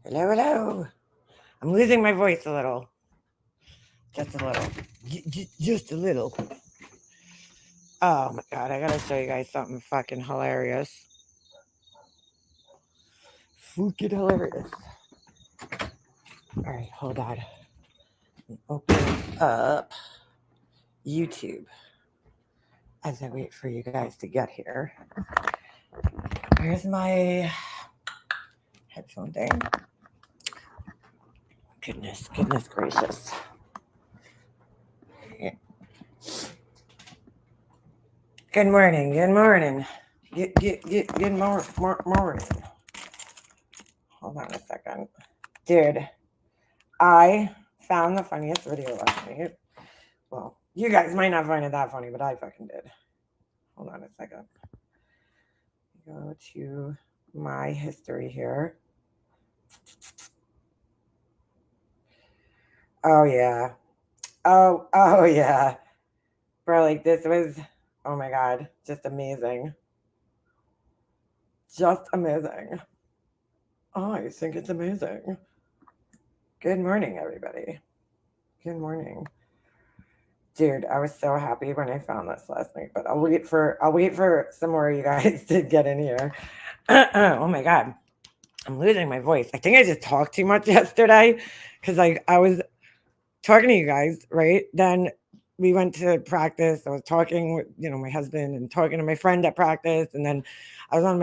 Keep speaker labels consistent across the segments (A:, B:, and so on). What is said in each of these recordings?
A: Hello, hello. I'm losing my voice a little. Just a little. Just a little. Oh my god, I gotta show you guys something fucking hilarious. Fucking hilarious. Alright, hold on. Open up YouTube as I wait for you guys to get here. Here's my headphone thing. Goodness gracious. Good morning, good morning. Good morning. Hold on a second. Dude, I found the funniest video last night. Well, you guys might not find it that funny, but I fucking did. Hold on a second. Go to my history here. Oh yeah. Oh yeah. Bro, like this was, oh my god, just amazing. Just amazing. I think it's amazing. Good morning, everybody. Good morning. Dude, I was so happy when I found this last night, but I'll wait for some more of you guys to get in here. Oh my god. I'm losing my voice. I think I just talked too much yesterday because I was talking to you guys, right? Then we went to practice. I was talking with, my husband and talking to my friend at practice. And then I was on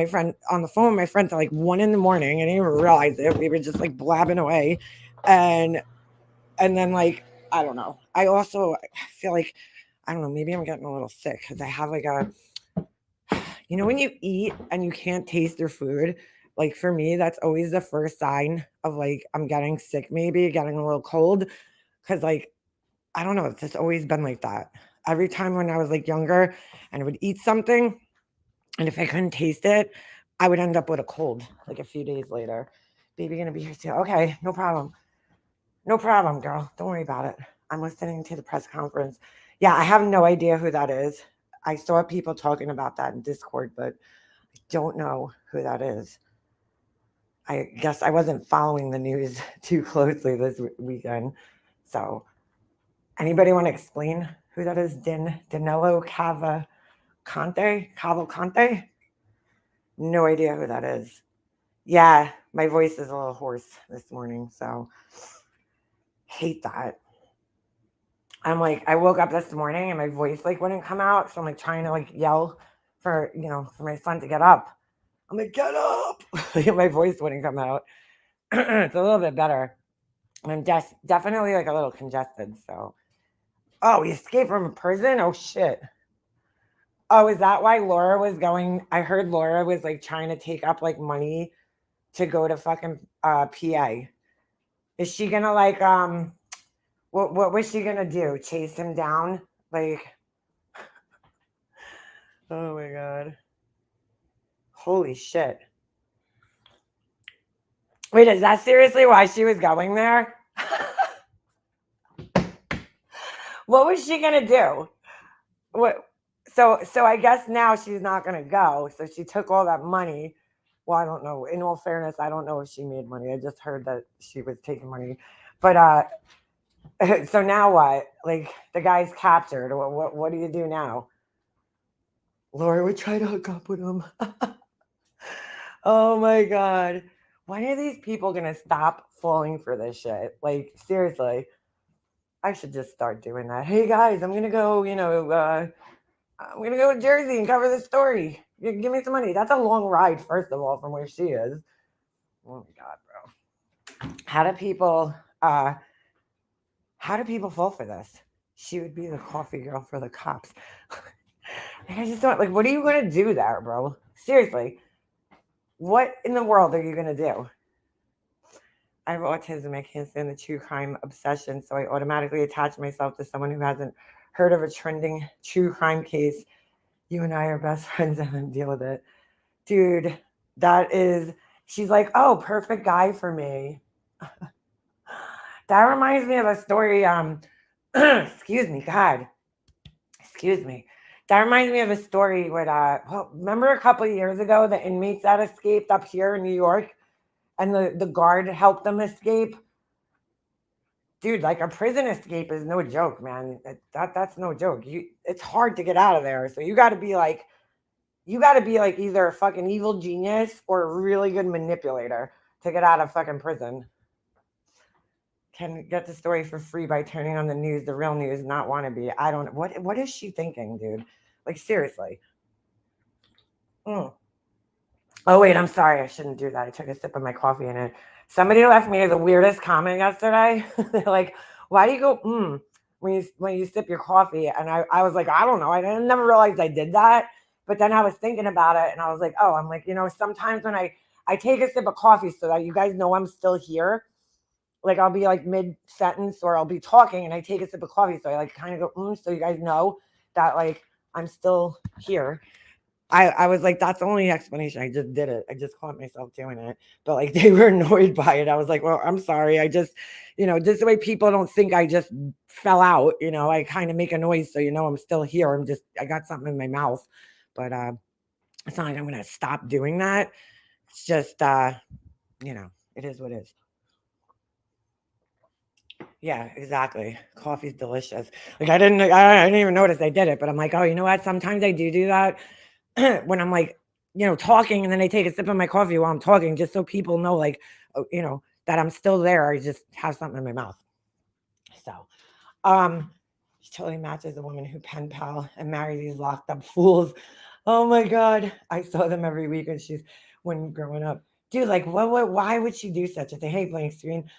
A: the phone with my friend till like 1 a.m. I didn't even realize it. We were just like blabbing away. And then like, I don't know. I feel like, I don't know, maybe I'm getting a little sick because I have like when you eat and you can't taste your food, like for me, that's always the first sign of like I'm getting sick, maybe getting a little cold. Cause like, I don't know, it's just always been like that. Every time when I was like younger and I would eat something, and if I couldn't taste it, I would end up with a cold like a few days later. Baby gonna be here too. Okay, no problem. No problem, girl. Don't worry about it. I'm listening to the press conference. Yeah, I have no idea who that is. I saw people talking about that in Discord, but I don't know who that is. I guess I wasn't following the news too closely this weekend. So, anybody want to explain who that is? Danilo Cavalcante? No idea who that is. Yeah, my voice is a little hoarse this morning, so hate that. I'm like, I woke up this morning and my voice like wouldn't come out, so I'm like trying to like yell for for my son to get up. I'm like, get up! My voice wouldn't come out. It's a little bit better. I'm definitely like a little congested. So, oh, he escaped from a prison. Oh shit. Oh, is that why Laura was going? I heard Laura was like trying to take up like money to go to fucking PA. Is she gonna like what was she gonna do? Chase him down? Like, oh my god. Holy shit. Wait, is that seriously why she was going there? What was she gonna do? What? So I guess now she's not gonna go. So she took all that money. Well, I don't know. In all fairness, I don't know if she made money. I just heard that she was taking money. But so now what? Like the guy's captured. What do you do now? Laura would try to hook up with him. Oh my god. When are these people gonna stop falling for this shit? Like seriously. I should just start doing that. Hey guys, I'm gonna go, I'm gonna go to Jersey and cover this story. Give me some money. That's a long ride, first of all, from where she is. Oh my god, bro. How do people fall for this? She would be the coffee girl for the cops. I just don't like what are you gonna do there, bro? Seriously. What in the world are you gonna do? I have autism. I can't stand the true crime obsession, so I automatically attach myself to someone who hasn't heard of a trending true crime case. You and I are best friends and deal with it. Dude, she's like, oh, perfect guy for me. That reminds me of a story. Excuse me, God. Excuse me. That reminds me of a story with, remember a couple of years ago, the inmates that escaped up here in New York? and the guard helped them escape. Dude, like a prison escape is no joke, man. That's no joke. It's hard to get out of there. So you got to be like either a fucking evil genius or a really good manipulator to get out of fucking prison. Can get the story for free by turning on the news, the real news, not wannabe. I don't. What is she thinking, dude? Like seriously. Mm. Oh wait, I'm sorry. I shouldn't do that. I took a sip of my coffee and it. Somebody left me the weirdest comment yesterday. They're like, "Why do you go when you sip your coffee?" And I was like, "I don't know. I didn't never realized I did that." But then I was thinking about it and I was like, "Oh, I'm like, sometimes when I take a sip of coffee so that you guys know I'm still here. Like I'll be like mid sentence or I'll be talking and I take a sip of coffee so I like kind of go so you guys know that like I'm still here." I was like, that's the only explanation. I just did it. I just caught myself doing it. But like they were annoyed by it. I was like, well, I'm sorry. I just, just the way people don't think I just fell out, I kind of make a noise so I'm still here. I got something in my mouth. But it's not like I'm gonna stop doing that. It's just it is what it is. Yeah, exactly. Coffee's delicious. Like I didn't even notice I did it, but I'm like, oh, you know what? Sometimes I do that when I'm like, talking and then I take a sip of my coffee while I'm talking just so people know like, that I'm still there. I just have something in my mouth. So, she totally matches the woman who pen pal and marry these locked up fools. Oh my god, I saw them every week when growing up. Dude, like why would she do such a thing? Hey, blank screen.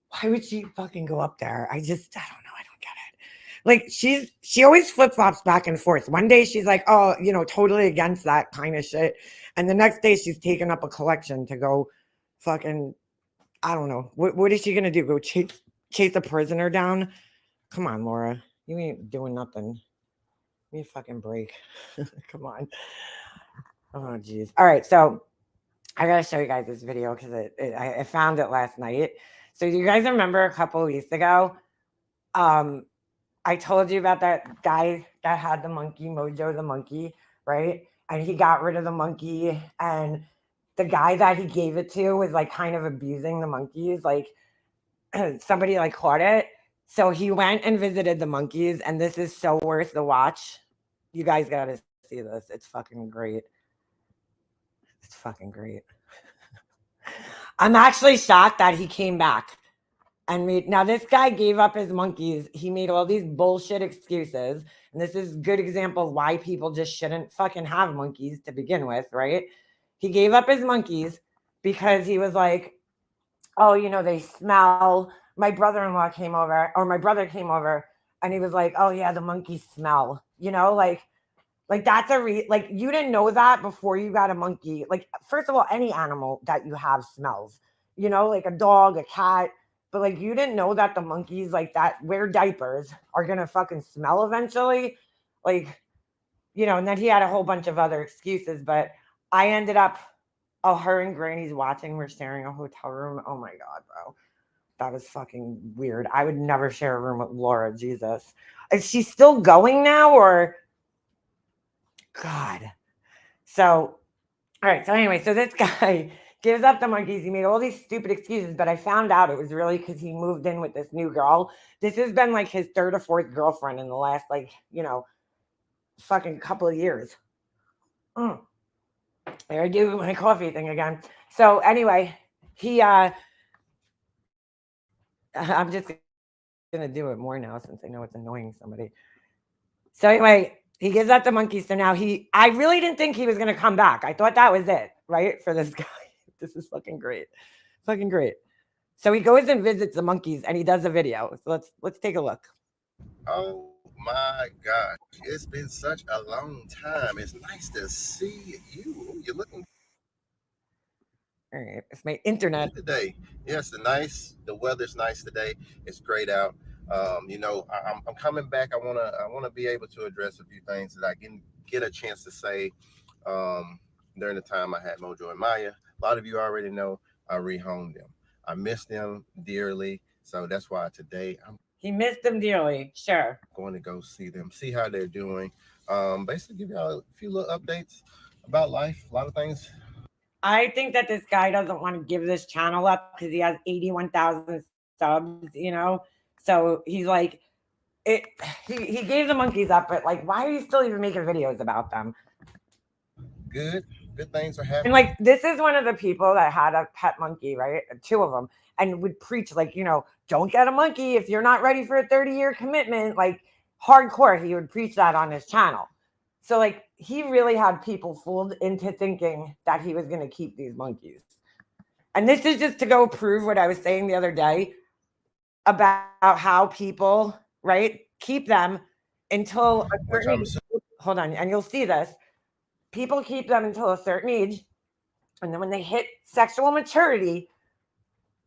A: Why would she fucking go up there? I don't know. I don't get it. Like she always flip flops back and forth. One day she's like, oh, totally against that kind of shit, and the next day she's taking up a collection to go, fucking, I don't know. What is she gonna do? Go chase a prisoner down? Come on, Laura, you ain't doing nothing. Give me a fucking break. Come on. Oh jeez. All right, so I gotta show you guys this video because I found it last night. So do you guys remember a couple of weeks ago? Um, I told you about that guy that had the monkey, Mojo the monkey, right? And he got rid of the monkey, and the guy that he gave it to was like kind of abusing the monkeys. Like somebody like caught it. So he went and visited the monkeys, and this is so worth the watch. You guys gotta see this. It's fucking great. It's fucking great. I'm actually shocked that he came back and made. Now this guy gave up his monkeys. He made all these bullshit excuses, and this is a good example of why people just shouldn't fucking have monkeys to begin with, right? He gave up his monkeys because he was like, oh, they smell. My brother-in-law came over, or my brother came over, and he was like, oh yeah, the monkeys smell. Like that's like you didn't know that before you got a monkey. Like first of all, any animal that you have smells. Like a dog, a cat. But like you didn't know that the monkeys like that wear diapers are gonna fucking smell eventually. Like, and then he had a whole bunch of other excuses, but I ended up her and Granny's watching. We're sharing a hotel room. Oh my god, bro. That was fucking weird. I would never share a room with Laura. Jesus. Is she still going now or God? So, all right. So anyway, so this guy gives up the monkeys. He made all these stupid excuses, but I found out it was really because he moved in with this new girl. This has been like his third or fourth girlfriend in the last fucking couple of years. Mm. There I do my coffee thing again. So anyway, he I'm just gonna do it more now since I know it's annoying somebody. So anyway, he gives up the monkeys. So now I really didn't think he was gonna come back. I thought that was it, right? For this guy. This is fucking great. Fucking great. So he goes and visits the monkeys and he does a video. So let's take a look.
B: Oh my gosh, it's been such a long time. It's nice to see you. You're looking
A: All right. It's my internet.
B: good today. Yes, the weather's nice today. It's great out. I'm coming back. I wanna be able to address a few things that I can get a chance to say during the time I had Mojo and Maya. A lot of you already know I rehomed them. I miss them dearly. So that's why today I'm
A: He missed them dearly. Sure.
B: going to go see them, see how they're doing. Basically, give y'all a few little updates about life. A lot of things.
A: I think that this guy doesn't want to give this channel up because he has 81,000 subs, So he's like, it. He gave the monkeys up, but like, why are you still even making videos about them?
B: Good things are
A: And
B: happening.
A: like, this is one of the people that had a pet monkey, right? Two of them, and would preach like, don't get a monkey if you're not ready for a 30-year commitment. Like, hardcore, he would preach that on his channel. So like, he really had people fooled into thinking that he was going to keep these monkeys. And this is just to go prove what I was saying the other day about how people, right, keep them until a
B: Which
A: certain
B: I'm
A: age. Hold on, and you'll see this. People keep them until a certain age, and then when they hit sexual maturity,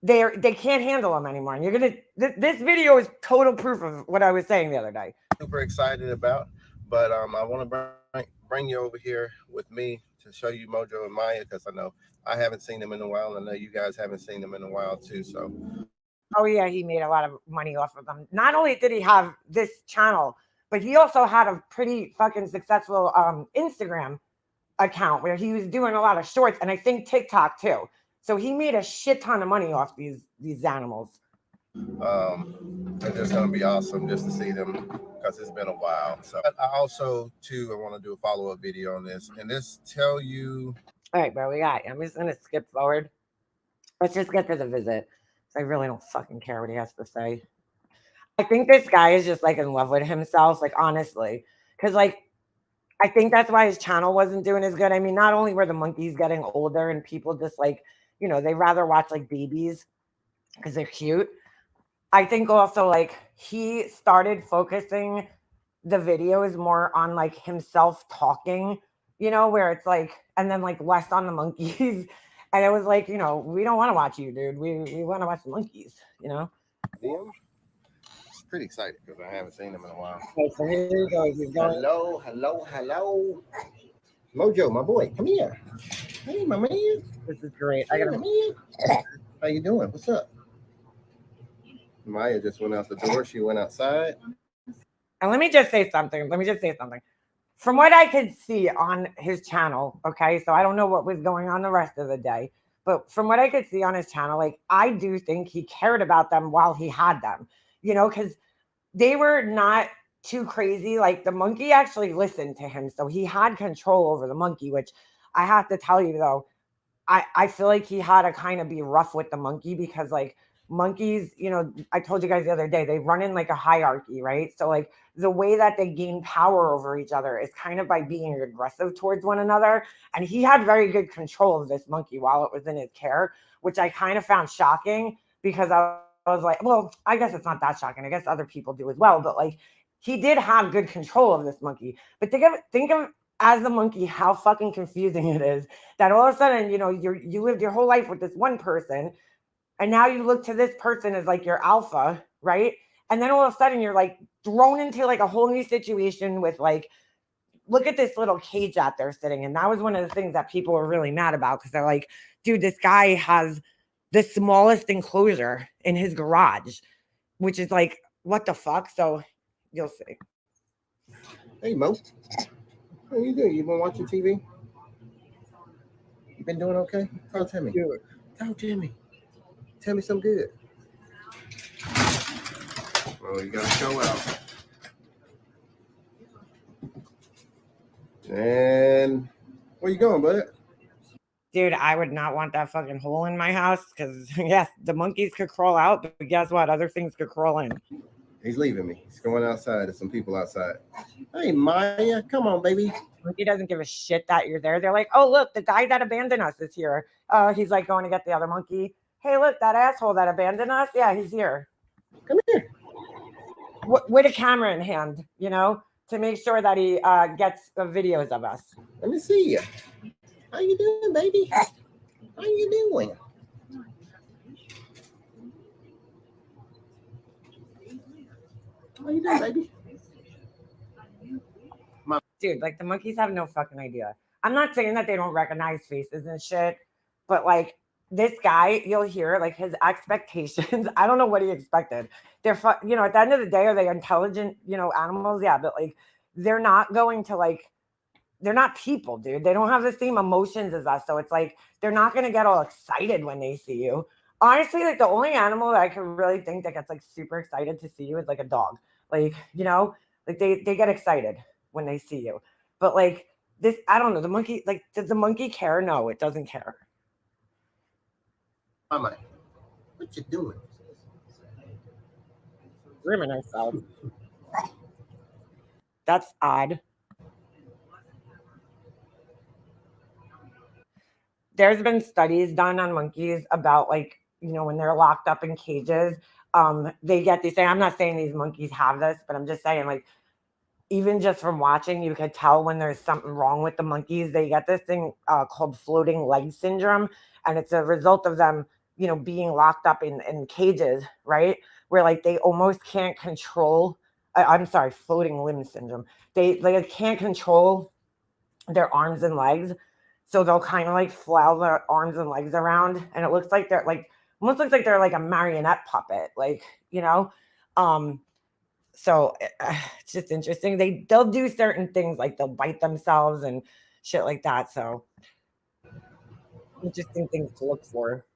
A: they can't handle them anymore. And you're gonna this video is total proof of what I was saying the other day.
B: super excited about. But I want to bring you over here with me to show you Mojo and Maya because I know I haven't seen them in a while. And I know you guys haven't seen them in a while too. So
A: Oh yeah, he made a lot of money off of them. Not only did he have this channel, but he also had a pretty fucking successful Instagram account where he was doing a lot of shorts, and I think TikTok too. So he made a shit ton of money off these animals.
B: it's just gonna be awesome just to see them because it's been a while. So I also too I want to do a follow-up video on this and this tell you.
A: All right, bro, we got. I'm just gonna skip forward. Let's just get to the visit. I really don't fucking care what he has to say. I think this guy is just like in love with himself, like honestly, because like I think that's why his channel wasn't doing as good. I mean, not only were the monkeys getting older and people just like, they rather watch like babies because they're cute. I think also like he started focusing the videos more on like himself talking, where it's like, and then like less on the monkeys. And it was like, we don't want to watch you, dude. We want to watch the monkeys.
B: Them. It's pretty excited because I haven't seen them in a while.
A: Okay, so here he goes. He's going.
B: Hello. Mojo, my boy, come here. Hey, my man.
A: This is great. I
B: Hey,
A: gotta.
B: my man. How you doing? What's up? Maya just went out the door. She went outside.
A: And let me just say something. From what I could see on his channel, okay, so I don't know what was going on the rest of the day, but from what I could see on his channel, like I do think he cared about them while he had them, because they were not too crazy. Like the monkey actually listened to him, so he had control over the monkey, which I have to tell you though, I feel like he had to kind of be rough with the monkey because like monkeys, I told you guys the other day, they run in like a hierarchy, right? So like the way that they gain power over each other is kind of by being aggressive towards one another. And he had very good control of this monkey while it was in his care, which I kind of found shocking because I was like, well, I guess it's not that shocking. I guess other people do as well. But like he did have good control of this monkey. But think of as the monkey how fucking confusing it is that all of a sudden, you lived your whole life with this one person, and now you look to this person as like your alpha, right? And then all of a sudden you're like thrown into like a whole new situation with like, look at this little cage out there sitting. And that was one of the things that people were really mad about because they're like, dude, this guy has the smallest enclosure in his garage, which is like, what the fuck? So you'll see.
B: Hey, Mo. How you doing? You been watching TV? You been doing okay? Talk to me.
A: Dude.
B: Talk to me. Tell me some good. Well, you gotta show out. And where you going, bud?
A: Dude, I would not want that fucking hole in my house because, yes, the monkeys could crawl out, but guess what? Other things could crawl in.
B: He's leaving me. He's going outside. There's some people outside. Hey, Maya, come on, baby.
A: Monkey doesn't give a shit that you're there. They're like, oh, look, the guy that abandoned us is here. He's like going to get the other monkey. Hey, look, that asshole that abandoned us. Yeah, he's here.
B: Come here.
A: With a camera in hand, to make sure that he gets videos of us.
B: Let me see you. How you doing, baby? How you doing? How you doing, baby?
A: Dude, like the monkeys have no fucking idea. I'm not saying that they don't recognize faces and shit, but like this guy, you'll hear like his expectations. I don't know what he expected. They're, at the end of the day, are they intelligent, animals? Yeah, but like they're not going to like they're not people, dude. They don't have the same emotions as us. So it's like they're not gonna get all excited when they see you. Honestly, like the only animal that I can really think that gets like super excited to see you is like a dog. Like, like they get excited when they see you. But like this, I don't know, the monkey, like, does the monkey care? No, it doesn't care.
B: Mama, what you doing?
A: Grooming herself. That's odd. There's been studies done on monkeys about like, when they're locked up in cages, they get these things. I'm not saying these monkeys have this, but I'm just saying like even just from watching, you could tell when there's something wrong with the monkeys. They get this thing called floating leg syndrome, and it's a result of them, being locked up in cages, right? Where like they almost can't control. I'm sorry, floating limb syndrome. They like can't control their arms and legs, so they'll kind of like flail their arms and legs around, and it looks like they're like almost looks like they're like a marionette puppet, like you know. Um, so it's just interesting. They'll do certain things like they'll bite themselves and shit like that. So interesting things to look for.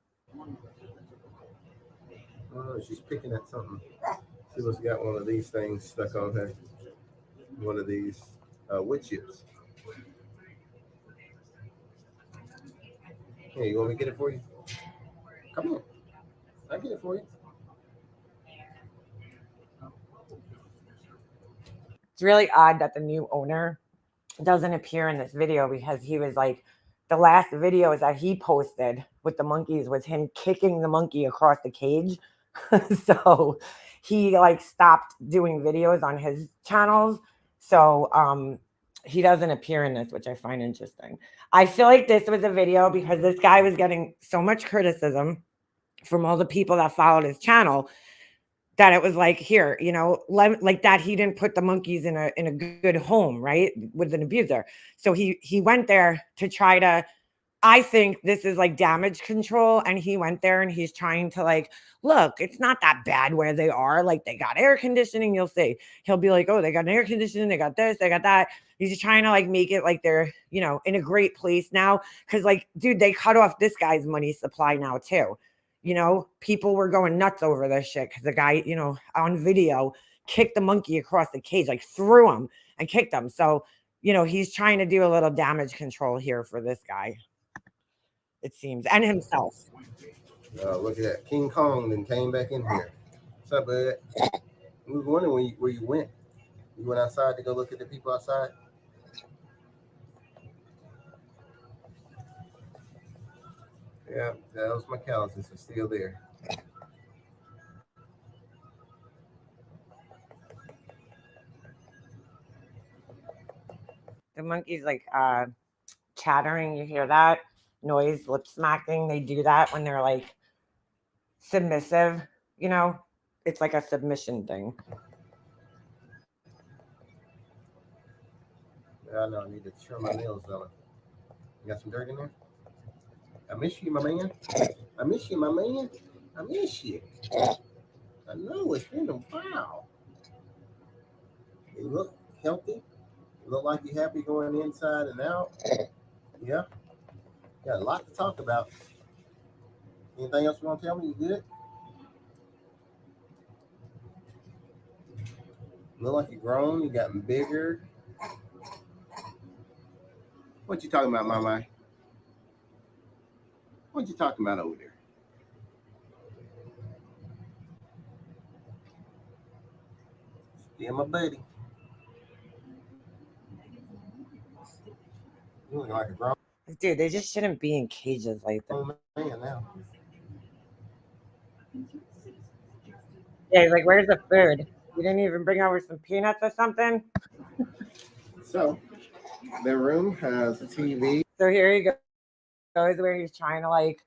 B: Oh, she's picking at something. She must have got one of these things stuck on her. One of these wood chips. Here, you want me to get it for you? Come on. I'll get it for you.
A: It's really odd that the new owner doesn't appear in this video because he was like the last videos that he posted with the monkeys was him kicking the monkey across the cage. So he like stopped doing videos on his channels. So he doesn't appear in this, which I find interesting. I feel like this was a video because this guy was getting so much criticism from all the people that followed his channel that it was like here, like that he didn't put the monkeys in a good home, right, with an abuser. So he went there to try to, I think this is like damage control, and he went there and he's trying to like, look, it's not that bad where they are. Like they got air conditioning. You'll see. He'll be like, oh, they got an air conditioning. They got this. They got that. He's just trying to like make it like they're in a great place now. Because like, dude, they cut off this guy's money supply now too. People were going nuts over this shit because the guy, on video kicked the monkey across the cage, like threw him and kicked him. So, he's trying to do a little damage control here for this guy, it seems, and himself.
B: Look at that. King Kong then came back in here. What's up, bud? We was wondering where you went. You went outside to go look at the people outside? Yeah, that was my calluses are still there.
A: The monkey's like chattering. You hear that noise, lip smacking? They do that when they're like submissive, you know? It's like a submission thing.
B: Yeah, I know. I need to trim my nails on. You got some dirt in there? I miss you, my man. I miss you, my man. I miss you. I know it's been a while. You look healthy. You look like you're happy going inside and out. Yeah, got a lot to talk about. Anything else you want to tell me? You good? Look like you're grown. You gotten bigger. What you talking about, Mama? What you talking about over there? Yeah, my buddy. You look like a grown
A: Dude, they just shouldn't be in cages like that.
B: man now.
A: Yeah, he's like, where's the food? You didn't even bring over some peanuts or something?
B: So, their room has a TV.
A: So here he goes where he's trying to like,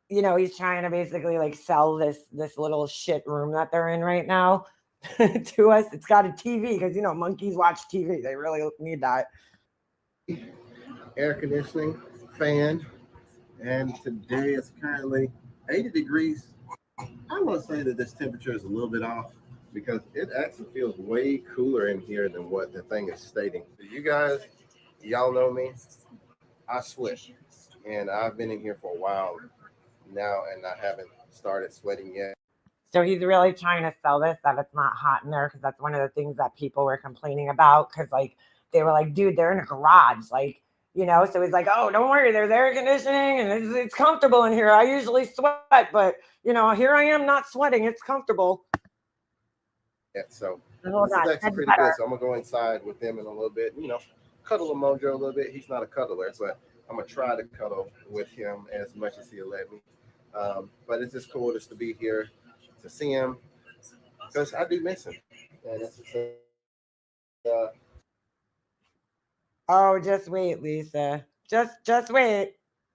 A: he's trying to basically like sell this little shit room that they're in right now to us. It's got a TV because monkeys watch TV. They really need that.
B: Air conditioning, fan, and today it's currently 80 degrees. I want to say that this temperature is a little bit off because it actually feels way cooler in here than what the thing is stating. So you guys y'all know me. I sweat, and I've been in here for a while now, and I haven't started sweating yet.
A: So he's really trying to sell this that it's not hot in there because that's one of the things that people were complaining about because like they were like, dude, they're in a garage, like So he's like, oh, don't worry, there's air conditioning and it's comfortable in here. I usually sweat, but here I am not sweating. It's comfortable.
B: Yeah, so
A: Hold
B: this is
A: on,
B: actually
A: that's
B: pretty
A: better.
B: good. So I'm gonna go inside with them in a little bit. Cuddle a Mojo a little bit. He's not a cuddler, but I'm gonna try to cuddle with him as much as he'll let me. But it's just cool just to be here to see him because I do miss him, and it's just
A: Oh, just wait, Lisa. Just wait.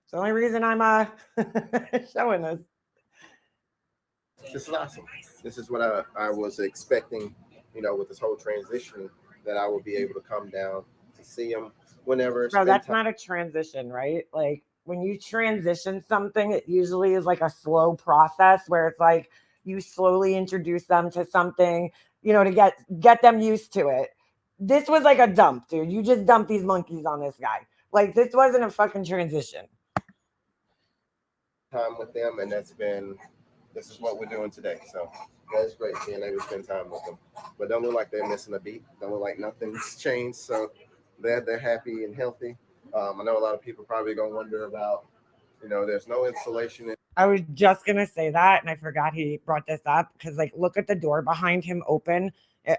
A: It's the only reason I'm showing this.
B: this is awesome. This is what I was expecting, with this whole transition that I will be able to come down to see him whenever,
A: Bro,
B: spend
A: that's
B: time.
A: not a transition, right? Like when you transition something, it usually is like a slow process where it's like you slowly introduce them to something, to get them used to it. This was like a dump, dude. You just dumped these monkeys on this guy. Like this wasn't a fucking transition.
B: Time with them, and this is what we're doing today. So that's great being able to spend time with them. But don't look like they're missing a beat. Don't look like nothing's changed. So they're happy and healthy. I know a lot of people probably gonna wonder about, there's no insulation.
A: I was just gonna say that, and I forgot he brought this up because, like, look at the door behind him open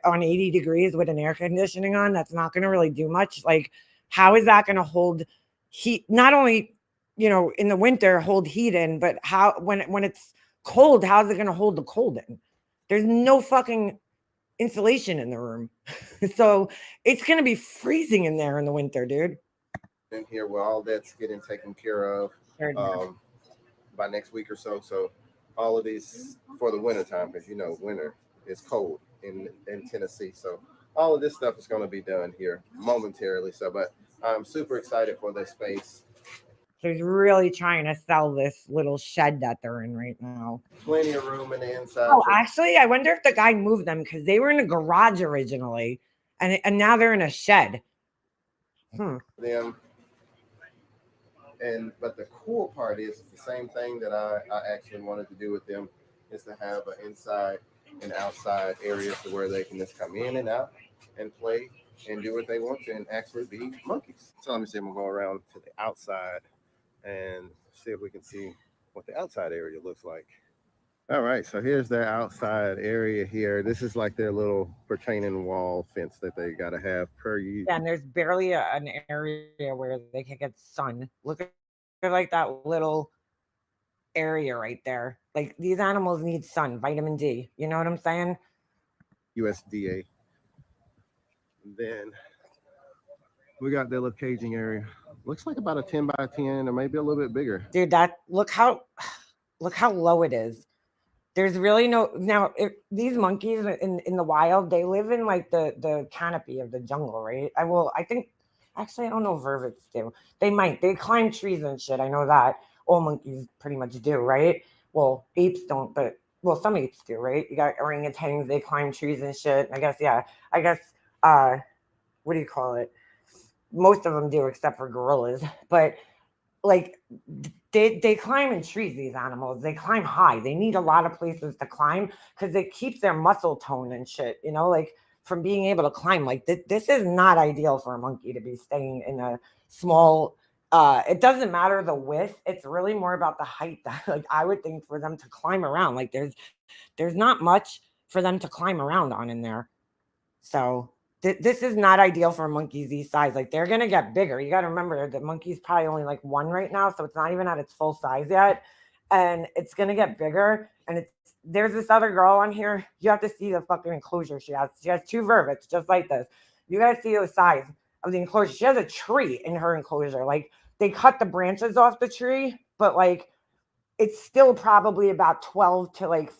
A: on 80 degrees with an air conditioning on. That's not gonna really do much. Like, how is that gonna hold heat? Not only, in the winter hold heat in, but how when it's cold, how's it gonna hold the cold in? There's no fucking insulation in the room, so it's gonna be freezing in there in the winter, dude.
B: In here where all that's getting taken care of
A: Sure.
B: um, by next week or so. So all of these for the winter time, because winter is cold in Tennessee. So all of this stuff is going to be done here momentarily. So, but I'm super excited for this space.
A: So he's really trying to sell this little shed that they're in right now.
B: Plenty of room in the inside
A: Oh,
B: for
A: actually, I wonder if the guy moved them because they were in a garage originally, and now they're in a shed.
B: them. And but the cool part is it's the same thing that I actually wanted to do with them is to have an inside and outside area to where they can just come in and out and play and do what they want to and actually be monkeys. So let me see, I'm gonna go around to the outside and see if we can see what the outside area looks like. All right, so here's their outside area here. This is like their little retaining wall fence that they got to have per year.
A: Yeah, and there's barely an area where they can get sun. Look at like that little area right there. Like these animals need sun, vitamin D. You know what I'm saying?
B: USDA. Then we got their little caging area. Looks like about a 10 by 10 or maybe a little bit bigger.
A: Dude, that look how low it is. There's really no now these monkeys in the wild, they live in like the canopy of the jungle, right? I think actually I don't know if vervets do. They might. They climb trees and shit. I know that. All monkeys pretty much do, right? Well, apes don't, but well, some apes do, right? You got orangutans, they climb trees and shit. I guess yeah. I guess uh what do you call it? Most of them do except for gorillas. But like they climb in trees, these animals, they climb high, they need a lot of places to climb because it keeps their muscle tone and shit, like from being able to climb. Like this is not ideal for a monkey to be staying in a small it doesn't matter the width, it's really more about the height that like I would think for them to climb around. Like there's not much for them to climb around on in there. So this is not ideal for monkeys these size. Like they're gonna get bigger. You got to remember the monkey's probably only like one right now, so it's not even at its full size yet, and it's gonna get bigger. And there's this other girl on here. You have to see the fucking enclosure she has. She has two vervets just like this. You gotta see the size of the enclosure. She has a tree in her enclosure. Like they cut the branches off the tree, but like it's still probably about 12 to like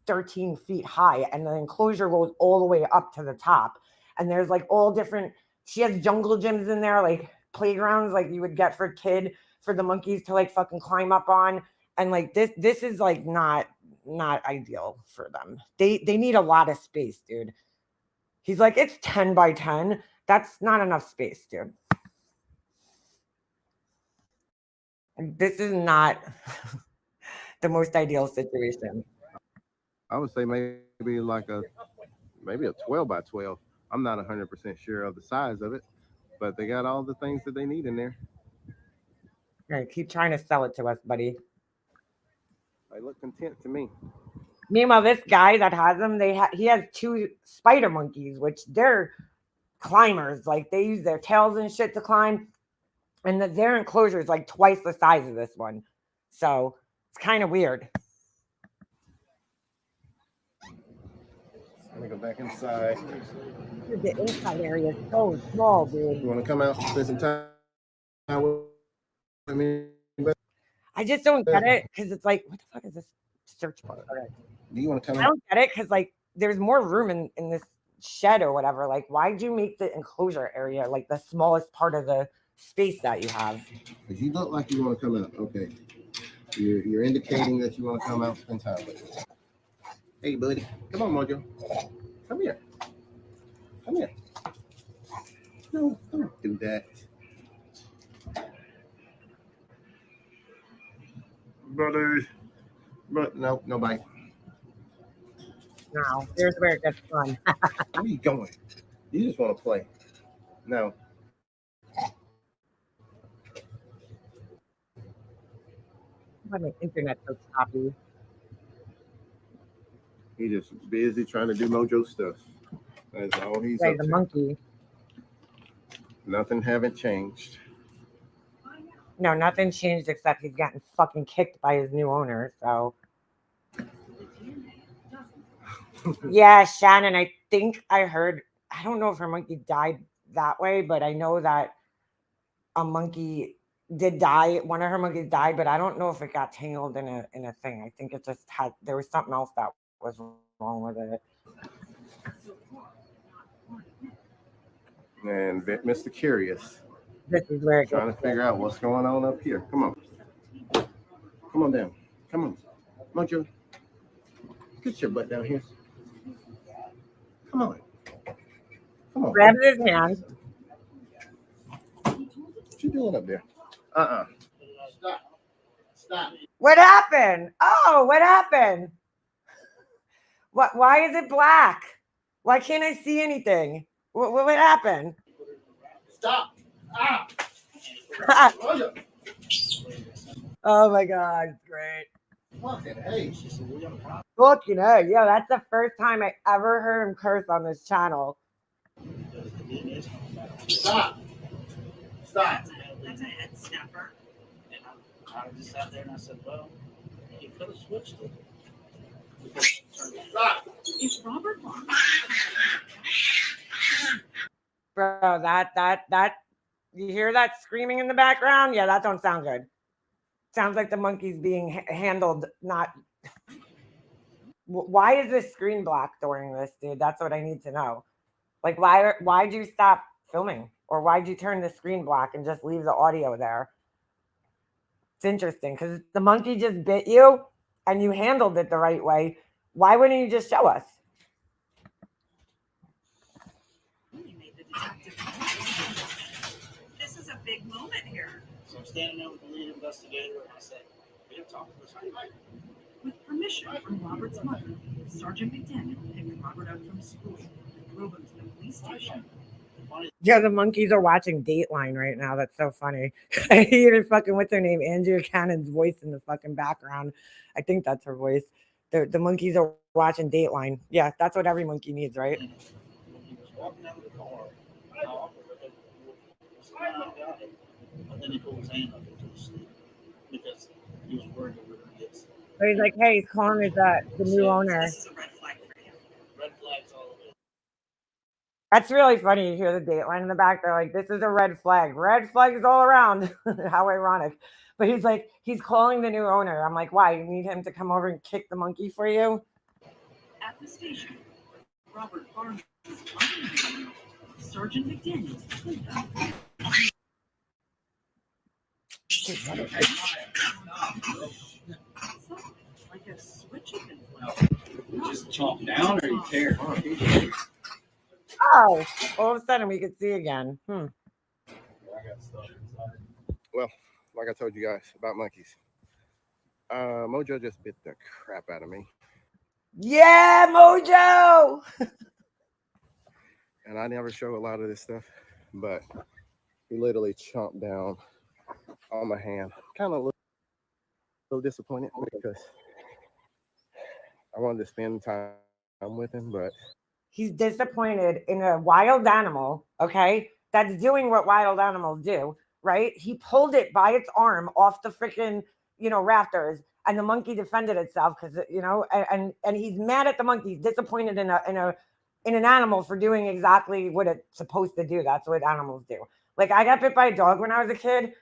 A: 13 feet high, and the enclosure goes all the way up to the top. And there's like all different, she has jungle gyms in there, like playgrounds like you would get for the monkeys to like fucking climb up on. And like this is like not ideal for them. They need a lot of space, dude. He's like, it's 10 by 10. That's not enough space, dude. This is not the most ideal situation.
B: I would say maybe like maybe a 12 by 12. I'm not 100% sure of the size of it, but they got all the things that they need in there.
A: All right, keep trying to sell it to us, buddy.
B: They look content to me.
A: Meanwhile, this guy that has them, he has two spider monkeys, which they're climbers. Like they use their tails and shit to climb, and their enclosure is like twice the size of this one. So it's kind of weird.
B: Let me go back inside.
A: Dude, the inside area is so small, dude.
B: You want to come out and spend some time with me?
A: I just don't get it because it's like, what the fuck is this search bar? Okay.
B: Do you want to come
A: I
B: out?
A: don't get it because like there's more room in this shed or whatever. Like, why'd you make the enclosure area like the smallest part of the space that you have?
B: Because you look like you want to come out. Okay. You're indicating that you want to come out and spend time with me. Hey, buddy. Come on, Mojo. Come here. Come here. No, don't do that. Brother. But no, nobody.
A: No, here's where it gets fun.
B: Where are you going? You just want to play. No.
A: Why my internet's so choppy?
B: He just busy trying to do Mojo stuff. That's all he's
A: Hey,
B: up
A: the
B: to.
A: monkey.
B: Nothing haven't changed.
A: No, nothing changed except he's gotten fucking kicked by his new owner. So yeah, Shannon, I think I heard. I don't know if her monkey died that way, but I know that a monkey did die. One of her monkeys died, but I don't know if it got tangled in a thing. I think it just had there was something else that was wrong with it.
B: And Mr. Curious
A: This is where it
B: trying to figure out what's going on up here. Come on. Come on down. Come on. Mojo. Get your butt down here. Come on. Come on.
A: Grabs his hand.
B: What you doing up there? Stop.
A: What happened? Oh, what happened? What? Why is it black? Why can't I see anything? What happened?
B: Stop.
A: Oh my god, it's great.
B: Fucking hey.
A: Fucking hey, yeah, that's the first time I ever heard him curse on this channel.
B: Stop.
C: That's a head snapper. And I just sat there and I said, well, you could have switched it.
B: Stop.
C: It's Robert Long.
A: Bro, that you hear that screaming in the background? Yeah, that don't sound good. Sounds like the monkey's being handled not. Why is this screen black during this, dude? That's what I need to know. Like, why'd you stop filming? Or why'd you turn the screen black and just leave the audio there? It's interesting because the monkey just bit you and you handled it the right way. Why wouldn't you just show us?
C: This is a big moment here. So I'm standing there with the lead investigator and I said, we have talked to this guy. With permission from Robert's mother, Sergeant McDaniel picked Robert up from school and drove him to the police station.
A: Yeah, the monkeys are watching Dateline right now. That's so funny. I hear fucking, what's her name? Andrea Cannon's voice in the fucking background. I think that's her voice. The monkeys are watching Dateline. Yeah, that's what every monkey needs, right?
C: He was walking out of the car. And then he pulled his hand up into his sleeve because he was worried over her kids.
A: So he's like, hey, he's calling his the new owner.
C: This is a red flag for him. Red flags all over.
A: That's really funny. You hear the Dateline in the back. They're like, this is a red flag. Red flags all around. How ironic. But he's like, he's calling the new owner. I'm like, why? You need him to come over and kick the monkey for you?
C: At the station, Robert Barnes is talking. Sergeant McDaniel. Like a switch had been flipped. Just chomp down or you tear?
A: Oh, all of a sudden we could see again.
B: Well, like I told you guys about monkeys. Mojo just bit the crap out of me,
A: Yeah, Mojo.
B: and I never show a lot of this stuff, but he literally chomped down on my hand. Kind of a little disappointed because I wanted to spend time with him, but
A: He's disappointed in a wild animal, okay, that's doing what wild animals do, right? He pulled it by its arm off the freaking, rafters, and the monkey defended itself because, and he's mad at the monkey. He's disappointed in an animal for doing exactly what it's supposed to do. That's what animals do. Like I got bit by a dog when I was a kid,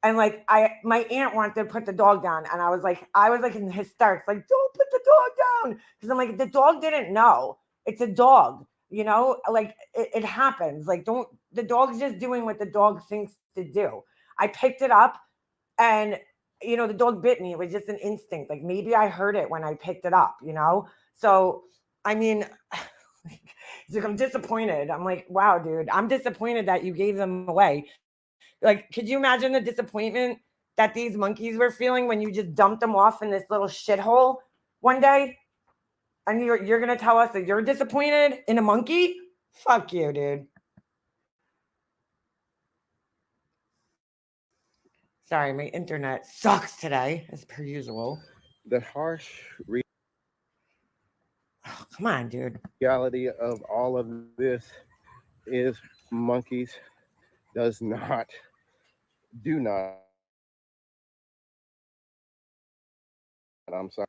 A: and like my aunt wanted to put the dog down, and I was like in hysterics, like don't put the dog down, because I'm like the dog didn't know. It's a dog, like it happens. Like don't the dog's just doing what the dog thinks to do. I picked it up, and the dog bit me. It was just an instinct. Like maybe I heard it when I picked it up. So I mean. He's like, I'm disappointed. I'm like, wow, dude, I'm disappointed that you gave them away. Like, could you imagine the disappointment that these monkeys were feeling when you just dumped them off in this little shithole one day? And you're gonna tell us that you're disappointed in a monkey? Fuck you, dude. Sorry, my internet sucks today, as per usual.
B: the harsh
A: Oh, come on, dude.
B: reality of all of this is monkeys does not, do not. I'm sorry.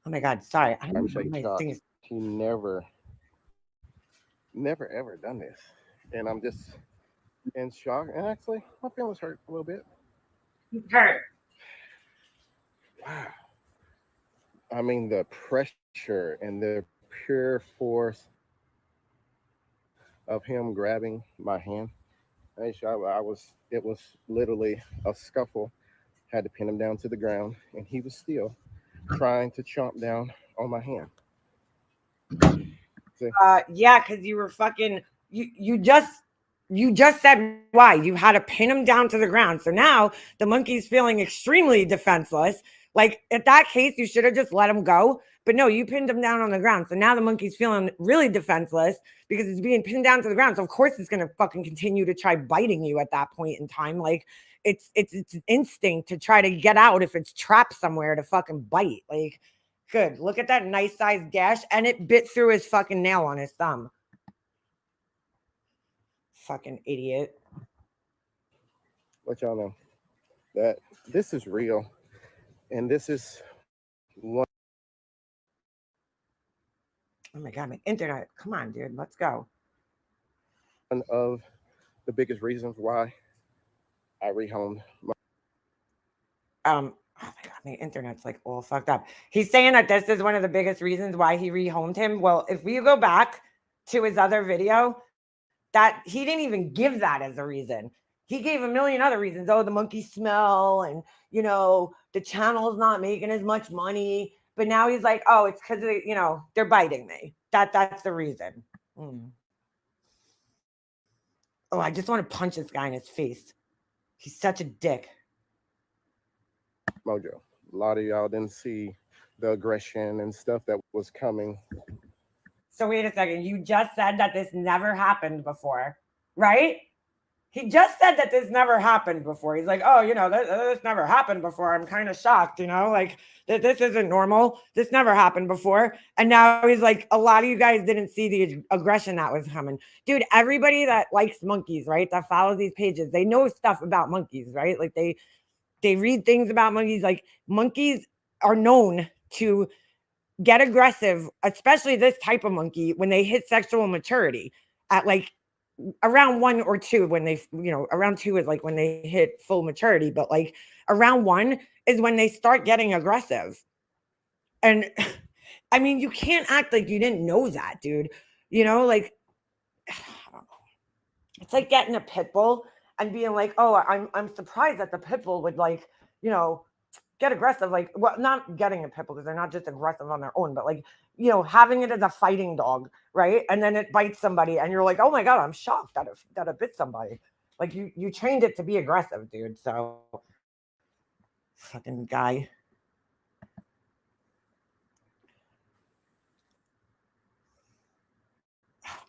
A: Oh my god, sorry. I
B: I'm
A: don't know
B: shake
A: my
B: shocked.
A: thing is.
B: He never ever done this, and I'm just in shock. And actually, my feelings hurt a little bit.
A: Hurt.
B: Wow. I mean, the pressure and the pure force of him grabbing my hand. It was literally a scuffle. Had to pin him down to the ground, and he was still trying to chomp down on my hand. See,
A: Yeah, because you were fucking you just said why. You had to pin him down to the ground. So now the monkey's feeling extremely defenseless. Like at that case, you should have just let him go. But no, you pinned him down on the ground. So now the monkey's feeling really defenseless because it's being pinned down to the ground. So of course it's gonna fucking continue to try biting you at that point in time. Like it's instinct to try to get out if it's trapped somewhere to fucking bite. Like good. Look at that nice sized gash, and it bit through his fucking nail on his thumb. Fucking idiot.
B: let y'all know that this is real, and this is
A: Oh my god, my internet. Come on, dude. Let's go.
B: one of the biggest reasons why I rehomed.
A: Oh my god, my internet's like all fucked up. He's saying that this is one of the biggest reasons why he rehomed him. Well, if we go back to his other video, that he didn't even give that as a reason. He gave a million other reasons. Oh, the monkey smell, and the channel's not making as much money. But now he's like, oh, it's because they're biting me. That's the reason. Mm. Oh, I just want to punch this guy in his face. He's such a dick.
B: Mojo. A lot of y'all didn't see the aggression and stuff that was coming.
A: So wait a second. You just said that this never happened before, right? He just said that this never happened before. He's like, oh, this never happened before. I'm kind of shocked, like this isn't normal. This never happened before. And now he's like, a lot of you guys didn't see the aggression that was coming. Dude, everybody that likes monkeys, right? That follows these pages, they know stuff about monkeys, right? Like they read things about monkeys. Like monkeys are known to get aggressive, especially this type of monkey, when they hit sexual maturity at like around 1 or 2, when they, around 2 is like when they hit full maturity, but like around 1 is when they start getting aggressive. And I mean, you can't act like you didn't know that, dude. Like I don't know. It's like getting a pit bull and being like, oh, I'm surprised that the pit bull would like, get aggressive. Like, well, not getting a pit bull because they're not just aggressive on their own, but like, having it as a fighting dog, right? And then it bites somebody, and you're like, oh my god, I'm shocked that it bit somebody. Like you trained it to be aggressive, dude. So fucking guy.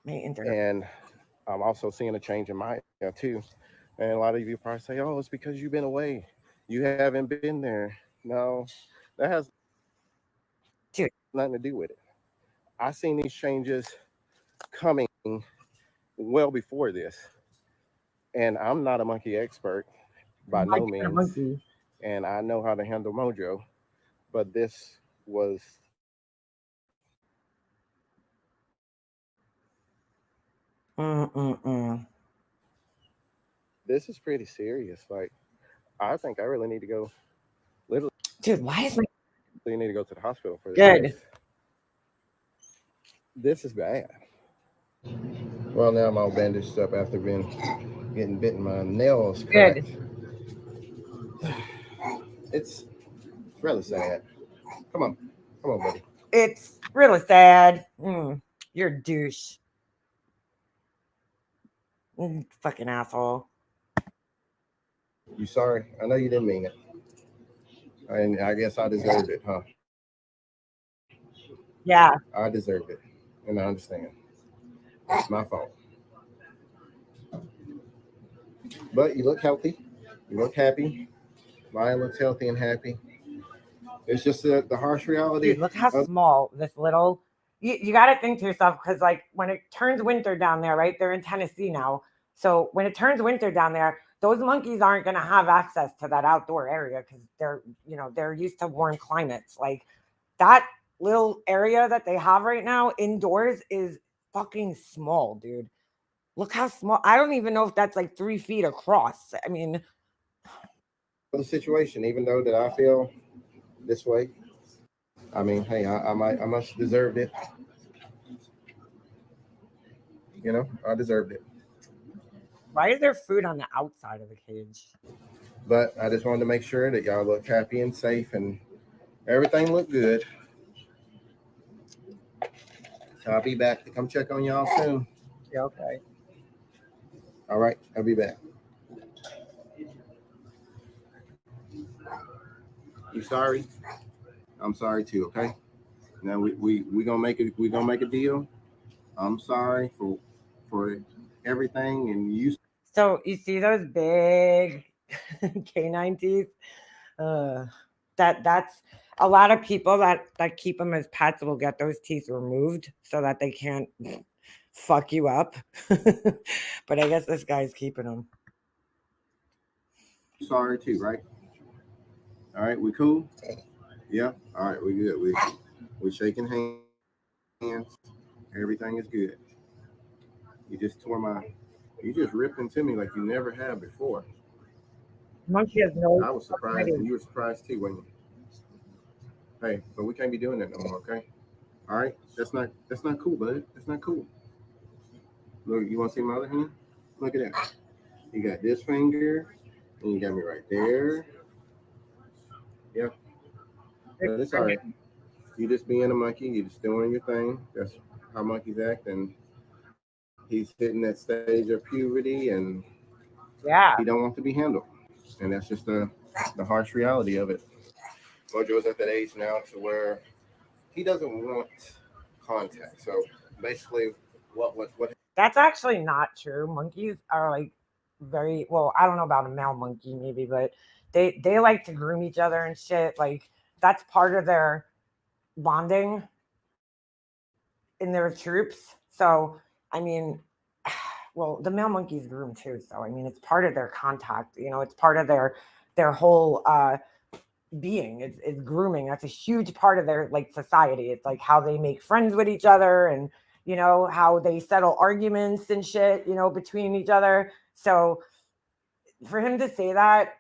A: My internet.
B: And I'm also seeing a change in Maya too. And a lot of you probably say, "Oh, it's because you've been away. You haven't been there." No, that has
A: Dude,
B: nothing to do with it. I seen these changes coming well before this, and I'm not a monkey expert by
A: why
B: no
A: get a
B: means,
A: monkey?
B: and I know how to handle mojo, but this was
A: Mm-mm-mm.
B: this is pretty serious. Like I think I really need to go. Literally,
A: Dude, why is my
B: you need to go to the hospital for this
A: good?
B: because this is bad. Well, now I'm all bandaged up after being getting bitten. My nails
A: Good.
B: cracked. It's really sad. Come on, come on, buddy.
A: It's really sad. You're a douche. Fucking asshole.
B: You sorry? I know you didn't mean it, and I guess I deserved it, huh?
A: Yeah.
B: I deserved it, and I understand. It's my fault. But you look healthy. You look happy. Maya looks healthy and happy. It's just the harsh
A: Dude,
B: reality
A: look how
B: of
A: small this little. You got to think to yourself because, like, when it turns winter down there, right? They're in Tennessee now. So when it turns winter down there, those monkeys aren't going to have access to that outdoor area because they're used to warm climates. Like that little area that they have right now indoors is fucking small, dude. Look how small. I don't even know if that's like 3 feet across. I mean,
B: the situation. Even though that I feel this way, I mean, hey, I must deserved it. You know, I deserved it.
A: why is there food on the outside of the cage?
B: But I just wanted to make sure that y'all look happy and safe and everything looked good. So I'll be back to come check on y'all soon.
A: Yeah, okay.
B: All right, I'll be back. You sorry? I'm sorry too. Okay. Now we gonna make it. We gonna make a deal. I'm sorry for everything, and you
A: So you see those big canine teeth? Uh, that's a lot of people that keep them as pets will get those teeth removed so that they can't fuck you up. But I guess this guy's keeping them.
B: sorry too, right? All right, we cool. Yeah. All right, we good. We shaking hands. Everything is good. You just tore my. You just ripped into me like you never have before.
A: Monkey has
B: I
A: no
B: was surprised, and
A: fucking.
B: you were surprised too, when you? Hey, but we can't be doing that no more, okay? All right, that's not cool, bud. That's not cool. Look, you want to see my other hand? Look at that. You got this finger, and you got me right there. Yeah, but it's all right. You just being a monkey. You just doing your thing. That's how monkeys act, and he's hitting that stage of puberty, and he
A: Yeah.
B: don't want to be handled, and that's just the harsh reality of it. Mojo is at that age now to where he doesn't want contact. So basically, what
A: That's actually not true. Monkeys are like very well, I don't know about a male monkey maybe, but they like to groom each other and shit. Like that's part of their bonding in their troops. So I mean, well, the male monkeys groom too. So I mean, it's part of their contact. It's part of their whole being. It's grooming. That's a huge part of their like society. It's like how they make friends with each other and how they settle arguments and shit between each other. So for him to say that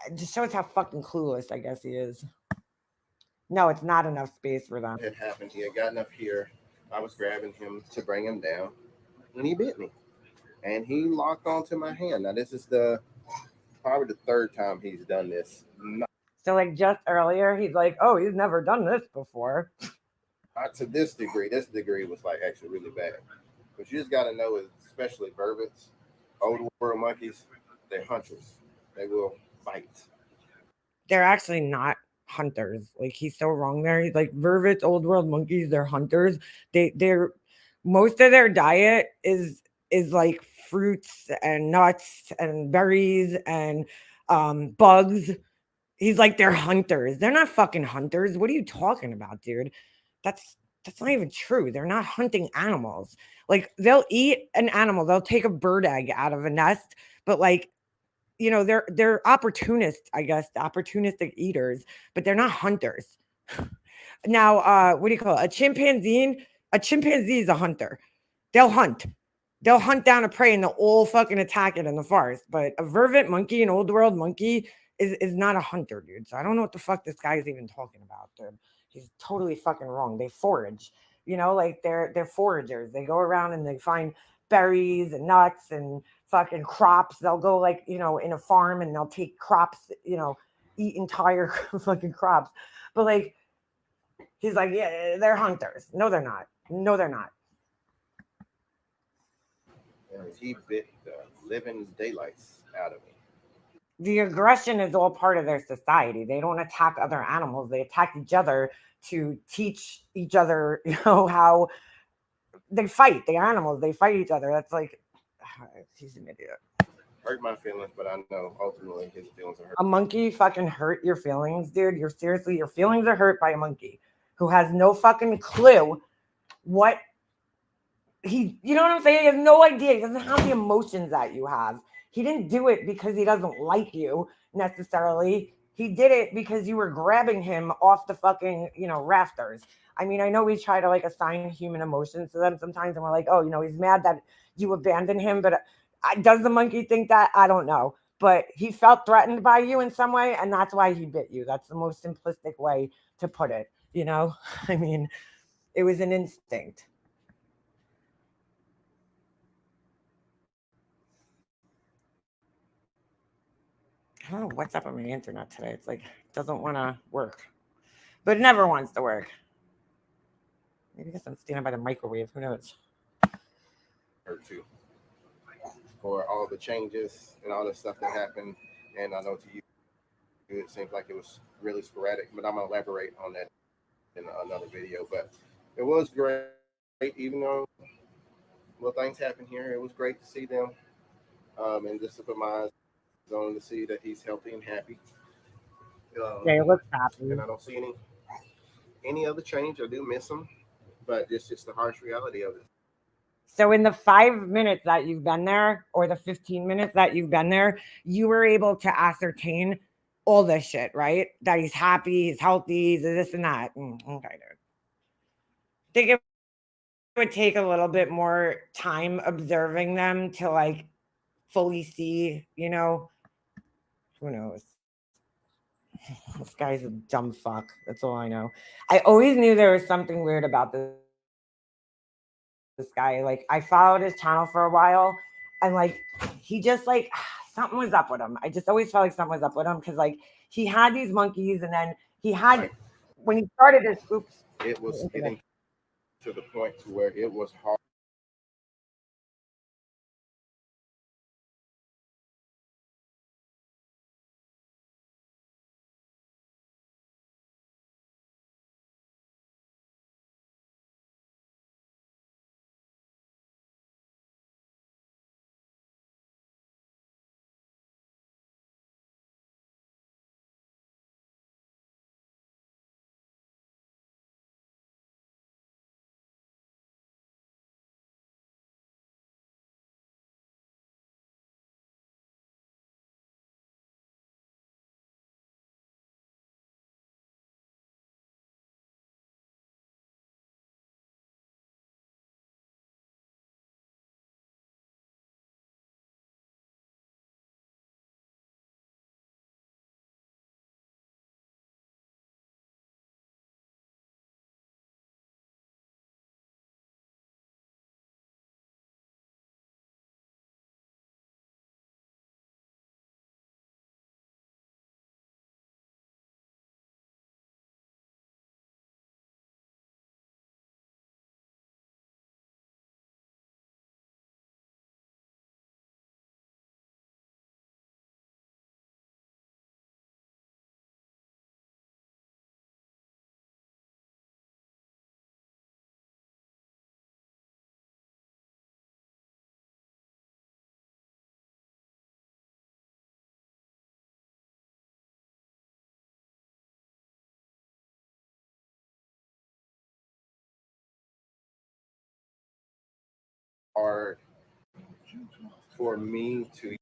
A: it just shows how fucking clueless I guess he is. No, it's not enough space for them.
B: had happened, he had gotten up here. I was grabbing him to bring him down, and he bit me. And he locked onto my hand. Now this is the probably the third time he's done this.
A: So like just earlier he's like, oh, he's never done this before.
B: Not to this degree. This degree was like actually really bad. But you just got to know, especially vervets, old world monkeys. They're hunters. They will bite.
A: They're actually not hunters. Like he's so wrong there. He's like vervets, old world monkeys. They're hunters. They're most of their diet is like fruits and nuts and berries and bugs. He's like they're hunters. They're not fucking hunters. What are you talking about, dude? That's that's not even true. They're not hunting animals. Like they'll eat an animal. They'll take a bird egg out of a nest, but like they're opportunists, I guess, opportunistic eaters, but they're not hunters. Now, what do you call it? A chimpanzee is a hunter. They'll hunt. They'll hunt down a prey and they'll all fucking attack it in the forest. But a vervet monkey, an old world monkey, is not a hunter, dude. So I don't know what the fuck this guy is even talking about, dude. He's totally fucking wrong. They forage. Like they're foragers. They go around and they find berries and nuts and fucking crops. They'll go like, in a farm and they'll take crops, eat entire fucking crops. But like he's like, yeah, they're hunters. No, they're not. No, they're not.
B: And he bit the living daylights out of me.
A: The aggression is all part of their society. They don't attack other animals. They attack each other to teach each other, how they fight. The animals, they fight each other. That's like, he's an idiot.
B: Hurt my feelings, but I know ultimately his feelings are hurt.
A: A monkey fucking hurt your feelings, dude. Your feelings are hurt by a monkey who has no fucking clue what you know what I'm saying? He has no idea. He doesn't have the emotions that you have. He didn't do it because he doesn't like you necessarily. He did it because you were grabbing him off the fucking, rafters. I mean, I know we try to like assign human emotions to them sometimes, and we're like, oh, he's mad that you abandoned him. But does the monkey think that? I don't know. But he felt threatened by you in some way, and that's why he bit you. That's the most simplistic way to put it. I mean, it was an instinct. I don't know what's up with my internet today. It's like it doesn't want to work, but it never wants to work. Maybe because I'm standing by the microwave. Who knows?
B: Hurt too for all the changes and all the stuff that happened. And I know to you, it seems like it was really sporadic, but I'm gonna elaborate on that in another video. But it was great, even though little things happened here. It was great to see them, and just to put my eyes on to see that he's healthy and happy.
A: Yeah, it
B: Um,
A: looks
B: and
A: happy.
B: I don't see any other change. I do miss him, but it's just the harsh reality of it.
A: So in the 5 minutes that you've been there, or the 15 minutes that you've been there, you were able to ascertain all this shit, right? That he's happy, he's healthy, he's this and that. Okay, dude. Think it would take a little bit more time observing them to like fully see, who knows? This guy's a dumb fuck. That's all I know. I always knew there was something weird about this guy. Like I followed his channel for a while, and like he just like something was up with him. I just always felt like something was up with him because like he had these monkeys, and then he had
B: Right.
A: when he started his oops.
B: It was getting to the point to where it was hard hard for me to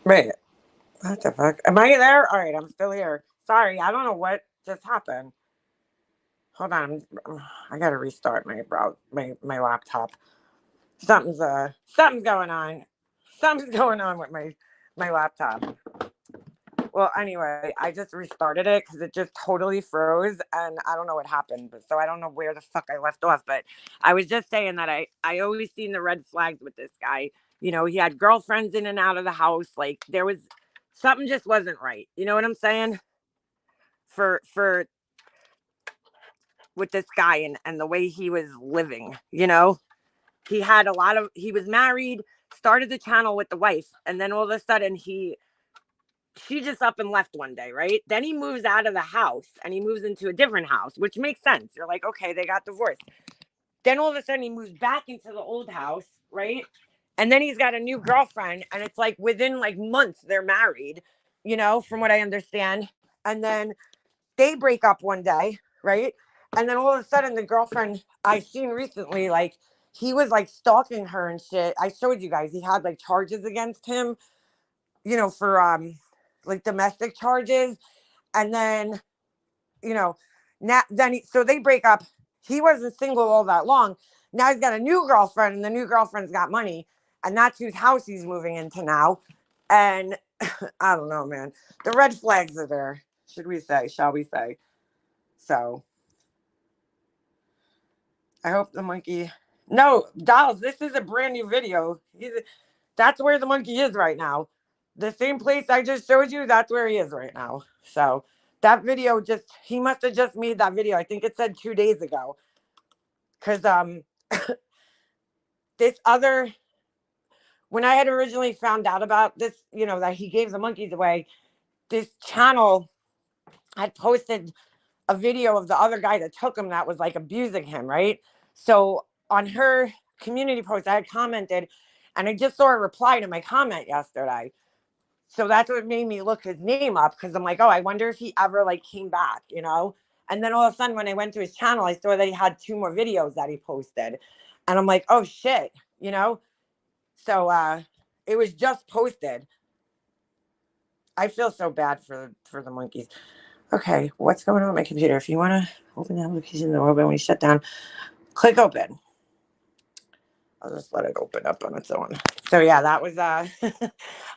A: Wait, what the fuck? Am I there? All right, I'm still here. Sorry, I don't know what just happened. Hold on, I gotta restart my laptop. Something's going on. Something's going on with my laptop. Well, anyway, I just restarted it because it just totally froze, and I don't know what happened. But so I don't know where the fuck I left off. But I was just saying that I always seen the red flags with this guy. You know, he had girlfriends in and out of the house. Like there was something just wasn't right. You know what I'm saying? For with this guy and the way he was living. You know, he was married, started the channel with the wife, and then all of a sudden she just up and left one day, right? Then he moves out of the house and he moves into a different house, which makes sense. You're like, okay, they got divorced. Then all of a sudden he moves back into the old house, right? And then he's got a new girlfriend, and it's like within like months they're married, you know, from what I understand. And then they break up one day, right? And then all of a sudden the girlfriend I seen recently, like he was like stalking her and shit. I showed you guys he had like charges against him, you know, for like domestic charges. And then, you know, now so they break up. He wasn't single all that long. Now he's got a new girlfriend, and the new girlfriend's got money, and that's whose house he's moving into now. And I don't know, man. The red flags are there, shall we say. So I hope the monkey. No, dolls, this is a brand new video. That's where the monkey is right now. The same place I just showed you, that's where he is right now. So that video he must have just made that video. I think it said 2 days ago. Cause this other when I had originally found out about this, you know, that he gave the monkeys away, this channel had posted a video of the other guy that took him that was like abusing him, right? So on her community post, I had commented, and I just saw a reply to my comment yesterday. So that's what made me look his name up, because I'm like, oh, I wonder if he ever like came back, you know? And then all of a sudden when I went to his channel, I saw that he had 2 more videos that he posted. And I'm like, oh shit, you know? So it was just posted. I feel so bad for the monkeys. Okay, what's going on with my computer? If you want to open the application, the open when you shut down, click open. I'll just let it open up on its own. So yeah, that was I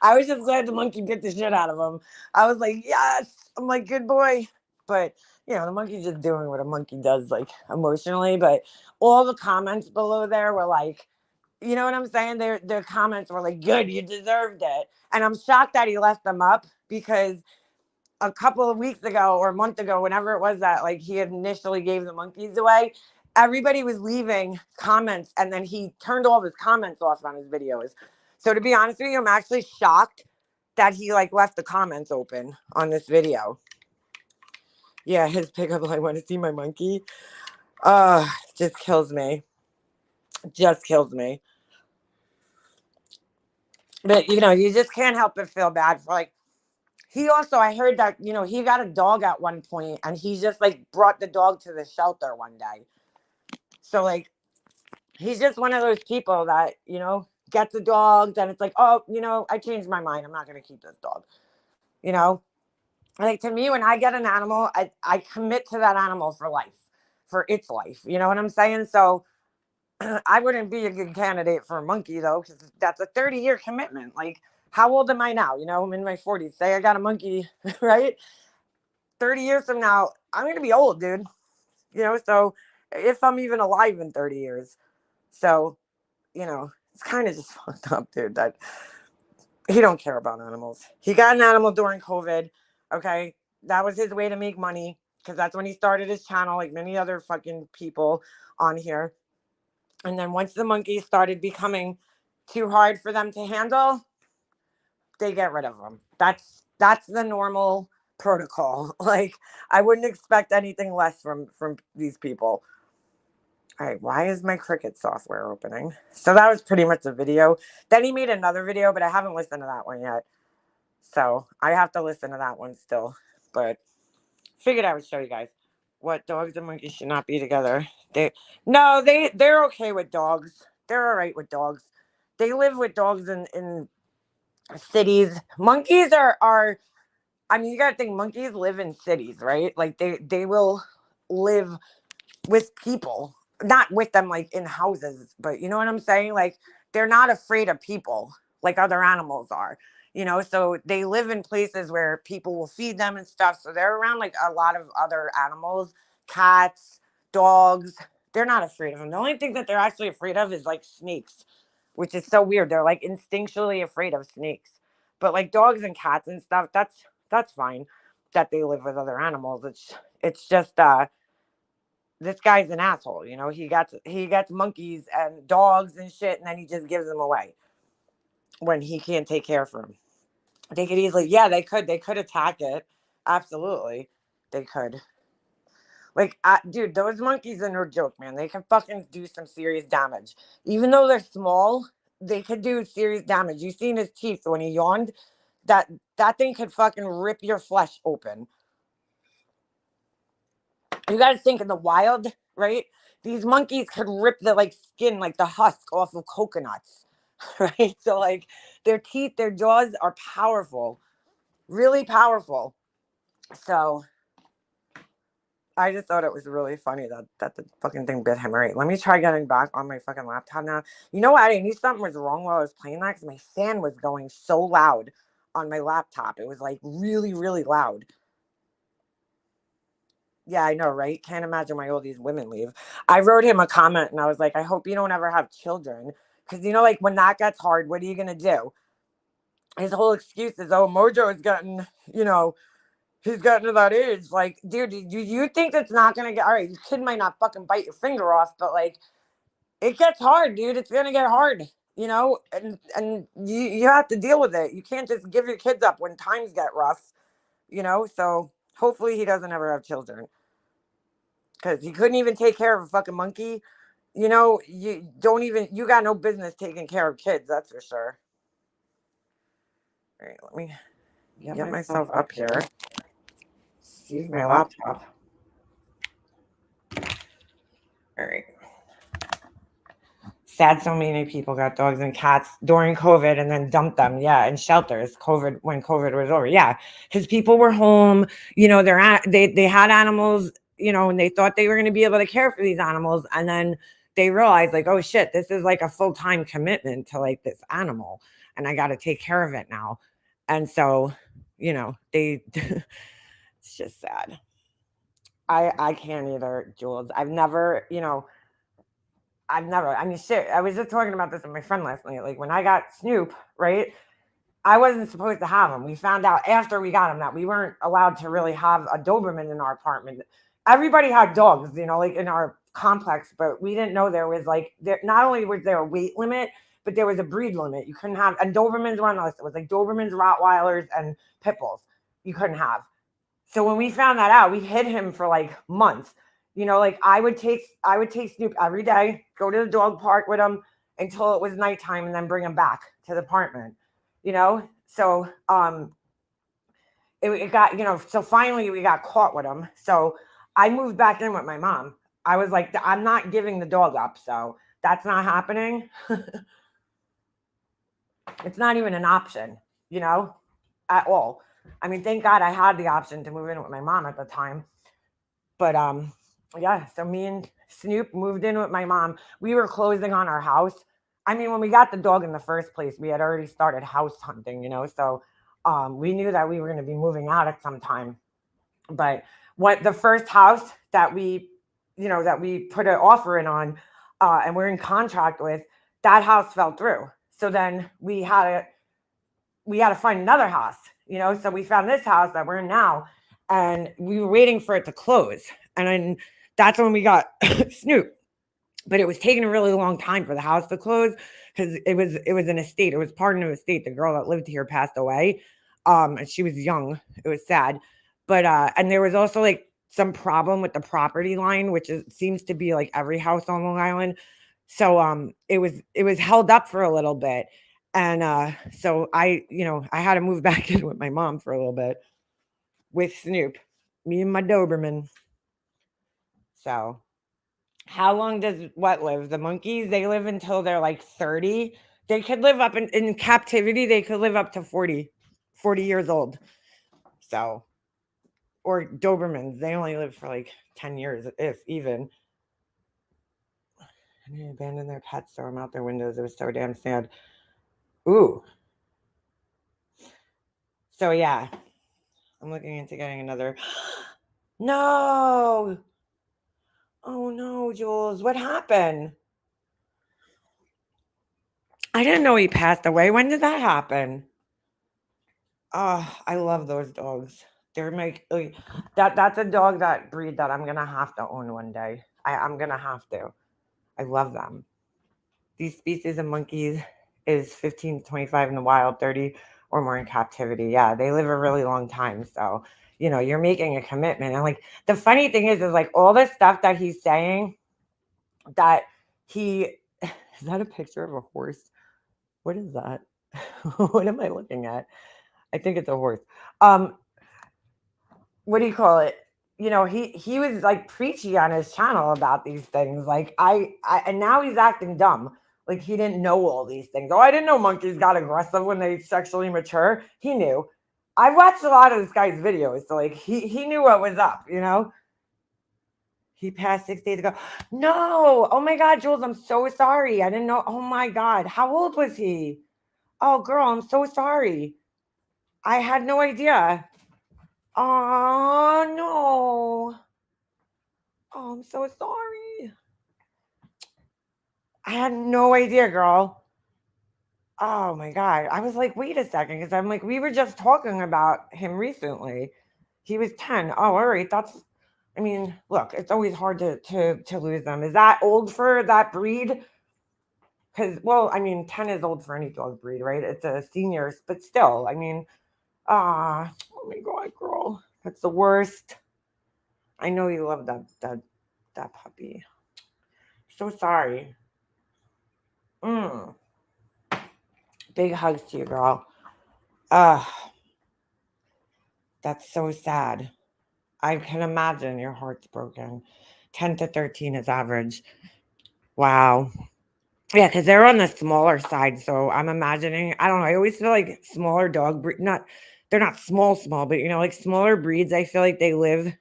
A: was just glad the monkey bit the shit out of him. I was like, yes. I'm like, good boy. But you know, the monkey's just doing what a monkey does, like emotionally. But all the comments below there were like, you know what I'm saying? Their comments were like, good, you deserved it. And I'm shocked that he left them up, because a couple of weeks ago or a month ago, whenever it was that like he initially gave the monkeys away, everybody was leaving comments, and then he turned all of his comments off on his videos. So to be honest with you, I'm actually shocked that he like left the comments open on this video. Yeah, his pickup line, want to see my monkey? Just kills me. Just kills me. But you know, you just can't help but feel bad for like he also, I heard that, you know, he got a dog at one point, and he just like brought the dog to the shelter one day. So like he's just one of those people that, you know, gets a dog, then it's like, oh, you know, I changed my mind. I'm not going to keep this dog. You know, like to me, when I get an animal, I commit to that animal for life, for its life. You know what I'm saying? So I wouldn't be a good candidate for a monkey though, because that's a 30-year commitment. Like, how old am I now? You know, I'm in my 40s. Say I got a monkey, right? 30 years from now, I'm going to be old, dude. You know, so if I'm even alive in 30 years. So, you know, it's kind of just fucked up, dude. That He don't care about animals. He got an animal during COVID. Okay. That was his way to make money because that's when he started his channel, like many other fucking people on here. And then once the monkeys started becoming too hard for them to handle, they get rid of them. That's the normal protocol. Like I wouldn't expect anything less from these people. All right, why is my Cricut software opening? So that was pretty much the video. Then he made another video, but I haven't listened to that one yet. So I have to listen to that one still. But figured I would show you guys what dogs and monkeys should not be together. They're okay with dogs. They're all right with dogs. They live with dogs in cities. Monkeys are I mean, you gotta think monkeys live in cities, right? Like they will live with people, not with them like in houses, but you know what I'm saying? Like they're not afraid of people like other animals are, you know, so they live in places where people will feed them and stuff. So they're around like a lot of other animals, cats, dogs. They're not afraid of them. The only thing that they're actually afraid of is like snakes, which is so weird. They're like instinctually afraid of snakes. But like dogs and cats and stuff, that's fine that they live with other animals. It's just this guy's an asshole, you know. He gets monkeys and dogs and shit, and then he just gives them away when he can't take care of them. They could easily, yeah, they could attack it, absolutely, they could. Like, dude, those monkeys are no joke, man. They can fucking do some serious damage, even though they're small. They could do serious damage. You seen his teeth when he yawned? That thing could fucking rip your flesh open. You got to think in the wild, right? These monkeys could rip the like skin, like the husk off of coconuts, right? So like their teeth, their jaws are powerful, really powerful. So I just thought it was really funny that the fucking thing bit him. Right, let me try getting back on my fucking laptop now. You know what? I knew something was wrong while I was playing that because my fan was going so loud on my laptop. It was like really, really loud. Yeah, I know, right? Can't imagine why all these women leave. I wrote him a comment and I was like, I hope you don't ever have children. Because, you know, like when that gets hard, what are you going to do? His whole excuse is, oh, Mojo has gotten, you know, he's gotten to that age. Like, dude, do you think that's not going to get, all right, your kid might not fucking bite your finger off, but like, it gets hard, dude. It's going to get hard, you know, and you have to deal with it. You can't just give your kids up when times get rough, you know? So hopefully he doesn't ever have children. Because he couldn't even take care of a fucking monkey. You know, you got no business taking care of kids, that's for sure. All right, let me get myself up here. Use my laptop. All right. Sad so many people got dogs and cats during COVID and then dumped them. Yeah, in shelters. When COVID was over. Yeah, because people were home. You know, they had animals. You know, and they thought they were going to be able to care for these animals, and then they realized like, oh shit, this is like a full-time commitment to like this animal, and I got to take care of it now. And so, you know, they. It's just sad. I can't either, Jules. I've never, you know. I mean, shit, I was just talking about this with my friend last night. Like, when I got Snoop, right? I wasn't supposed to have him. We found out after we got him that we weren't allowed to really have a Doberman in our apartment. Everybody had dogs, you know, like in our complex, but we didn't know there was like, not only was there a weight limit, but there was a breed limit. You couldn't have, and Dobermans were on the list. It was like Dobermans, Rottweilers, and Pit Bulls. You couldn't have. So when we found that out, we hid him for like months. You know, like I would take Snoop every day, go to the dog park with him until it was nighttime, and then bring him back to the apartment. You know, so it got, you know, so finally we got caught with him. So I moved back in with my mom. I was like, I'm not giving the dog up, so that's not happening. It's not even an option, you know, at all. I mean, thank God I had the option to move in with my mom at the time. But yeah, so me and Snoop moved in with my mom. We were closing on our house. I mean, when we got the dog in the first place, we had already started house hunting, you know, so we knew that we were going to be moving out at some time. But what the first house that we, you know, that we put an offer in on and we're in contract with, that house fell through. So then we had we had to find another house, so we found this house that we're in now, and we were waiting for it to close. And then that's when we got Snoop. But it was taking a really long time for the house to close because it was an estate. It was part of an estate. The girl that lived here passed away. And she was young. It was sad. But and there was also like some problem with the property line, which seems to be like every house on Long Island. So it was held up for a little bit. And so I had to move back in with my mom for a little bit with Snoop, me and my Doberman. So how long does what live? The monkeys, they live until they're like 30. They could live up in captivity, they could live up to 40 years old. So, or Dobermans, they only live for like 10 years, if even. And they abandoned their pets, throw them out their windows. It was so damn sad. Ooh. So, yeah, I'm looking into getting another. No. Oh, no, Jules. What happened? I didn't know he passed away. When did that happen? Oh, I love those dogs. They're like that's a dog, that breed that I'm gonna have to own one day. I'm gonna have to. I love them. These species of monkeys is 15 to 25 in the wild, 30 or more in captivity. Yeah, they live a really long time. So, you're making a commitment. And like the funny thing is like all this stuff that he's saying that he is that a picture of a horse? What is that? What am I looking at? I think it's a horse. Um, what do you call it? He was like preachy on his channel about these things. Like and now he's acting dumb. Like he didn't know all these things. Oh, I didn't know monkeys got aggressive when they sexually mature. He knew. I watched a lot of this guy's videos, so like he knew what was up. He passed 6 days ago. No. Oh my God, Jules, I'm so sorry. I didn't know. Oh my God. How old was he? Oh girl, I'm so sorry. I had no idea. Oh no. Oh, I'm so sorry. I had no idea, girl. Oh my God. I was like, wait a second, because I'm like, we were just talking about him recently. He was 10. Oh, all right. I mean, look, it's always hard to lose them. Is that old for that breed? Because, well, I mean, 10 is old for any dog breed, right? It's a senior, but still, I mean, oh my God, girl. That's the worst. I know you love that puppy. So sorry. Mm. Big hugs to you, girl. That's so sad. I can imagine your heart's broken. 10 to 13 is average. Wow. Yeah, because they're on the smaller side. So I'm imagining, I don't know. I always feel like smaller dog breed, they're not small, but like smaller breeds, I feel like they live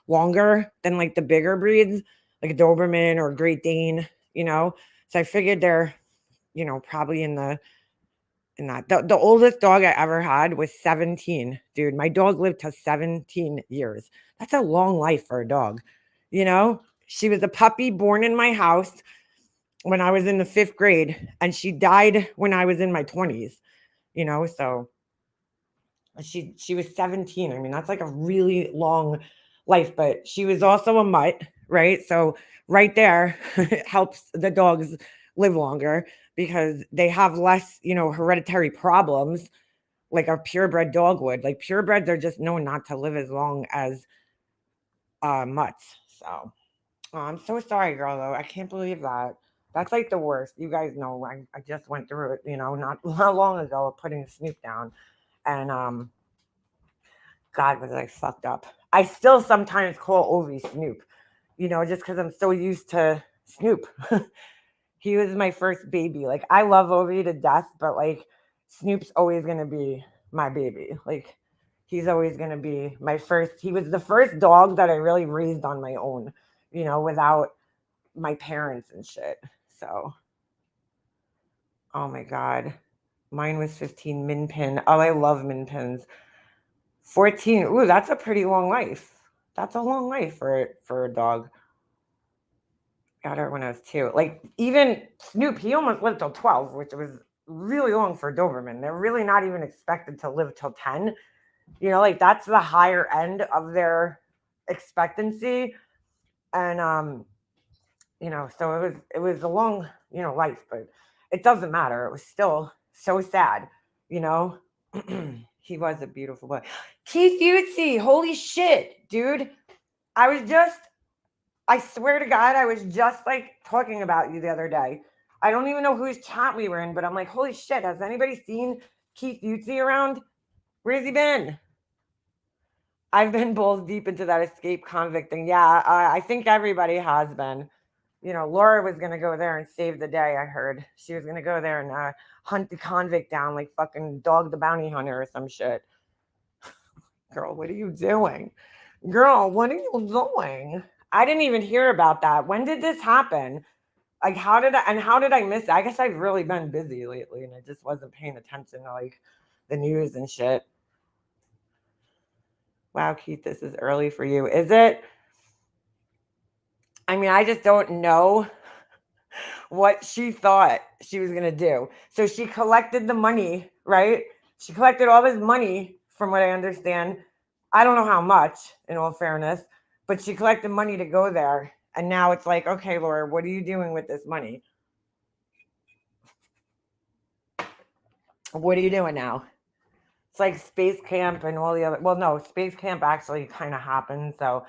A: longer than like the bigger breeds, like a Doberman or a Great Dane. So I figured they're, probably in that. The oldest dog I ever had was 17. Dude, my dog lived to 17 years. That's a long life for a dog. She was a puppy born in my house when I was in the 5th grade, and she died when I was in my 20s. So she was 17. I mean, that's like a really long life, but she was also a mutt, right? So right there helps the dogs live longer because they have less, hereditary problems like a purebred dog would. Like purebreds are just known not to live as long as mutts. So I'm so sorry, girl, though. I can't believe that. That's like the worst. You guys know I just went through it, not long ago, putting Snoop down. And God, was I fucked up. I still sometimes call Ovi Snoop, just because I'm so used to Snoop. He was my first baby. Like, I love Ovi to death, but like, Snoop's always going to be my baby. Like, he's always going to be my first. He was the first dog that I really raised on my own, without my parents and shit. So, oh my God. Mine was 15 min pin. Oh, I love min pins. 14. Ooh, that's a pretty long life. That's a long life for a dog. Got her when I was 2. Like even Snoop, he almost lived till 12, which was really long for Doberman. They're really not even expected to live till 10. You know, like that's the higher end of their expectancy. And you know, so it was a long, you know, life, but it doesn't matter. It was still so sad, you know. He was a beautiful boy. Keith Utzi, holy shit, dude. I swear to God, I was just like talking about you the other day. I don't even know whose chat we were in, but I'm like, holy shit, has anybody seen Keith Utzi around? Where's he been? I've been balls deep into that escape convict thing. Yeah, I think everybody has been. You know, Laura was going to go there and save the day, I heard. She was going to go there and hunt the convict down like fucking Dog the Bounty Hunter or some shit. Girl, what are you doing? Girl, what are you doing? I didn't even hear about that. When did this happen? Like, how did I miss it? I guess I've really been busy lately and I just wasn't paying attention to like the news and shit. Wow, Keith, this is early for you. Is it? I mean, I just don't know what she thought she was going to do. So she collected the money, right? She collected all this money, from what I understand. I don't know how much, in all fairness, but she collected money to go there. And now it's like, okay, Laura, what are you doing with this money? What are you doing now? It's like Space Camp and all the other. Well, no, Space Camp actually kind of happened. So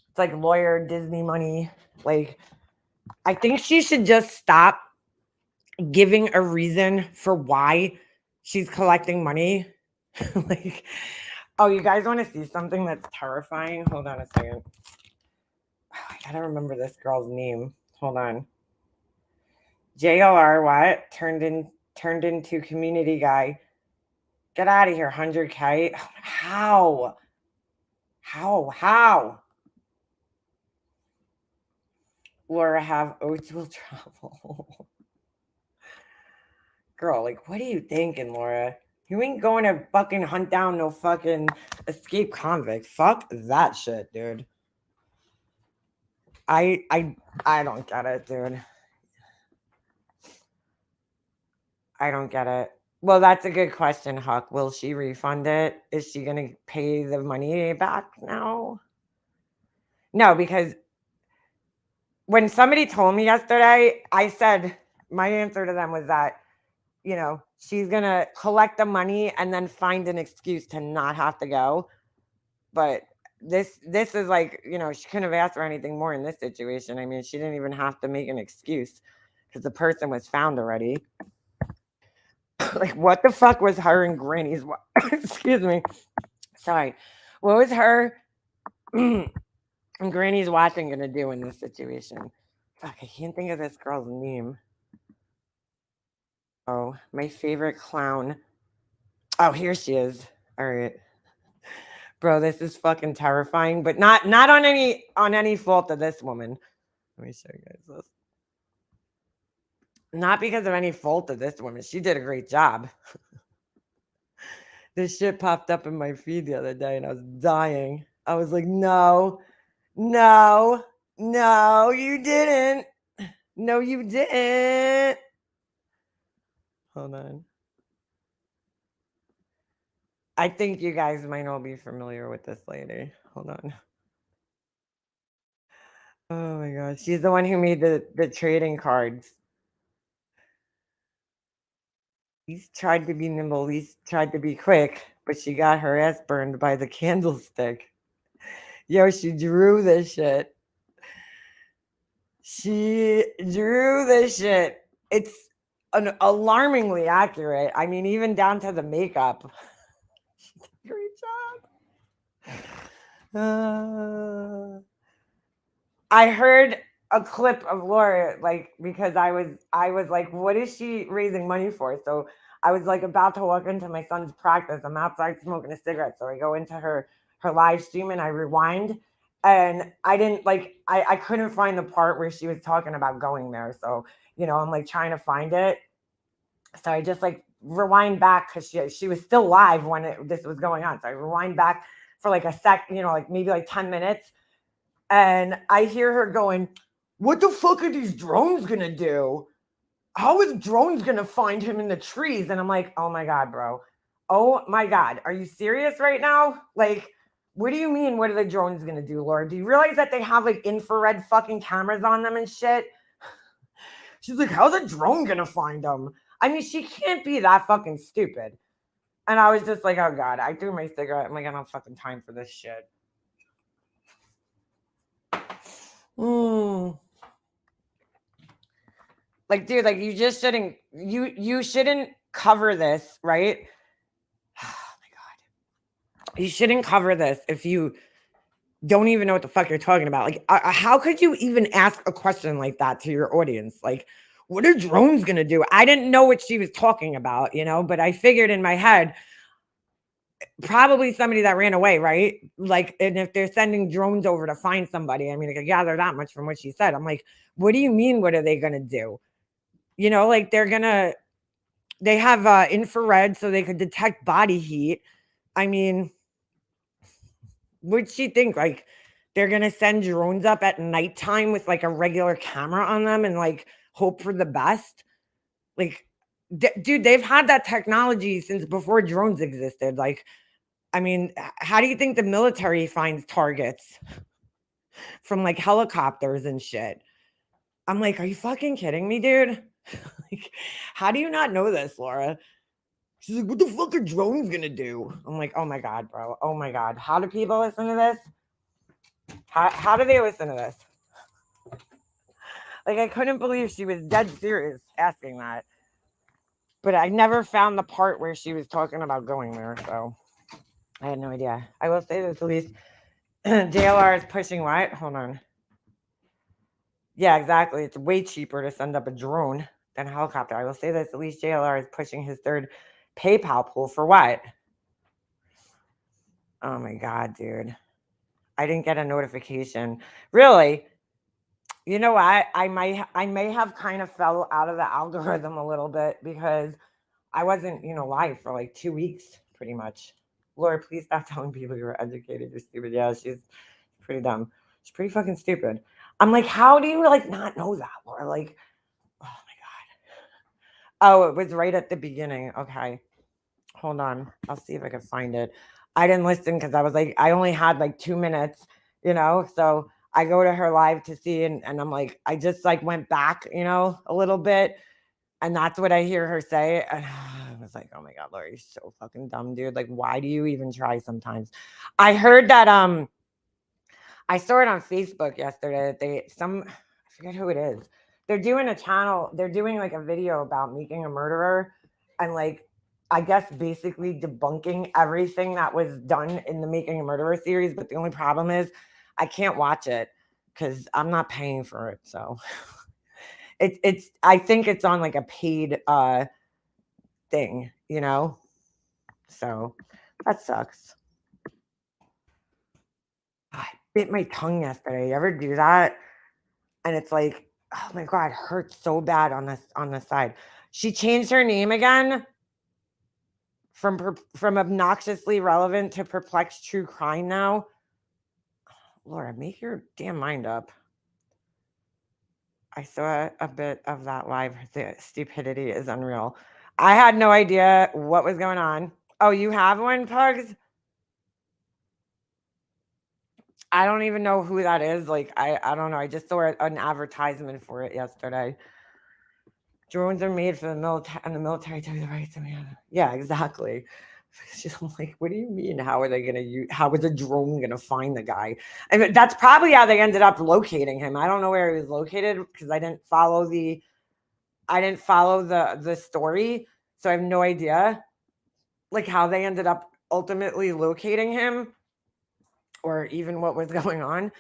A: it's like lawyer Disney money. Like, I think she should just stop giving a reason for why she's collecting money. Like, oh, you guys want to see something that's terrifying? Hold on a second. I gotta remember this girl's name. Hold on. JLR what? Turned into community guy. Get out of here, 100K. How? How? Laura have oats will travel. Girl, like, what are you thinking, Laura? You ain't going to fucking hunt down no fucking escape convict. Fuck that shit, dude. I don't get it, dude. I don't get it. Well, that's a good question, Huck. Will she refund it? Is she gonna pay the money back now? No, because when somebody told me yesterday, I said my answer to them was that, you know, she's gonna collect the money and then find an excuse to not have to go. But this is like, you know, she couldn't have asked for anything more in this situation. I mean, she didn't even have to make an excuse because the person was found already. Like, what the fuck was her and Granny's excuse me, sorry, what was her and Granny's watching gonna do in this situation? Fuck, I can't think of this girl's name. Oh, my favorite clown. Oh, here she is. All right. Bro, this is fucking terrifying, but not on any fault of this woman. Let me show you guys this. Not because of any fault of this woman. She did a great job. This shit popped up in my feed the other day and I was dying. I was like, no, you didn't. No, you didn't. Hold on. I think you guys might all be familiar with this lady. Hold on. Oh my god. She's the one who made the trading cards. He's tried to be nimble. He's tried to be quick, but she got her ass burned by the candlestick. Yo, she drew this shit. It's alarmingly accurate. I mean, even down to the makeup. She did a great job. I heard a clip of Laura, like, because I was like, what is she raising money for? So I was like about to walk into my son's practice. I'm outside smoking a cigarette. So I go into her live stream and I rewind. And I didn't I couldn't find the part where she was talking about going there. So, you know, I'm like trying to find it. So I just like rewind back because she was still live when this was going on. So I rewind back for like a sec, you know, like maybe like 10 minutes. And I hear her going, what the fuck are these drones gonna do? how is drones gonna find him in the trees? And I'm like, oh my God, bro. Oh my God. Are you serious right now? Like, what do you mean? What are the drones gonna do, Laura? Do you realize that they have like infrared fucking cameras on them and shit? She's like, how's a drone gonna find them? I mean, she can't be that fucking stupid. And I was just like, oh God, I threw my cigarette. I'm like, I don't have fucking time for this shit. Like, dude, like you just shouldn't you shouldn't cover this, right? Oh my God. You shouldn't cover this if you don't even know what the fuck you're talking about. Like, how could you even ask a question like that to your audience? Like, what are drones gonna do? I didn't know what she was talking about, but I figured in my head, probably somebody that ran away, right? Like, and if they're sending drones over to find somebody, I mean, I could gather that much from what she said. I'm like, what do you mean? What are they gonna do? Like they have infrared so they could detect body heat. I mean, what'd she think? Like, they're gonna send drones up at nighttime with like a regular camera on them and like hope for the best? Like, dude, they've had that technology since before drones existed. Like, I mean, how do you think the military finds targets from like helicopters and shit? I'm like, are you fucking kidding me, dude? Like, how do you not know this, Laura? She's like, what the fuck are drones gonna do? I'm like, oh my God, bro. Oh my God. How do people listen to this? How do they listen to this? Like, I couldn't believe she was dead serious asking that. But I never found the part where she was talking about going there, so I had no idea. I will say this, at least JLR is pushing what? Hold on. Yeah, exactly. It's way cheaper to send up a drone than a helicopter. I will say this, at least JLR is pushing his third PayPal pool for what? Oh my God, dude. I didn't get a notification. Really? You know what? I may have kind of fell out of the algorithm a little bit because I wasn't, live for like 2 weeks pretty much. Laura, please stop telling people you're educated. You're stupid. Yeah, she's pretty dumb. She's pretty fucking stupid. I'm like, how do you like not know that, Laura? Like, oh my God. Oh, it was right at the beginning. Okay. Hold on. I'll see if I can find it. I didn't listen because I was like, I only had like 2 minutes, so I go to her live to see, and I'm like, I just like went back, a little bit. And that's what I hear her say. And I was like, oh my God, Laura, you're so fucking dumb, dude. Like, why do you even try sometimes? I heard that I saw it on Facebook yesterday that I forget who it is. They're doing they're doing like a video about Making a Murderer, and like, I guess basically debunking everything that was done in the Making a Murderer series. But the only problem is I can't watch it because I'm not paying for it. So it's I think it's on like a paid thing, So that sucks. I bit my tongue yesterday. You ever do that? And it's like, oh my God, it hurts so bad on the side. She changed her name again from obnoxiously relevant to perplexed true crime now. Laura, make your damn mind up. I saw a bit of that live. The stupidity is unreal. I had no idea what was going on. Oh, you have one, Pugs? I don't even know who that is. Like, I don't know. I just saw an advertisement for it yesterday. Drones are made for the military, and the military took the rights. Yeah, exactly. I'm like, what do you mean? How are they gonna use? How is a drone gonna find the guy? I mean, that's probably how they ended up locating him. I don't know where he was located because I didn't follow the story, so I have no idea like how they ended up ultimately locating him or even what was going on.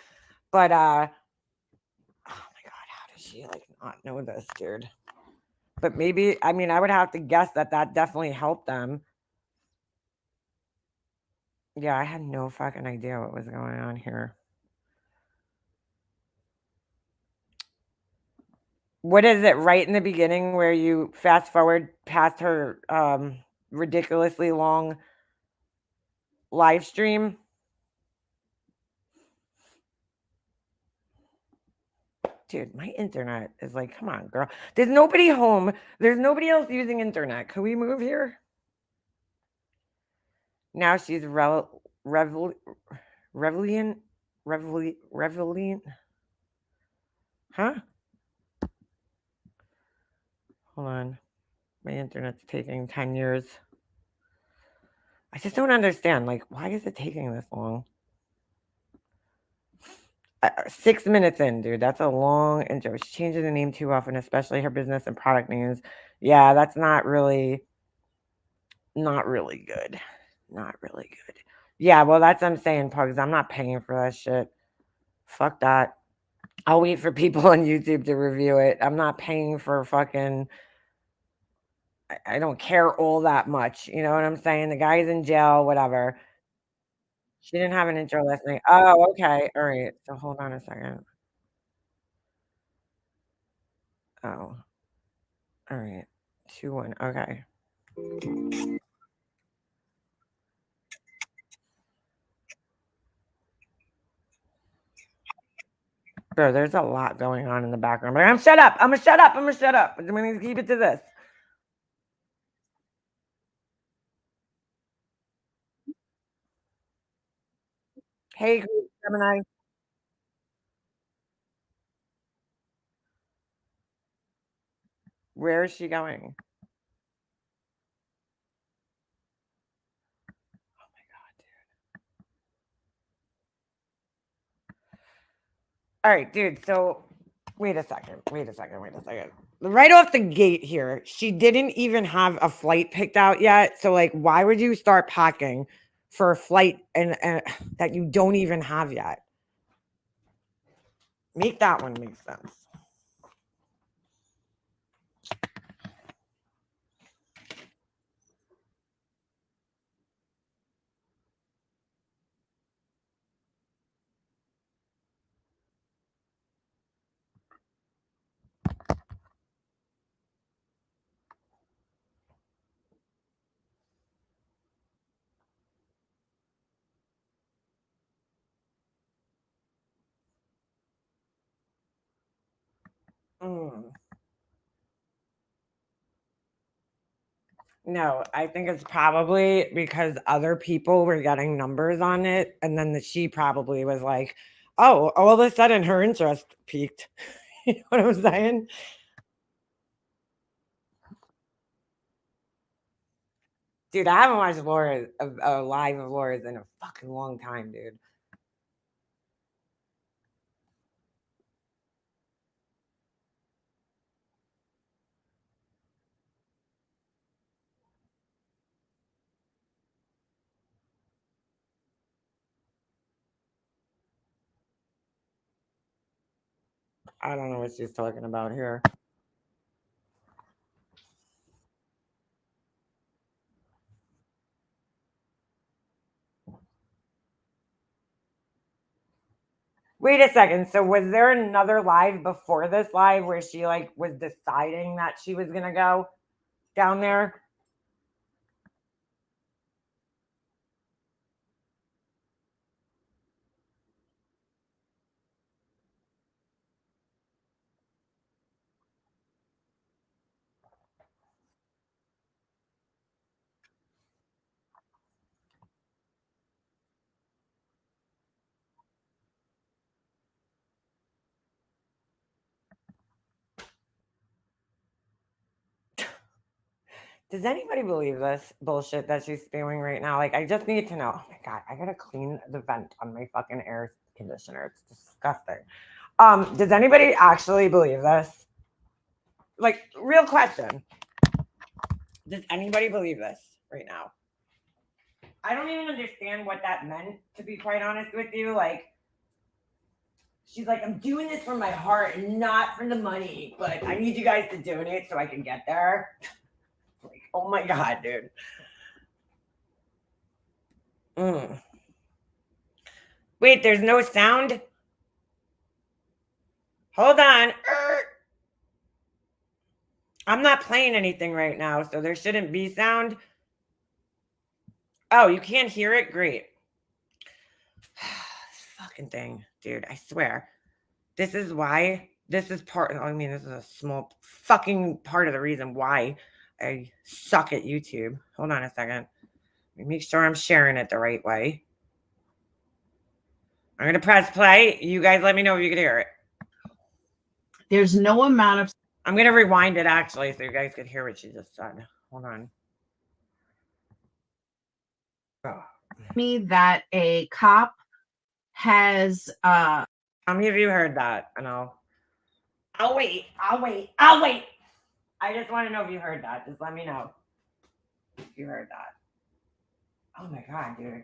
A: But oh my God, how does she like not know this, dude? But maybe, I mean, I would have to guess that definitely helped them. Yeah, I had no fucking idea what was going on here. What is it right in the beginning where you fast forward past her ridiculously long live stream? Dude, my internet is like, come on, girl. There's nobody home. There's nobody else using internet. Can we move here? Now she's revel, reveling, reveling. Huh? Hold on. My internet's taking 10 years. I just don't understand. Like, why is it taking this long? 6 minutes in, dude. That's a long intro. She changes the name too often, especially her business and product names. Yeah, that's not really good. Not really good. Yeah, well, that's what I'm saying, Pugs. I'm not paying for that shit. Fuck that. I'll wait for people on YouTube to review it. I'm not paying for fucking. I don't care all that much. You know what I'm saying? The guy's in jail, whatever. She didn't have an intro last night. Oh, okay. All right. So hold on a second. Oh, all right. 2-1. Okay. Bro, there's a lot going on in the background. But I'm shut up. I'm gonna shut up. I'm gonna shut up. I'm gonna keep it to this. Hey, Gemini. Where is she going? Oh my god, dude. All right, dude. So wait a second. Right off the gate here, she didn't even have a flight picked out yet. So like, why would you start packing for a flight and that you don't even have yet? Make that one make sense. Mm. No, I think it's probably because other people were getting numbers on it, and then she probably was like, "Oh, all of a sudden her interest peaked." You know what I'm saying? Dude, I haven't watched Laura a live of Laura's in a fucking long time, dude. I don't know what she's talking about here. Wait a second. So was there another live before this live where she like was deciding that she was gonna go down there? Does anybody believe this bullshit that she's spewing right now? Like, I just need to know. Oh my god, I gotta clean the vent on my fucking air conditioner. It's disgusting. Does anybody actually believe this? Like, real question. Does anybody believe this right now? I don't even understand what that meant, to be quite honest with you. Like, she's like, I'm doing this from my heart and not for the money, but I need you guys to donate so I can get there. Like, oh my god, dude. Mm. Wait, there's no sound? Hold on. I'm not playing anything right now, so there shouldn't be sound. Oh, you can't hear it? Great. This fucking thing, dude. I swear. This is why this is part, I mean, this is a small fucking part of the reason why I suck at YouTube. Hold on a second. Let me make sure I'm sharing it the right way. I'm going to press play. You guys let me know if you can hear it.
C: There's no amount of.
A: I'm going to rewind it actually so you guys can hear what she just said. Hold on. Oh.
C: Me that a cop has.
A: How many of you heard that? I know. I'll wait. I just want to know if you heard that. Just let me know if you heard that. Oh my God, dude.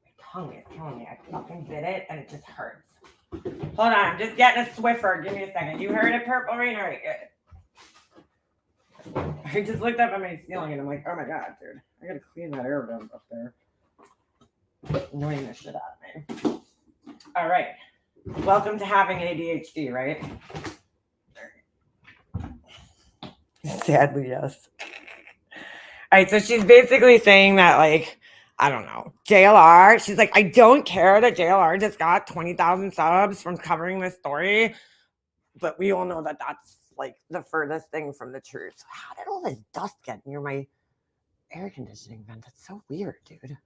A: My tongue is killing me. I fucking bit it and it just hurts. Hold on. I'm just getting a Swiffer. Give me a second. You heard it, Purple Rain? All right, good. I just looked up at my ceiling and I'm like, oh my God, dude. I got to clean that air vent up there. Annoying the shit out of me. All right. Welcome to having ADHD, right? Sadly, yes. All right, so she's basically saying that, like, I don't know, JLR, she's like, I don't care that JLR just got 20,000 subs from covering this story, but we all know that that's, like, the furthest thing from the truth. How did all this dust get near my air conditioning vent? That's so weird, dude.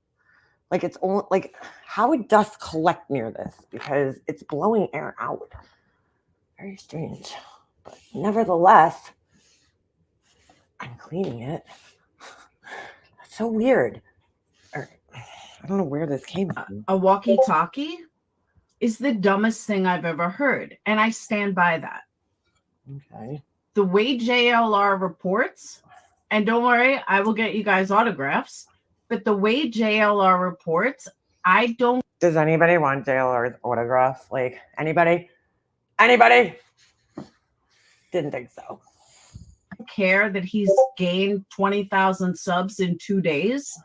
A: Like, it's only, like, how would dust collect near this? Because it's blowing air out. Very strange. But nevertheless, I'm cleaning it. That's so weird. I don't know where this came from.
C: A walkie-talkie is the dumbest thing I've ever heard, and I stand by that.
A: Okay.
C: The way JLR reports, and don't worry, I will get you guys autographs, but the way JLR reports, I don't.
A: Does anybody want JLR's autograph? Like, anybody? Anybody? Didn't think so.
C: Care that he's gained 20,000 subs in 2 days.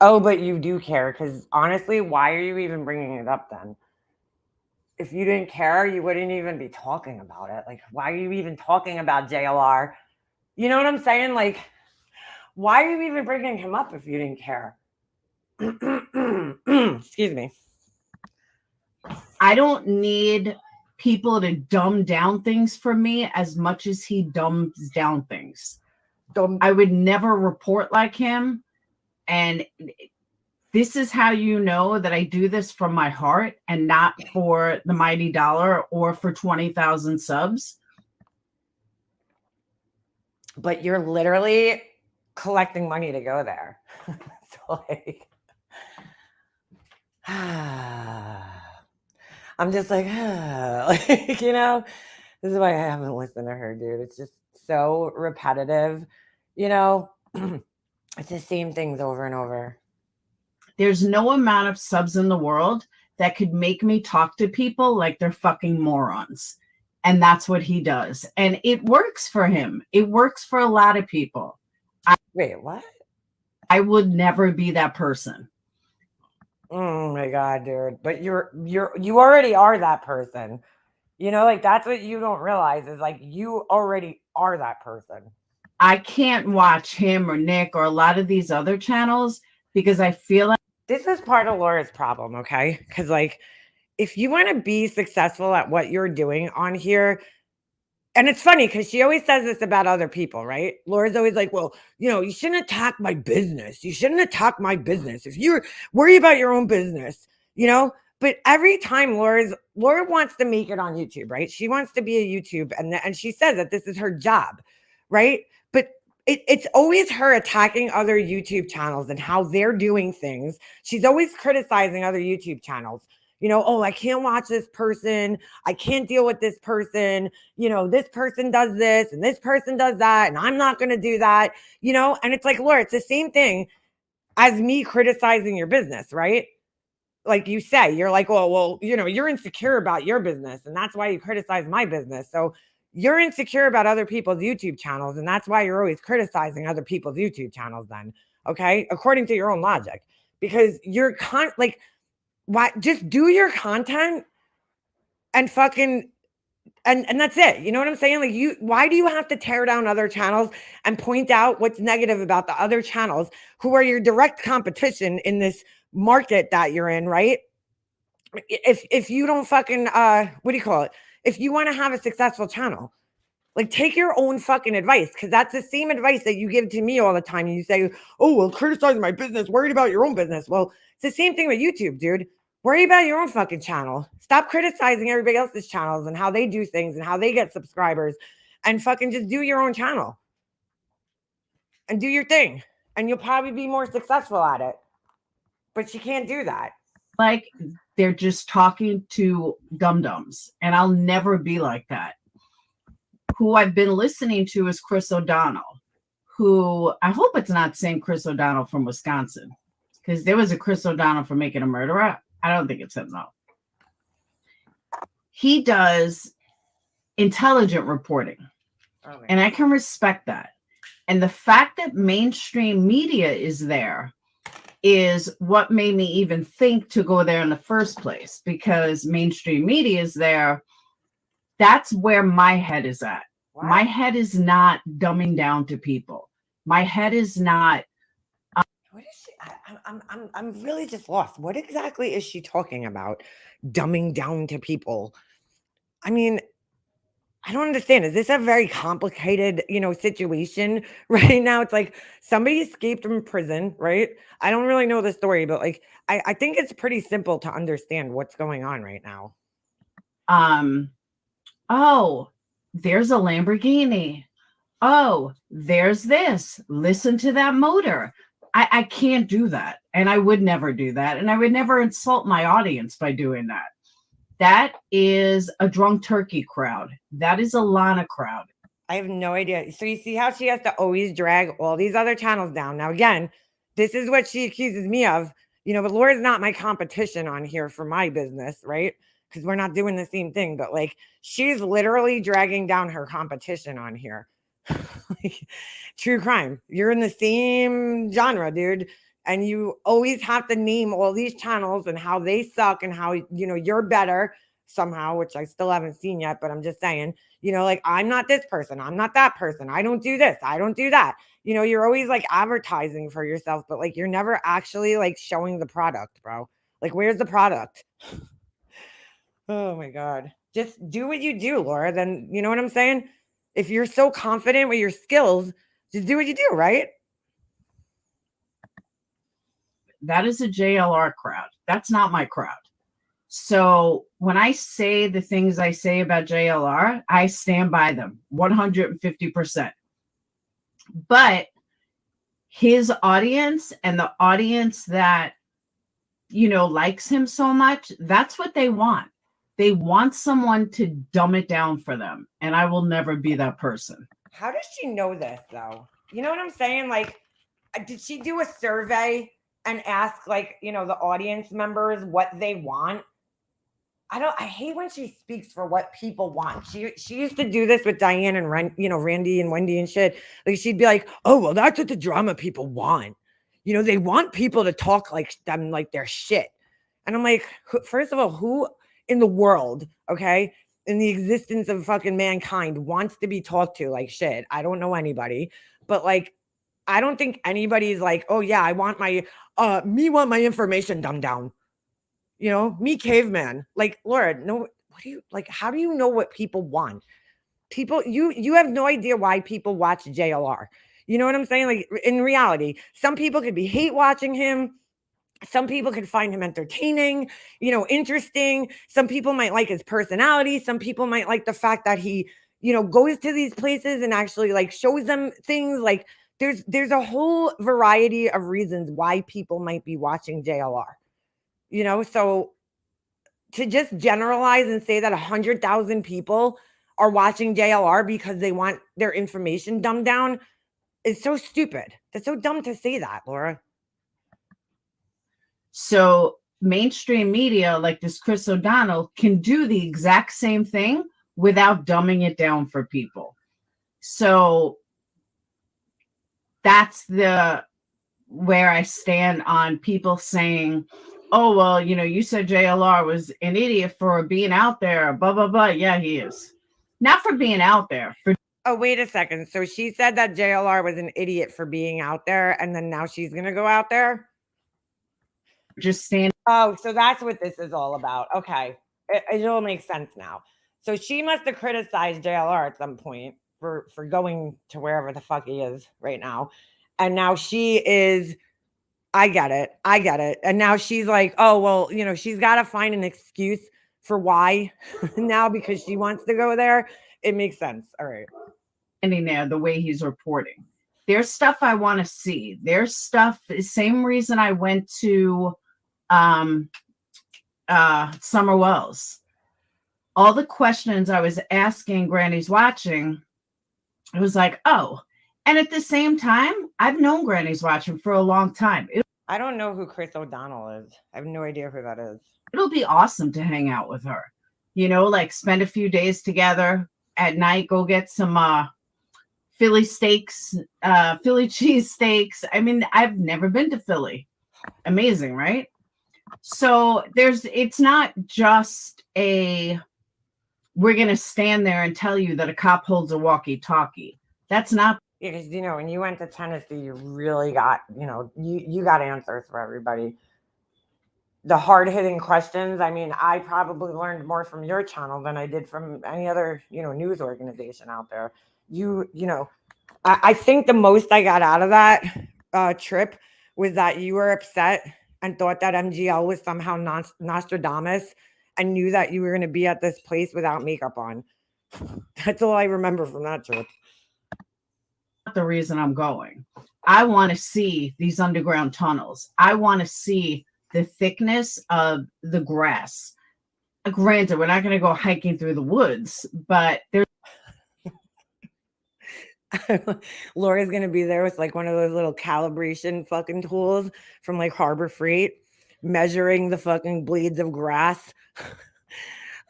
A: Oh, but you do care, because honestly, why are you even bringing it up then? If you didn't care, you wouldn't even be talking about it. Like, why are you even talking about JLR? You know what I'm saying? Like, why are you even bringing him up if you didn't care? Excuse me.
C: I don't need people to dumb down things for me as much as he dumbs down things. I would never report like him. And this is how you know that I do this from my heart and not for the mighty dollar or for 20,000 subs.
A: But you're literally collecting money to go there. So, like, I'm just like, like, you know, this is why I haven't listened to her, dude. It's just so repetitive, you know. It's the same things over and over.
C: There's no amount of subs in the world that could make me talk to people like they're fucking morons. And that's what he does. And it works for him. It works for a lot of people.
A: Wait, what?
C: I would never be that person.
A: Oh my God, dude. But you already are that person. You know, like, that's what you don't realize is, like, you already are that person.
C: I can't watch him or Nick or a lot of these other channels because I feel like
A: this is part of Laura's problem, okay? Because, like, if you want to be successful at what you're doing on here, and it's funny because she always says this about other people, right? Laura's always like, well, you know, you shouldn't attack my business. You shouldn't attack my business. If you're worried about your own business, you know? But every time Laura wants to make it on YouTube, right? She wants to be a YouTube, and she says that this is her job, right? But it's always her attacking other YouTube channels and how they're doing things. She's always criticizing other YouTube channels. You know, oh, I can't watch this person. I can't deal with this person. You know, this person does this and this person does that, and I'm not going to do that, you know? And it's like, Laura, it's the same thing as me criticizing your business, right? Like you say, you're like, well, you know, you're insecure about your business, and that's why you criticize my business. So you're insecure about other people's YouTube channels, and that's why you're always criticizing other people's YouTube channels then, okay? According to your own logic. Because you're like, why just do your content and fucking and that's it. You know what I'm saying? Like, why do you have to tear down other channels and point out what's negative about the other channels who are your direct competition in this market that you're in, right? If you don't fucking what do you call it? if you want to have a successful channel. Like, take your own fucking advice, because that's the same advice that you give to me all the time. You say, oh, well, criticize my business, worried about your own business. Well, it's the same thing with YouTube, dude. Worry about your own fucking channel. Stop criticizing everybody else's channels and how they do things and how they get subscribers, and fucking just do your own channel and do your thing. And you'll probably be more successful at it. But you can't do that.
D: Like, they're just talking to dum-dums. And I'll never be like that. Who I've been listening to is Chris O'Donnell, who I hope it's not the same Chris O'Donnell from Wisconsin, because there was a Chris O'Donnell for Making a Murderer. I don't think it's him, though. He does intelligent reporting, and I can respect that. And the fact that mainstream media is there is what made me even think to go there in the first place, because mainstream media is there. That's where my head is at. Wow. My head is not dumbing down to people. My head is not.
A: What is she? I'm really just lost. What exactly is she talking about? Dumbing down to people. I mean, I don't understand. Is this a very complicated, situation right now? It's like somebody escaped from prison, right? I don't really know the story, but like, I think it's pretty simple to understand what's going on right now.
D: Oh, there's a Lamborghini. Oh, there's this. Listen to that motor. I can't do that. And I would never do that. And I would never insult my audience by doing that. That is a drunk turkey crowd. That is a Lana crowd.
A: I have no idea. So you see how she has to always drag all these other channels down. Now, again, this is what she accuses me of, but Laura's not my competition on here for my business, right? Because we're not doing the same thing, but like, she's literally dragging down her competition on here. Like, true crime. You're in the same genre, dude. And you always have to name all these channels and how they suck and how, you're better somehow, which I still haven't seen yet, but I'm just saying, like, I'm not this person. I'm not that person. I don't do this. I don't do that. You're always like advertising for yourself, but like, you're never actually like showing the product, bro. Like, where's the product? Oh my God. Just do what you do, Laura. Then, you know what I'm saying? If you're so confident with your skills, just do what you do, right?
D: That is a JLR crowd. That's not my crowd. So when I say the things I say about JLR, I stand by them 150%. But his audience and the audience that, likes him so much, that's what they want. They want someone to dumb it down for them. And I will never be that person.
A: How does she know this, though? You know what I'm saying? Like, did she do a survey and ask, like, the audience members what they want? I hate when she speaks for what people want. She used to do this with Diane and Randy and Wendy and shit. Like, she'd be like, oh, well, that's what the drama people want. They want people to talk like them, like their shit. And I'm like, first of all, who in the world, okay, in the existence of fucking mankind wants to be talked to like shit? I don't know anybody, but like, I don't think anybody's like, oh yeah, I want my, want my information dumbed down. Me caveman. Like, Laura, no, what do you, like, how do you know what people want? People, you have no idea why people watch JLR. You know what I'm saying? Like, in reality, some people could be hate watching him. Some people could find him entertaining, interesting. Some people might like his personality. Some people might like the fact that he, goes to these places and actually like shows them things. Like, there's a whole variety of reasons why people might be watching JLR. So to just generalize and say that 100,000 people are watching JLR because they want their information dumbed down is so stupid. That's so dumb to say that, Laura.
D: So mainstream media like this Chris O'Donnell can do the exact same thing without dumbing it down for people. So that's where I stand on people saying, oh, well, you said JLR was an idiot for being out there, blah, blah, blah. Yeah, he is. Not for being out there.
A: Oh, wait a second. So she said that JLR was an idiot for being out there, and then now she's going to go out there?
D: Just stand.
A: Oh, so that's what this is all about. Okay. It all makes sense now. So she must have criticized JLR at some point for going to wherever the fuck he is right now. And now she is, I get it. And now she's like, oh, well, she's got to find an excuse for why now because she wants to go there. It makes sense. All right.
D: Standing there the way he's reporting. There's stuff I want to see. There's stuff, same reason I went to Summer Wells. All the questions I was asking Granny's watching, it was like, oh, and at the same time, I've known Granny's watching for a long time.
A: I don't know who Chris O'Donnell is. I have no idea who that is.
D: It'll be awesome to hang out with her. Like spend a few days together at night, go get some Philly steaks, Philly cheese steaks. I mean, I've never been to Philly. Amazing, right? So it's not just we're going to stand there and tell you that a cop holds a walkie-talkie. That's not.
A: Because, when you went to Tennessee, you really got, you got answers for everybody. The hard-hitting questions. I mean, I probably learned more from your channel than I did from any other, news organization out there. I think the most I got out of that trip was that you were upset and thought that MGL was somehow Nostradamus and knew that you were going to be at this place without makeup on. That's all I remember from that trip.
D: Not the reason I'm going. I want to see these underground tunnels. I want to see the thickness of the grass. Granted, we're not going to go hiking through the woods, but there's
A: Laura's going to be there with like one of those little calibration fucking tools from like Harbor Freight, measuring the fucking blades of grass.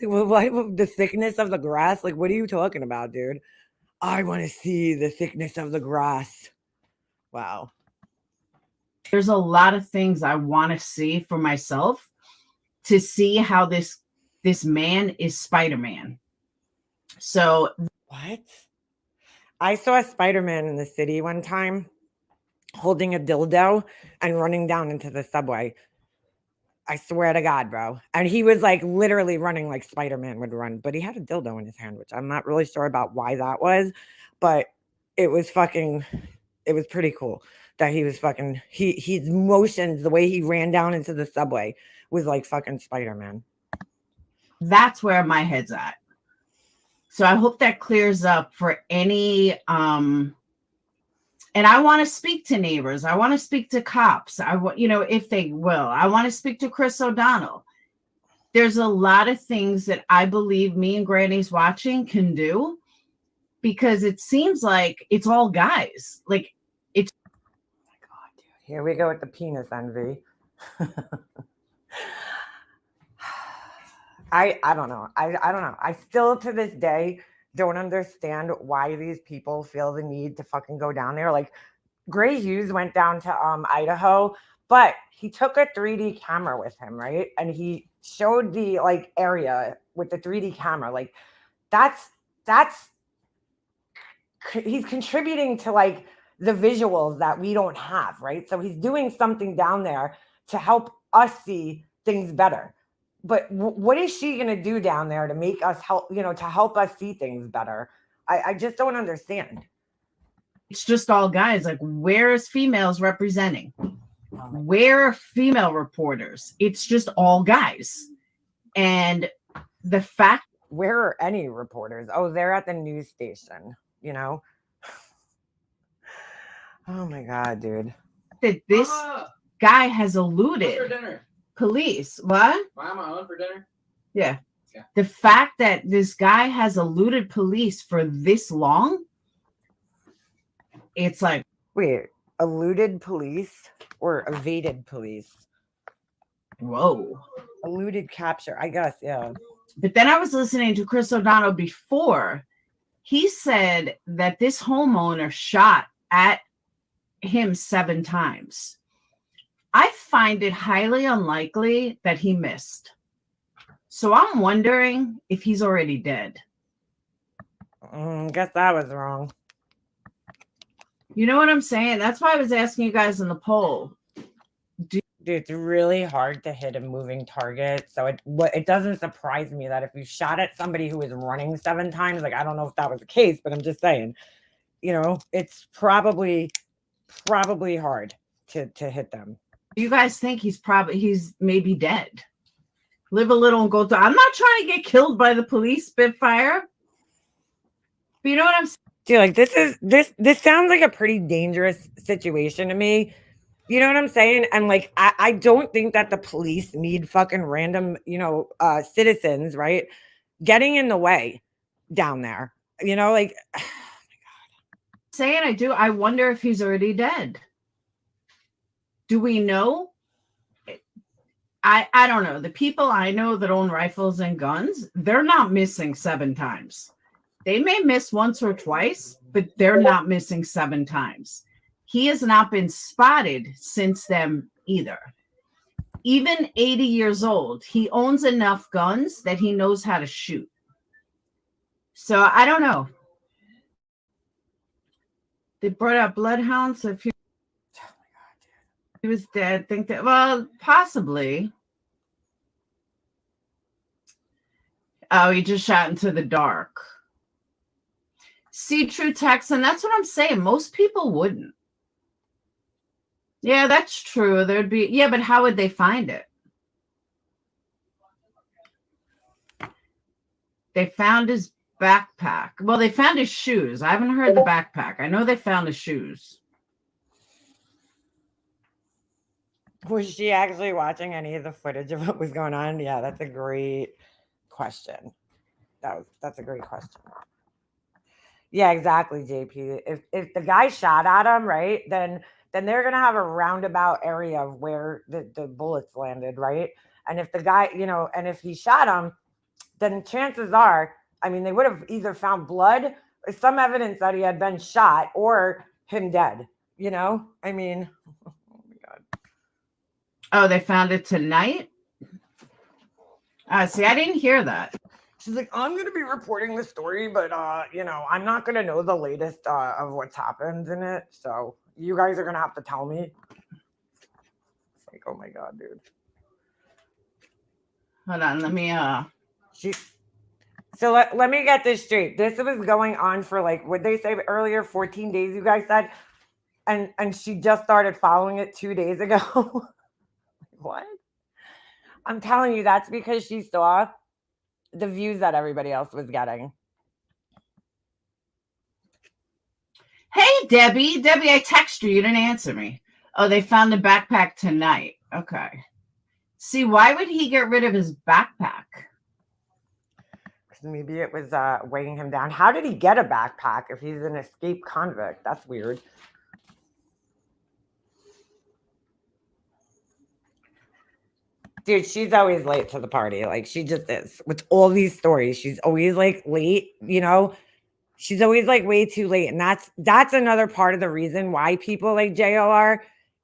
A: Like, what, the thickness of the grass? Like, what are you talking about, dude? I want to see the thickness of the grass. Wow.
D: There's a lot of things I want to see for myself to see how this man is Spider-Man. So
A: what? I saw a Spider-Man in the city one time holding a dildo and running down into the subway. I swear to God, bro. And he was like literally running like Spider-Man would run, but he had a dildo in his hand, which I'm not really sure about why that was, but it was pretty cool that he was fucking, his motions, the way he ran down into the subway was like fucking Spider-Man.
D: That's where my head's at. So I hope that clears up for any, and I want to speak to neighbors. I want to speak to cops. If they will. I want to speak to Chris O'Donnell. There's a lot of things that I believe me and Granny's watching can do because it seems like it's all guys. Like it's.
A: Oh my God, dude. Here we go with the penis envy. I don't know. I don't know. I still to this day don't understand why these people feel the need to fucking go down there. Like Gray Hughes went down to Idaho, but he took a 3D camera with him, right? And he showed the like area with the 3D camera. Like that's he's contributing to like the visuals that we don't have, right? So he's doing something down there to help us see things better. But what is she going to do down there to make us help, to help us see things better? I just don't understand.
D: It's just all guys. Like, where is females representing? Where are female reporters? It's just all guys. And the fact.
A: Where are any reporters? Oh, they're at the news station, Oh my God, dude.
D: That this guy has eluded.
E: What's for dinner?
D: Police. What?
E: Why am I on for dinner?
D: Yeah. The fact that this guy has eluded police for this long, it's like.
A: Wait, eluded police or evaded police?
D: Whoa.
A: Eluded capture, I guess, yeah.
D: But then I was listening to Chris O'Donnell before. He said that this homeowner shot at him 7 times. I find it highly unlikely that he missed. So I'm wondering if he's already dead.
A: Guess I was wrong.
D: You know what I'm saying? That's why I was asking you guys in the poll.
A: Dude, it's really hard to hit a moving target. So it doesn't surprise me that if you shot at somebody who was running 7 times, like I don't know if that was the case, but I'm just saying, it's probably hard to hit them.
D: You guys think he's maybe dead? Live a little and go to. I'm not trying to get killed by the police, Spitfire. But you know what I'm saying?
A: Dude, like this sounds like a pretty dangerous situation to me. You know what I'm saying? And like I don't think that the police need fucking random, citizens, right? Getting in the way down there. Like
D: Saying I do. I wonder if he's already dead. Do we know? I don't know. The people I know that own rifles and guns, they're not missing 7 times. They may miss once or twice, but they're not missing 7 times. He has not been spotted since then either. Even 80 years old, he owns enough guns that he knows how to shoot. So I don't know. They brought up bloodhounds. So if he was dead, think that, well, possibly. Oh, he just shot into the dark. See, true Texan, that's what I'm saying. Most people wouldn't. Yeah, that's true. There'd be, yeah, but how would they find it? They found his backpack. Well, they found his shoes. I haven't heard the backpack. I know they found his shoes.
A: Was she actually watching any of the footage of what was going on? Yeah, that's a great question. That's a great question. Yeah, exactly, JP. If the guy shot at him, right, then they're gonna have a roundabout area of where the bullets landed, right? And if the guy, and if he shot him, then chances are, I mean, they would have either found blood or some evidence that he had been shot or him dead. I mean, oh my God.
D: Oh, they found it tonight? See, I didn't hear that.
A: She's like, I'm going to be reporting the story, but, I'm not going to know the latest of what's happened in it. So you guys are going to have to tell me. It's like, oh my God, dude.
D: Hold on, let me,
A: So let me get this straight. This was going on for like, what they say earlier, 14 days, you guys said? And she just started following it 2 days ago. What? I'm telling you, that's because she saw the views that everybody else was getting.
D: Hey, Debbie. Debbie, I texted you. You didn't answer me. Oh, they found the backpack tonight. Okay. See, why would he get rid of his backpack?
A: Because maybe it was weighing him down. How did he get a backpack if he's an escaped convict? That's weird. Dude, she's always late to the party. Like, she just is. With all these stories, she's always like late, She's always like way too late. And that's another part of the reason why people like JLR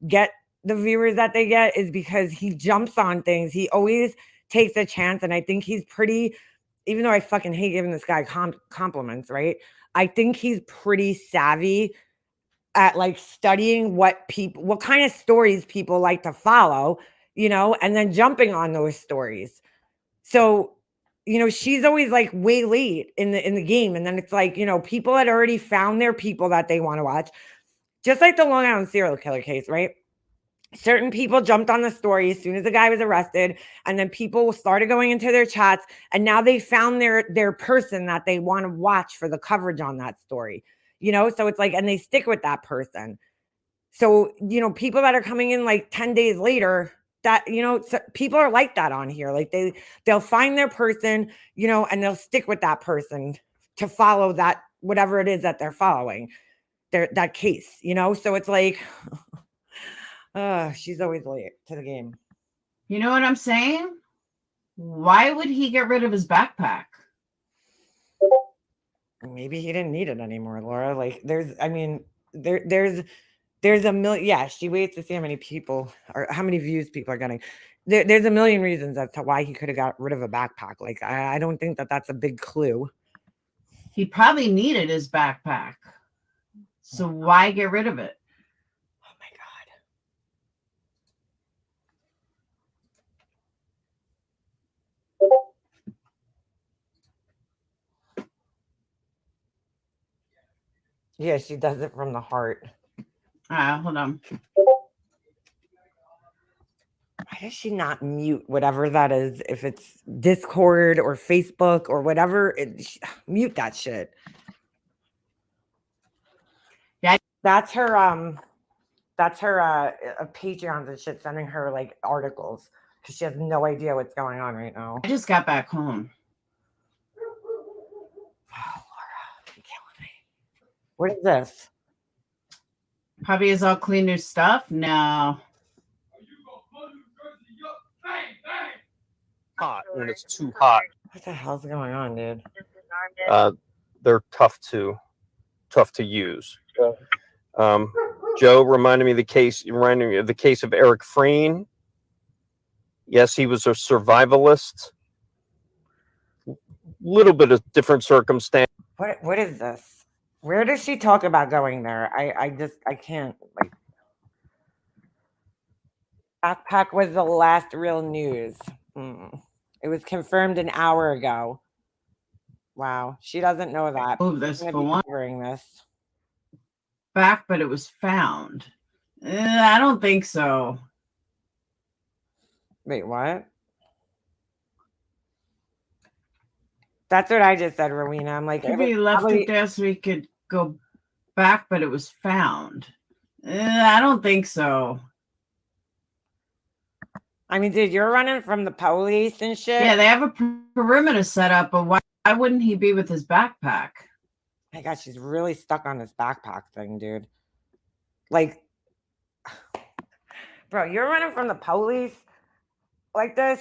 A: get the viewers that they get, is because he jumps on things. He always takes a chance. And I think he's pretty, even though I fucking hate giving this guy compliments, right? I think he's pretty savvy at like studying what kind of stories people like to follow, and then jumping on those stories. So, she's always like way late in the game. And then it's like, people had already found their people that they want to watch. Just like the Long Island serial killer case, right? Certain people jumped on the story as soon as the guy was arrested, and then people started going into their chats, and now they found their person that they want to watch for the coverage on that story. So it's like, and they stick with that person. So, people that are coming in like 10 days later, that, so people are like that on here. Like they'll find their person, and they'll stick with that person to follow that, whatever it is that they're following, that case, so it's like, she's always late to the game.
D: You know what I'm saying? Why would he get rid of his backpack?
A: Maybe he didn't need it anymore, Laura. Like there's a million. Yeah, she waits to see how many people or how many views people are getting. There's a million reasons as to why he could have got rid of a backpack. Like I don't think that that's a big clue.
D: He probably needed his backpack. So why get rid of it?
A: Oh my God. Yeah, she does it from the heart.
D: Hold on.
A: Why does she not mute whatever that is? If it's Discord or Facebook or whatever, mute that shit.
D: Yeah.
A: That's her Patreons and shit sending her like articles because she has no idea what's going on right now.
D: I just got back home.
A: Oh, Laura, you're killing me. What is this?
D: Puppy is all clean new stuff? No.
E: Hot when it's too hot.
A: What the hell's going on, dude?
E: They're tough to use. Joe reminded me of the case of Eric Freen. Yes, he was a survivalist. Little bit of different circumstance.
A: What is this? Where does she talk about going there? I can't like. Backpack was the last real news. It was confirmed an hour ago. Wow, she doesn't know that.
D: Move this for one.
A: Covering this.
D: Back, but it was found. I don't think so.
A: Wait, what? That's what I just said, Rowena. I'm like,
D: If we left it there so we could go back, but it was found. I don't think so.
A: I mean, dude, you're running from the police and shit.
D: Yeah, they have a perimeter set up, but why wouldn't he be with his backpack?
A: My God, she's really stuck on this backpack thing, dude. Like, bro, you're running from the police like this.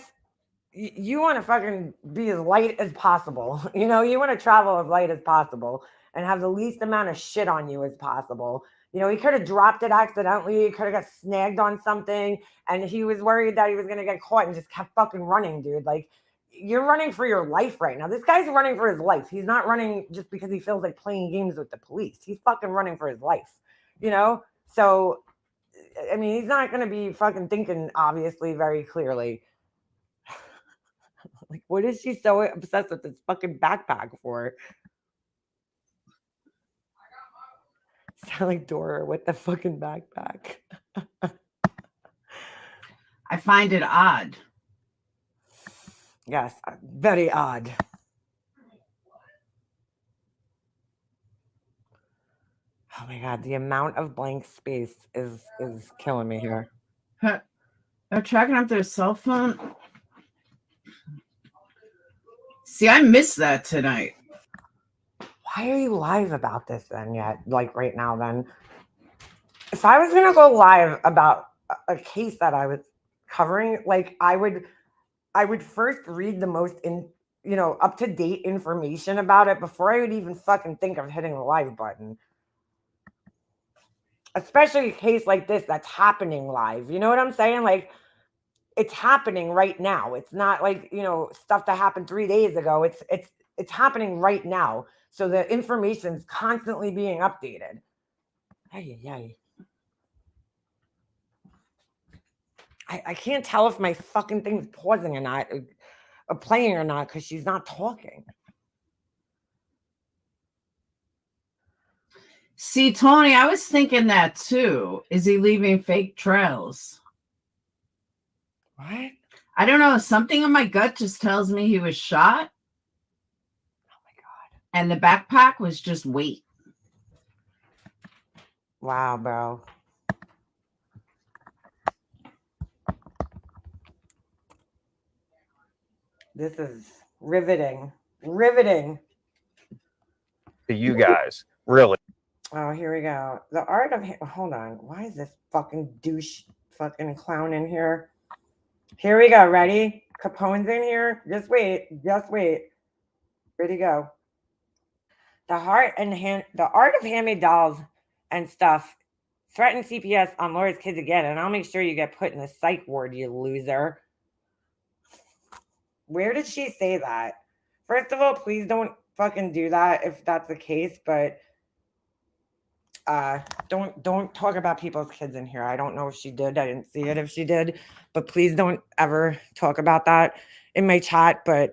A: You want to fucking be as light as possible. You know, you want to travel as light as possible and have the least amount of shit on you as possible. You know, he could have dropped it accidentally. He could have got snagged on something. And he was worried that he was going to get caught and just kept fucking running, dude. Like, you're running for your life right now. This guy's running for his life. He's not running just because he feels like playing games with the police. He's fucking running for his life, you know? So, I mean, he's not going to be fucking thinking, obviously, very clearly. Like, what is she so obsessed with this fucking backpack for? Sound like Dora with the fucking backpack.
D: I find it odd.
A: Yes, very odd. Oh my God, the amount of blank space is killing me here.
D: They're tracking up their cell phone. See, I missed that tonight.
A: Why are you live about this then yet? Like right now then? If I was gonna go live about a case that I was covering, like I would first read the most up to date information about it before I would even fucking think of hitting the live button. Especially a case like this that's happening live. You know what I'm saying? Like it's happening right now. It's not like, stuff that happened 3 days ago. It's happening right now. So the information's constantly being updated. I can't tell if my fucking thing's pausing or not, or playing or not, because she's not talking.
D: See, Tony, I was thinking that too. Is he leaving fake trails?
A: What?
D: I don't know. Something in my gut just tells me he was shot.
A: Oh my God.
D: And the backpack was just weight.
A: Wow, bro. This is riveting. Riveting.
E: To you guys, really.
A: Oh, here we go. The art of... Hold on. Why is this fucking douche fucking clown in here? Here we go. Ready? Capone's in here. Just wait. Just wait. Ready to go. The art of handmade dolls and stuff threaten CPS on Laura's kids again, and I'll make sure you get put in the psych ward, you loser. Where did she say that? First of all, please don't fucking do that if that's the case, but don't talk about people's kids in here. I don't know if she did. I didn't see it if she did, but please don't ever talk about that in my chat. But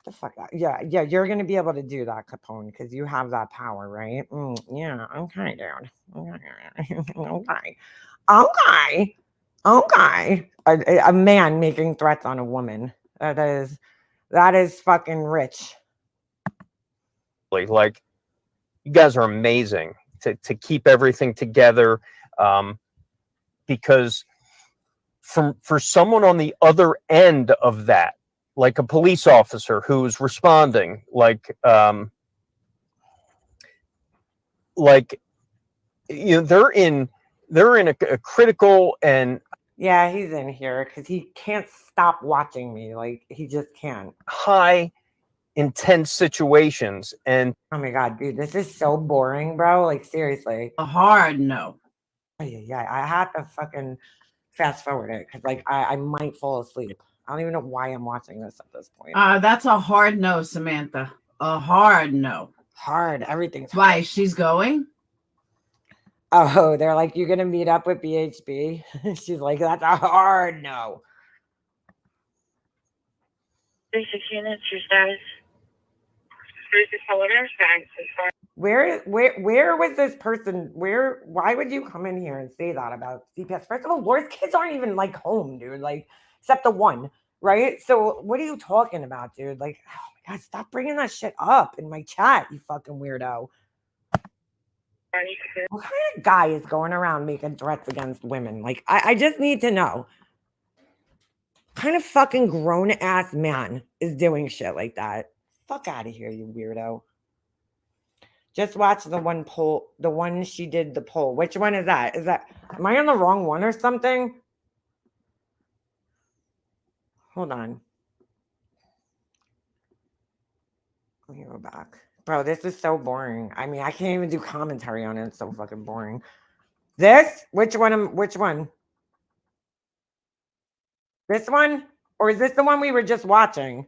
A: The fuck out. Yeah, you're gonna be able to do that, Capone, because you have that power, right? Yeah, okay, dude. Okay. Okay. A man making threats on a woman. That is fucking rich.
E: Like, you guys are amazing to keep everything together, because for someone on the other end of that, like a police officer who's responding, like they're in a critical and
A: Yeah, he's in here because he can't stop watching me. Like, he just can't.
E: high intense situations, and
A: Oh my god, dude, this is so boring, bro. Like, seriously.
D: A hard no.
A: Yeah, I have to fucking fast forward it because, like, I might fall asleep. I don't even know why I'm watching this at this point.
D: That's a hard no, Samantha. A hard no.
A: Hard. Everything's
D: Why?
A: hard.
D: She's going?
A: Oh, they're like, you're gonna meet up with BHB? She's like, that's a hard no.
F: 316 units, your status. 36 kilometers, thanks.
A: Where was this person? Why would you come in here and say that about CPS? First of all, Laura's kids aren't even like home, dude. Like, except the one, right? So what are you talking about, dude? Like, oh my god, stop bringing that shit up in my chat, you fucking weirdo. What kind of guy is going around making threats against women? Like, I just need to know. What kind of fucking grown ass man is doing shit like that? Fuck out of here, you weirdo. Just watch the one poll, the one she did the poll. Which one is that? Am I on the wrong one or something? Hold on. Let me go back. Bro, this is so boring. I mean, I can't even do commentary on it. It's so fucking boring. This? Which one? Which one? This one? Or is this the one we were just watching?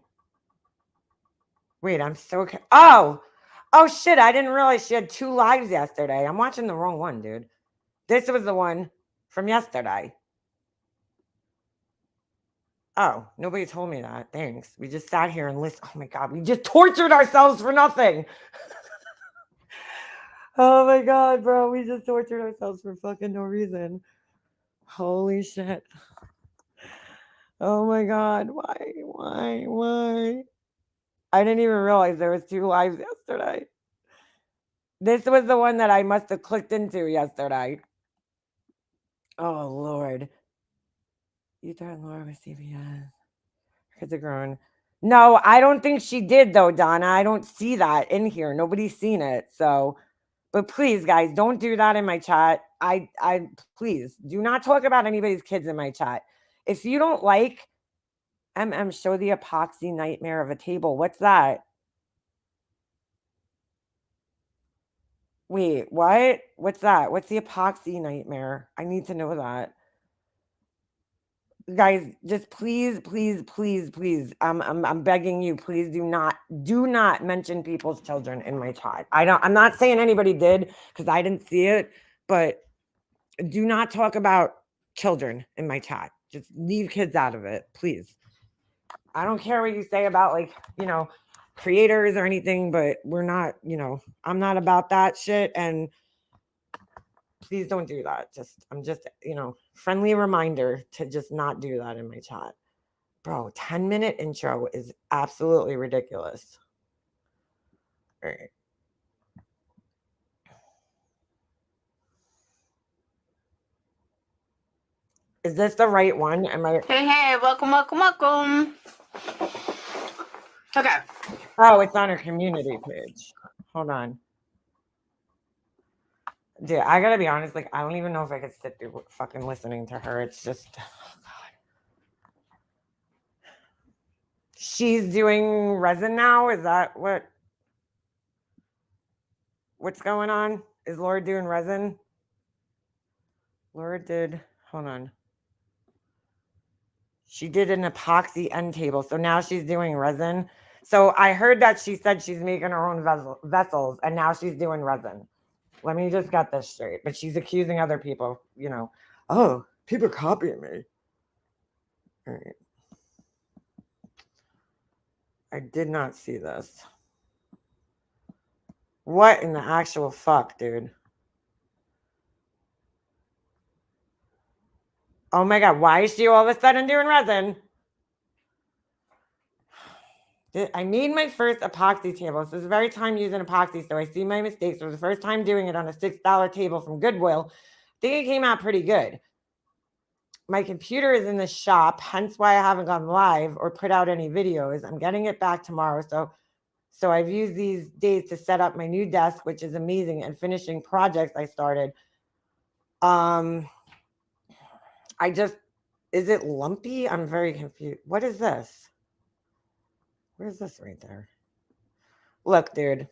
A: Wait, I'm so... Oh! Oh, shit. I didn't realize she had 2 lives yesterday. I'm watching the wrong one, dude. This was the one from yesterday. Oh, nobody told me that. Thanks. We just sat here and listened. Oh, my God. We just tortured ourselves for nothing. Oh, my God, bro. We just tortured ourselves for fucking no reason. Holy shit. Oh, my God. Why? I didn't even realize there was 2 lives yesterday. This was the one that I must have clicked into yesterday. Oh, Lord. You thought Laura was CBS. Kids are grown. No, I don't think she did, though, Donna. I don't see that in here. Nobody's seen it. So, but please, guys, don't do that in my chat. I please do not talk about anybody's kids in my chat. If you don't like show the epoxy nightmare of a table. What's that? Wait, what? What's that? What's the epoxy nightmare? I need to know that. Guys, just please, I'm begging you, please do not mention people's children in my chat. I'm not saying anybody did because I didn't see it, but do not talk about children in my chat. Just leave kids out of it, please. I don't care what you say about, like, creators or anything, but we're not, I'm not about that shit, and please don't do that. I'm just, friendly reminder to just not do that in my chat. Bro, 10-minute intro is absolutely ridiculous. All right. Is this the right one?
F: Hey, welcome. Okay.
A: Oh, it's on her community page. Hold on. Dude, I gotta be honest, like, I don't even know if I could sit through fucking listening to her. It's just, oh God. She's doing resin now? Is that what's going on? Is Laura doing resin? Laura did, hold on. She did an epoxy end table, so now she's doing resin. So I heard that she said she's making her own vessels, and now she's doing resin. Let me just get this straight. But she's accusing other people, oh, people copying me. All right. I did not see this. What in the actual fuck, dude? Oh my god, why is she all of a sudden doing resin? I need my first epoxy table. This is the very time using epoxy, so I see my mistakes. It was the first time doing it on a $6 table from Goodwill. I think it came out pretty good. My computer is in the shop, hence why I haven't gone live or put out any videos. I'm getting it back tomorrow, so I've used these days to set up my new desk, which is amazing, and finishing projects I started. Is it lumpy? I'm very confused. What is this? Where's this right there? Look, dude.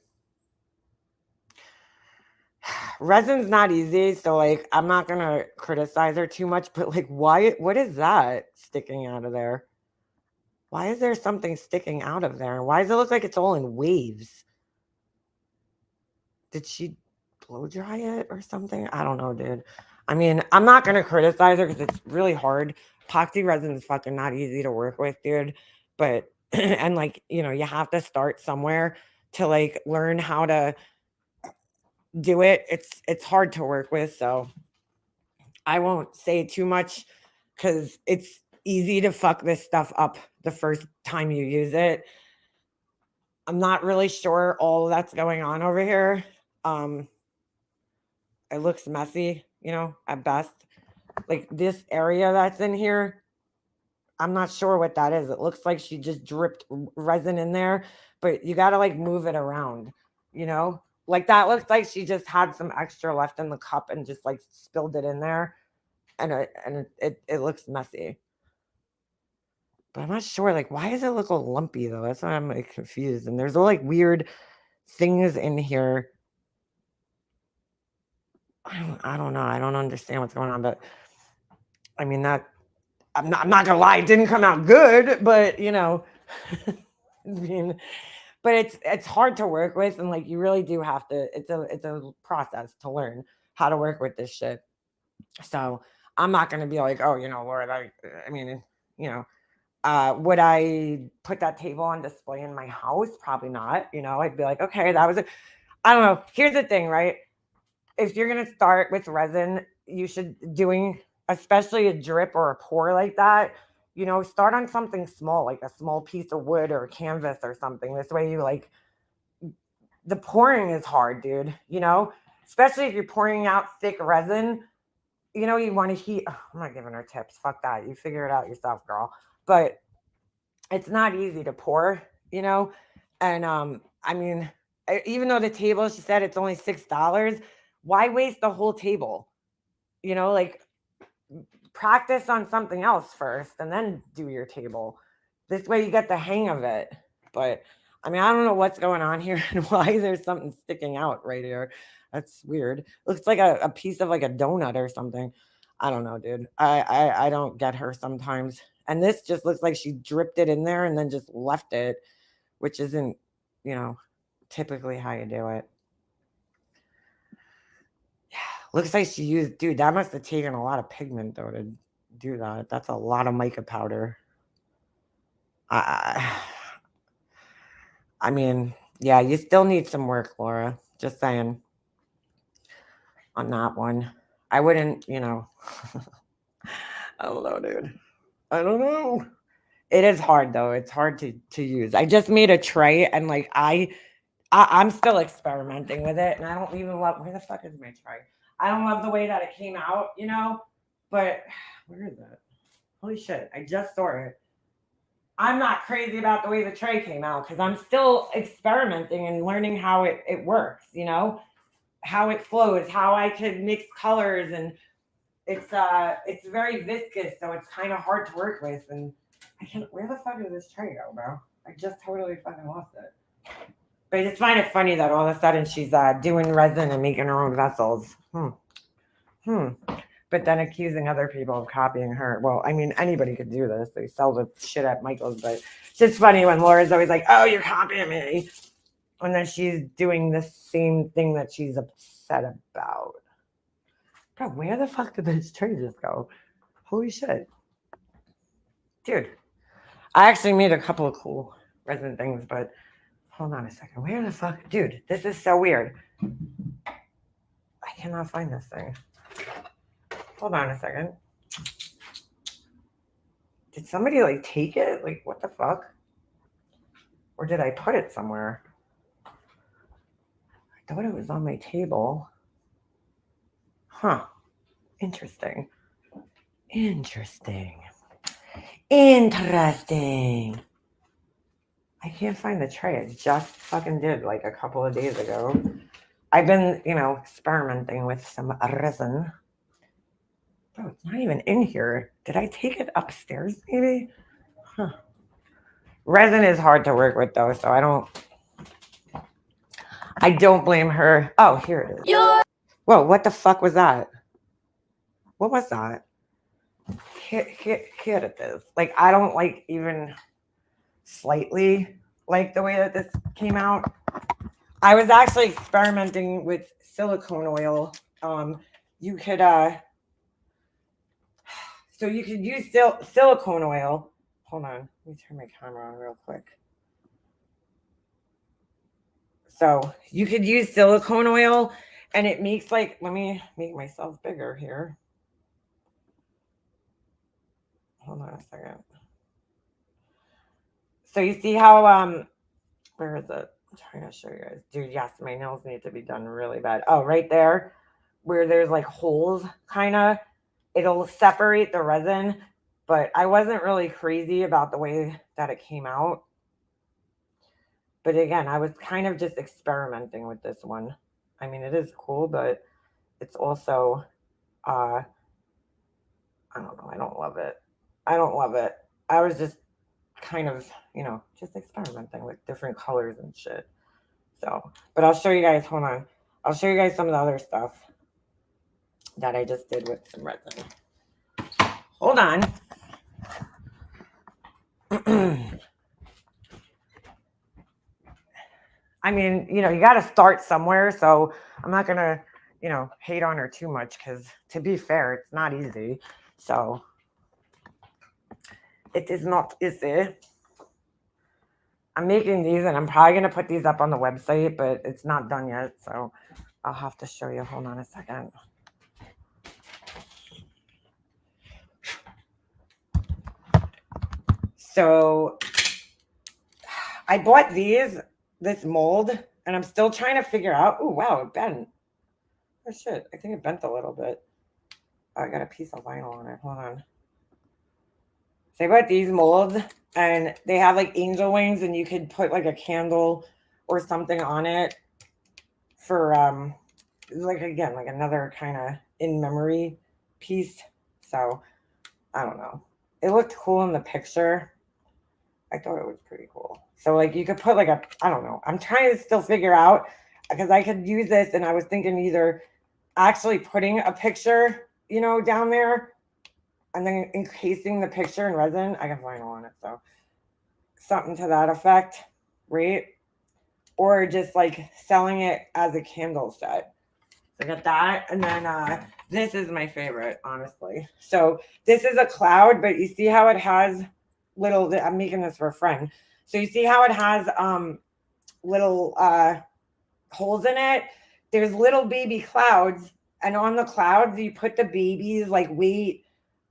A: Resin's not easy, so like I'm not gonna criticize her too much, but like what is that sticking out of there? Why is there something sticking out of there? Why does it look like it's all in waves? Did she blow dry it or something? I don't know, dude. I mean, I'm not gonna criticize her because it's really hard. Epoxy resin is fucking not easy to work with, dude. But and like, you know, you have to start somewhere to like learn how to do it. It's hard to work with, so I won't say too much because it's easy to fuck this stuff up the first time you use it. I'm not really sure all that's going on over here. It looks messy, you know, at best. Like this area that's in here, I'm not sure what that is. It looks like she just dripped resin in there, but you got to like move it around, you know? Like that looks like she just had some extra left in the cup and just like spilled it in there. And it looks messy. But I'm not sure, like, why does it look all lumpy though? That's why I'm like confused. And there's all like weird things in here. I don't know. I don't understand what's going on, but I mean that I'm not gonna lie, it didn't come out good, but you know, I mean, but it's hard to work with, and like you really do have to. It's a process to learn how to work with this shit. So I'm not gonna be like, oh, you know, Laura, I mean, you know, would I put that table on display in my house? Probably not. You know, I'd be like, okay, that was it. I don't know. Here's the thing, right? If you're gonna start with resin, you should doing especially a drip or a pour like that. You know, start on something small, like a small piece of wood or a canvas or something. This way, you like the pouring is hard, dude. You know, especially if you're pouring out thick resin. You know, you want to heat. Oh, I'm not giving her tips. Fuck that. You figure it out yourself, girl. But it's not easy to pour, you know? And I mean, even though the table, she said it's only $6, why waste the whole table? You know, like practice on something else first and then do your table. This way you get the hang of it. But I mean, I don't know what's going on here and why there's something sticking out right here. That's weird. Looks like a piece of like a donut or something. I don't know, dude. I don't get her sometimes. And this just looks like she dripped it in there and then just left it, which isn't, you know, typically how you do it. Yeah, looks like she used, dude, that must have taken a lot of pigment though to do that. That's a lot of mica powder. I mean, yeah, you still need some work, Laura. Just saying on that one. I wouldn't, you know, I don't know, dude. I don't know. It is hard though. It's hard to use. I just made a tray and like I'm still experimenting with it, and I don't even love. Where the fuck is my tray? I don't love the way that it came out, you know. But where is it? Holy shit! I just saw it. I'm not crazy about the way the tray came out because I'm still experimenting and learning how it works. You know, how it flows, how I could mix colors, and it's very viscous, so it's kind of hard to work with. And I can't. Where the fuck did this tray go, bro? I just totally fucking lost it. But I just find it funny that all of a sudden she's doing resin and making her own vessels. But then accusing other people of copying her. Well, I mean, anybody could do this. They sell the shit at Michael's, but it's just funny when Laura's always like, oh, you're copying me. And then she's doing the same thing that she's upset about. Bro, where the fuck did this tray just go? Holy shit. Dude, I actually made a couple of cool resin things, but hold on a second. Where the fuck? Dude, this is so weird. I cannot find this thing. Hold on a second. Did somebody like take it? Like, what the fuck? Or did I put it somewhere? I thought it was on my table. Huh. Interesting. Interesting. Interesting. I can't find the tray. I just fucking did like a couple of days ago. I've been, experimenting with some resin. Bro, it's not even in here. Did I take it upstairs maybe? Huh. Resin is hard to work with though, so I don't blame her. Oh, here it is. Whoa, what the fuck was that? What was that? Here it is. Like, I don't like even slightly like the way that this came out. I was actually experimenting with silicone oil. You could so you could use silicone oil. Hold on, let me turn my camera on real quick. So you could use silicone oil, and it makes like, let me make myself bigger here. Hold on a second. So you see how where is it? I'm trying to show you guys. Dude, yes, my nails need to be done really bad. Oh, right there where there's like holes, kind of. It'll separate the resin, but I wasn't really crazy about the way that it came out. But again, I was kind of just experimenting with this one. I mean, it is cool, but it's also, I don't know. I don't love it. I don't love it. I was just kind of, just experimenting with different colors and shit. So, but I'll show you guys, hold on. I'll show you guys some of the other stuff that I just did with some resin. Hold on. I mean, you got to start somewhere. So I'm not going to, hate on her too much because to be fair, it's not easy. So it is not easy. I'm making these and I'm probably going to put these up on the website, but it's not done yet. So I'll have to show you. Hold on a second. So I bought this mold, and I'm still trying to figure out. Oh, wow, it bent. Oh, shit. I think it bent a little bit. Oh, I got a piece of vinyl on it. Hold on. So I bought these molds, and they have like angel wings, and you could put like a candle or something on it for, like, again, like another kind of in-memory piece. So, I don't know. It looked cool in the picture. I thought it was pretty cool. So like you could put like I don't know. I'm trying to still figure out because I could use this, and I was thinking either actually putting a picture, down there and then encasing the picture in resin. I got vinyl on it, so something to that effect, right? Or just like selling it as a candle set. So I got that, and then this is my favorite, honestly. So this is a cloud, but you see how it has little, I'm making this for a friend. So you see how it has little holes in it? There's little baby clouds, and on the clouds you put the baby's like weight,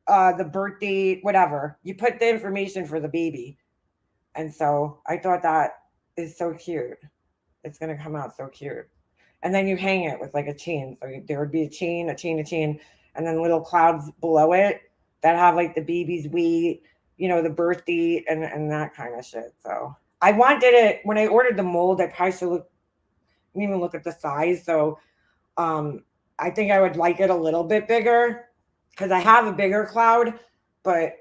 A: the birth date, whatever. You put the information for the baby. And so I thought that is so cute. It's going to come out so cute. And then you hang it with like a chain. So there would be a chain, and then little clouds below it that have like the baby's weight, the birth date and that kind of shit. So I wanted it when I ordered the mold. I probably should even look at the size. So I think I would like it a little bit bigger because I have a bigger cloud, but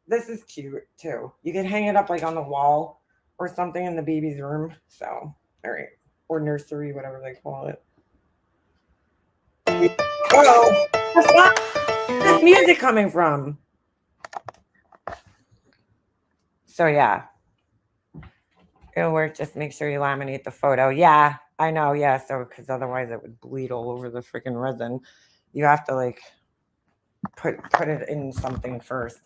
A: this is cute too. You can hang it up like on the wall or something in the baby's room. So, all right. Or nursery, whatever they call it. Oh, where's this music coming from? So yeah, it'll work. Just make sure you laminate the photo. Yeah, I know. Yeah, so because otherwise it would bleed all over the freaking resin. You have to like put it in something first.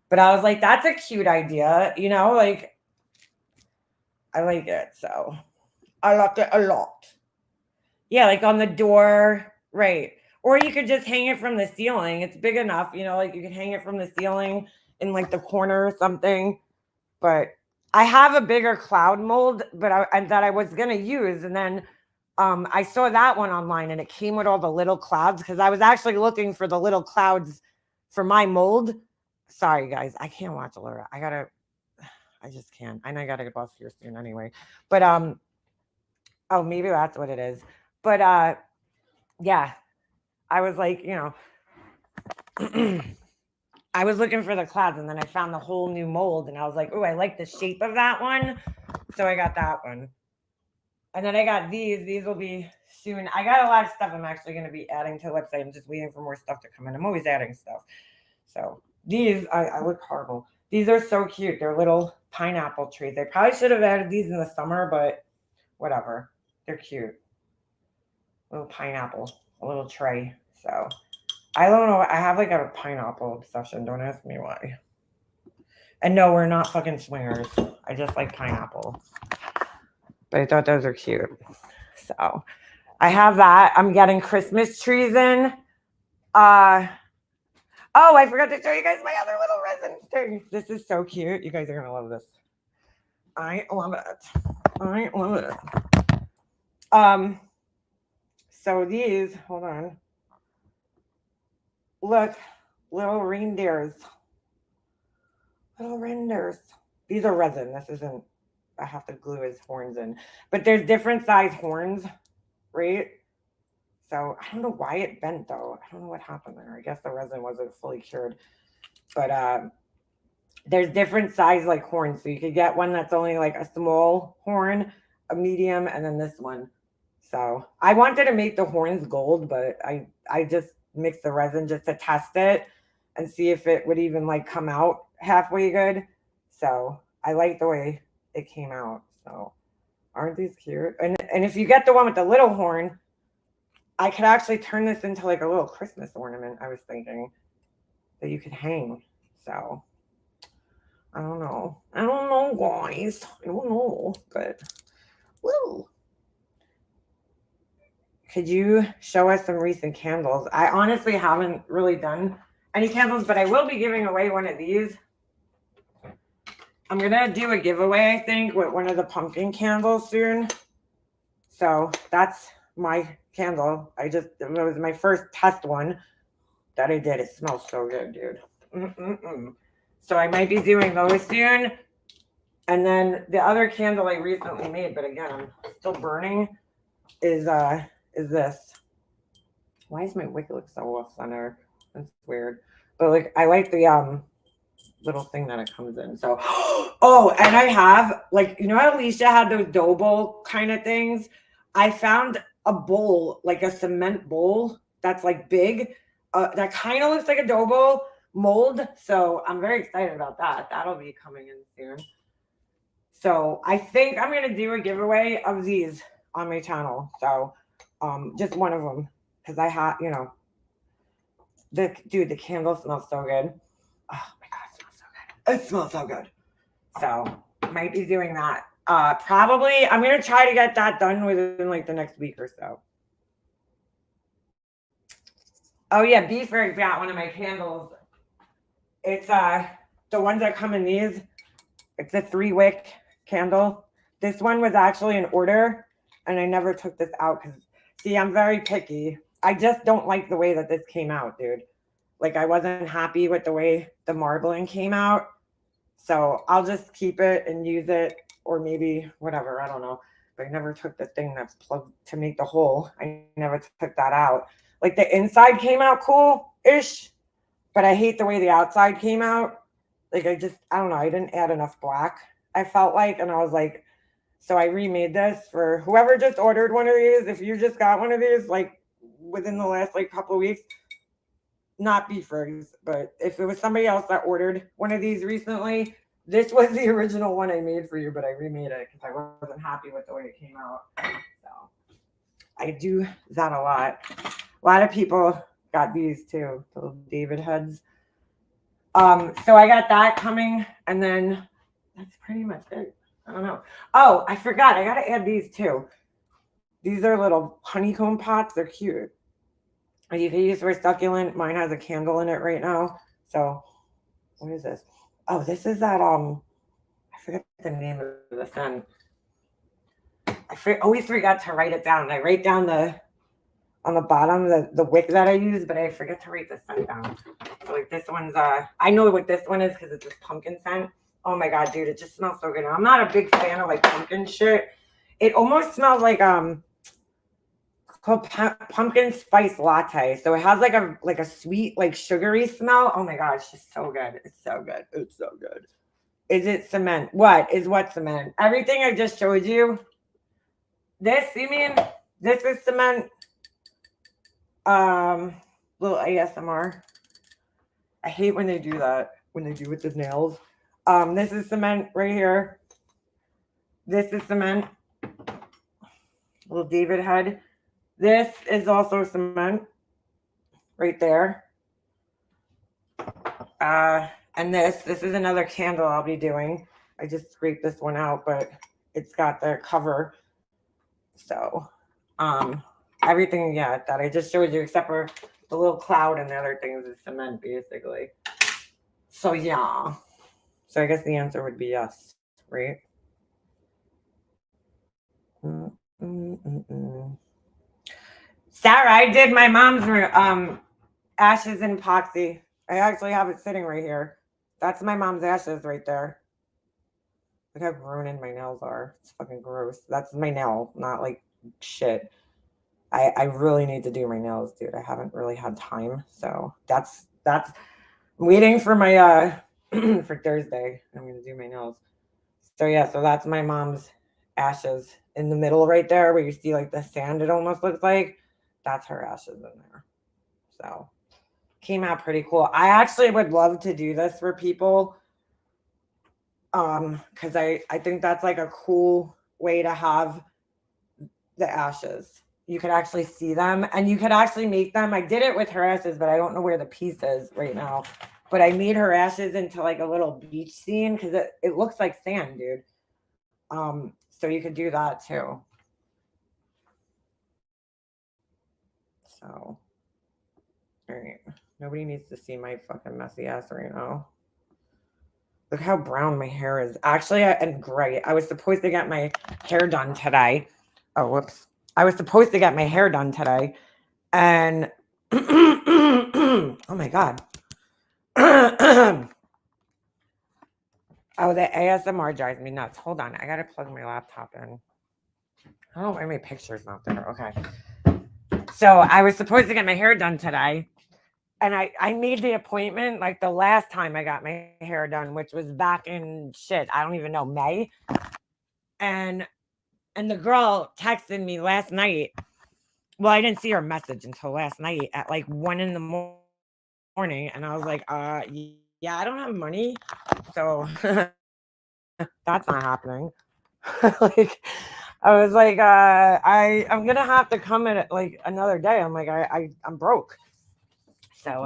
A: But I was like, that's a cute idea, like I like it. So I like it a lot. Yeah, like on the door, right. Or you could just hang it from the ceiling. It's big enough, like you could hang it from the ceiling in like the corner or something. But I have a bigger cloud mold, but that I was gonna use, and then I saw that one online, and it came with all the little clouds because I was actually looking for the little clouds for my mold. Sorry, guys, I can't watch Laura. I just can't. I know I gotta get off here soon anyway. But oh, maybe that's what it is. But yeah, I was like, I was looking for the clouds, and then I found the whole new mold, and I was like, oh, I like the shape of that one. So I got that one. And then I got these. These will be soon. I got a lot of stuff I'm actually going to be adding to the website. I'm just waiting for more stuff to come in. I'm always adding stuff. So these, I look horrible. These are so cute. They're little pineapple trees. They probably should have added these in the summer, but whatever. They're cute. Little pineapple, a little tray. So I don't know. I have like a pineapple obsession. Don't ask me why. And no, we're not fucking swingers. I just like pineapple. But I thought those are cute. So I have that. I'm getting Christmas trees in. Oh, I forgot to show you guys my other little resin thing. This is so cute. You guys are gonna love this. I love it. I love it. So these, hold on. Look, little reindeers. Little reindeers. These are resin. This isn't, I have to glue his horns in. But there's different size horns, right? So I don't know why it bent though. I don't know what happened there. I guess the resin wasn't fully cured. But there's different size like horns. So you could get one that's only like a small horn, a medium, and then this one. So I wanted to make the horns gold, but I just mixed the resin just to test it and see if it would even like come out halfway good. So I like the way it came out. So aren't these cute? And if you get the one with the little horn, I could actually turn this into like a little Christmas ornament. I was thinking that you could hang. So I don't know. I don't know, guys. I don't know, but woo. Could you show us some recent candles? I honestly haven't really done any candles, but I will be giving away one of these. I'm gonna do a giveaway, I think, with one of the pumpkin candles soon. So that's my candle. It was my first test one that I did. It smells so good, dude. So I might be doing those soon. And then the other candle I recently made, but again, I'm still burning, is this. Why is my wick look so off center? That's weird. But like I like the little thing that it comes in. So oh, and I have like, how Alicia had those dough bowl kind of things. I found a bowl, like a cement bowl that's like big. That kind of looks like a dough bowl mold. So I'm very excited about that. That'll be coming in soon. So I think I'm gonna do a giveaway of these on my channel. So just one of them, because I have, the candle smells so good. Oh my god, it smells so good. It smells so good. So I might be doing that. Probably I'm gonna try to get that done within like the next week or so. Oh yeah, Beefers got one of my candles. It's the ones that come in these. It's a 3-wick candle. This one was actually an order, and I never took this out because, see, I'm very picky. I just don't like the way that this came out, dude. Like, I wasn't happy with the way the marbling came out. So I'll just keep it and use it, or maybe whatever, I don't know. But I never took the thing that's plugged to make the hole. I never took that out. Like, the inside came out cool-ish, but I hate the way the outside came out. Like, I don't know. I didn't add enough black, I felt like. And I was like, so I remade this for whoever just ordered one of these. If you just got one of these, like, within the last, like, couple of weeks, not Beefers, but if it was somebody else that ordered one of these recently, this was the original one I made for you, but I remade it because I wasn't happy with the way it came out. So I do that a lot. A lot of people got these too, the little David heads. So I got that coming, and then that's pretty much it. I don't know. Oh, I forgot. I gotta add these too. These are little honeycomb pots. They're cute. You can use for succulent. Mine has a candle in it right now. So, what is this? Oh, this is that I forget the name of the scent. Always forgot to write it down. I write down on the bottom the wick that I use, but I forget to write the scent down. So like this one's I know what this one is because it's this pumpkin scent. Oh my god, dude, it just smells so good. I'm not a big fan of like pumpkin shit. It almost smells like called pumpkin spice latte. So it has like a sweet, like sugary smell. Oh my god, it's just so good. It's so good. It's so good. Is it cement? What cement? Everything I just showed you. This, you mean this is cement? Little ASMR. I hate when they do that, when they do with the nails. This is cement right here. This is cement. Little David head. This is also cement right there. And this is another candle I'll be doing. I just scraped this one out, but it's got the cover. So, everything, yeah, that I just showed you, except for the little cloud and the other things is cement, basically. So, yeah. So I guess the answer would be yes, right? Sarah, I did my mom's ashes and epoxy. I actually have it sitting right here. That's my mom's ashes right there. Look how ruined my nails are. It's fucking gross. That's my nail, not like shit. I really need to do my nails, dude. I haven't really had time. So that's I'm waiting for my for Thursday. I'm gonna do my nails. So yeah, so that's my mom's ashes in the middle right there where you see like the sand it almost looks like. That's her ashes in there. So came out pretty cool. I actually would love to do this for people. Because I think that's like a cool way to have the ashes. You could actually see them and you could actually make them. I did it with her ashes, but I don't know where the piece is right now. But I made her ashes into like a little beach scene because it looks like sand, dude. So you could do that too. So, all right. Nobody needs to see my fucking messy ass right now. Look how brown my hair is. Actually, and gray. I was supposed to get my hair done today. Oh, whoops. I was supposed to get my hair done today. And, oh my God. Oh, the ASMR drives me nuts. Hold on. I got to plug my laptop in. I don't know why my picture's not there. Okay. So I was supposed to get my hair done today. And I made the appointment like the last time I got my hair done, which was back in I don't even know, May. And the girl texted me last night. Well, I didn't see her message until last night at like 1 a.m. And I was like, yeah, I don't have money. So that's not happening. Like I was like, I'm gonna have to come in like another day. I'm like, I'm broke. So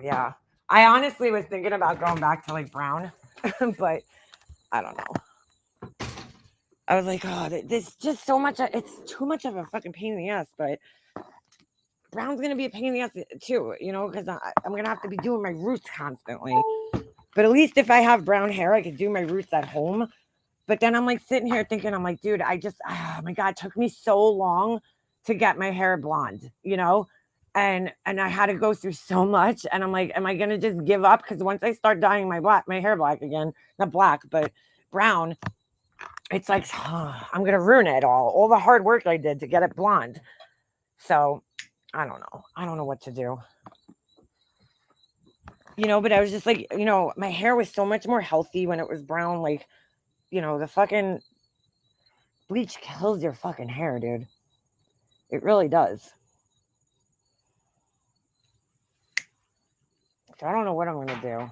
A: yeah. I honestly was thinking about going back to like brown, but I don't know. I was like, oh, there's just so much. It's too much of a fucking pain in the ass, but brown's going to be a pain in the ass too, you know, because I'm going to have to be doing my roots constantly. But at least if I have brown hair, I could do my roots at home. But then I'm like sitting here thinking, I'm like, dude, oh my God, it took me so long to get my hair blonde, you know? And I had to go through so much. And I'm like, am I going to just give up? Because once I start dyeing my hair black again, not black, but brown, it's like, I'm going to ruin it all the hard work I did to get it blonde. So I don't know. I don't know what to do. You know, but I was just like, you know, my hair was so much more healthy when it was brown. Like, you know, the fucking bleach kills your fucking hair, dude. It really does. So I don't know what I'm going to do.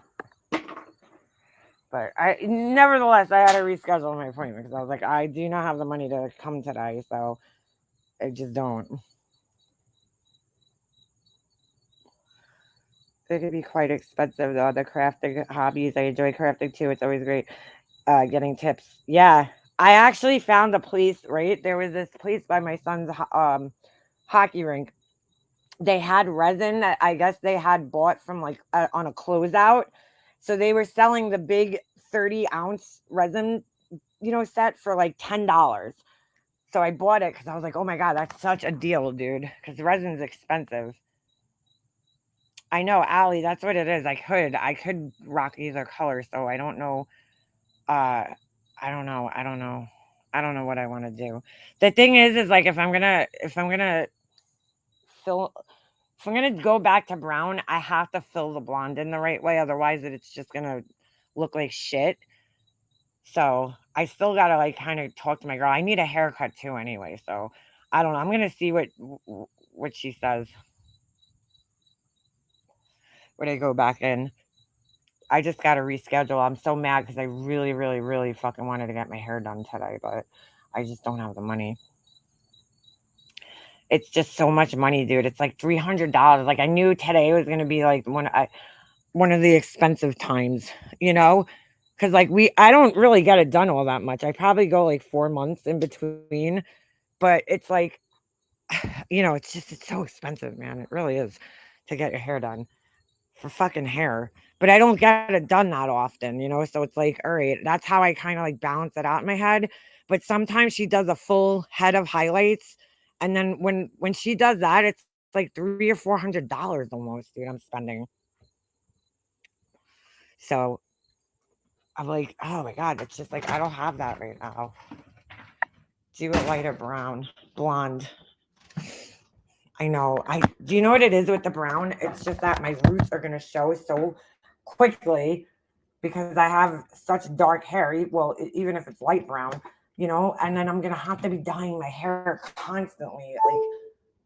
A: But nevertheless, I had to reschedule my appointment because I was like, I do not have the money to come today. So I just don't. It could be quite expensive, though. The crafting hobbies, I enjoy crafting too. It's always great. getting tips. Yeah. I actually found a place, right? There was this place by my son's hockey rink. They had resin that I guess they had bought from like on a closeout. So they were selling the big 30-ounce resin, set for like $10. So I bought it because I was like, oh my God, that's such a deal, dude. Because resin's expensive. I know, Allie, that's what it is. I could rock either color, so I don't know. I don't know. I don't know what I want to do. The thing is like fill if I'm gonna go back to brown, I have to fill the blonde in the right way. Otherwise, it's just gonna look like shit. So I still gotta like kind of talk to my girl. I need a haircut too, anyway. So I don't know. I'm gonna see what she says when I go back in. I just gotta reschedule. I'm so mad because I really, really, really fucking wanted to get my hair done today, but I just don't have the money. It's just so much money, dude. It's like $300. Like I knew today was gonna be like one of the expensive times, because like I don't really get it done all that much. I probably go like 4 months in between, but it's like, it's so expensive, man. It really is to get your hair done for fucking hair. But I don't get it done that often, so it's like, all right, that's how I kind of like balance it out in my head. But sometimes she does a full head of highlights, and then when she does that, it's like $300 or $400 almost, dude, I'm spending. So I'm like, oh my God, it's just like I don't have that right now. Do a lighter brown, blonde. I know. Do you know what it is with the brown? It's just that my roots are gonna show so quickly because I have such dark hair. Well, even if it's light brown, and then I'm gonna have to be dyeing my hair constantly. Like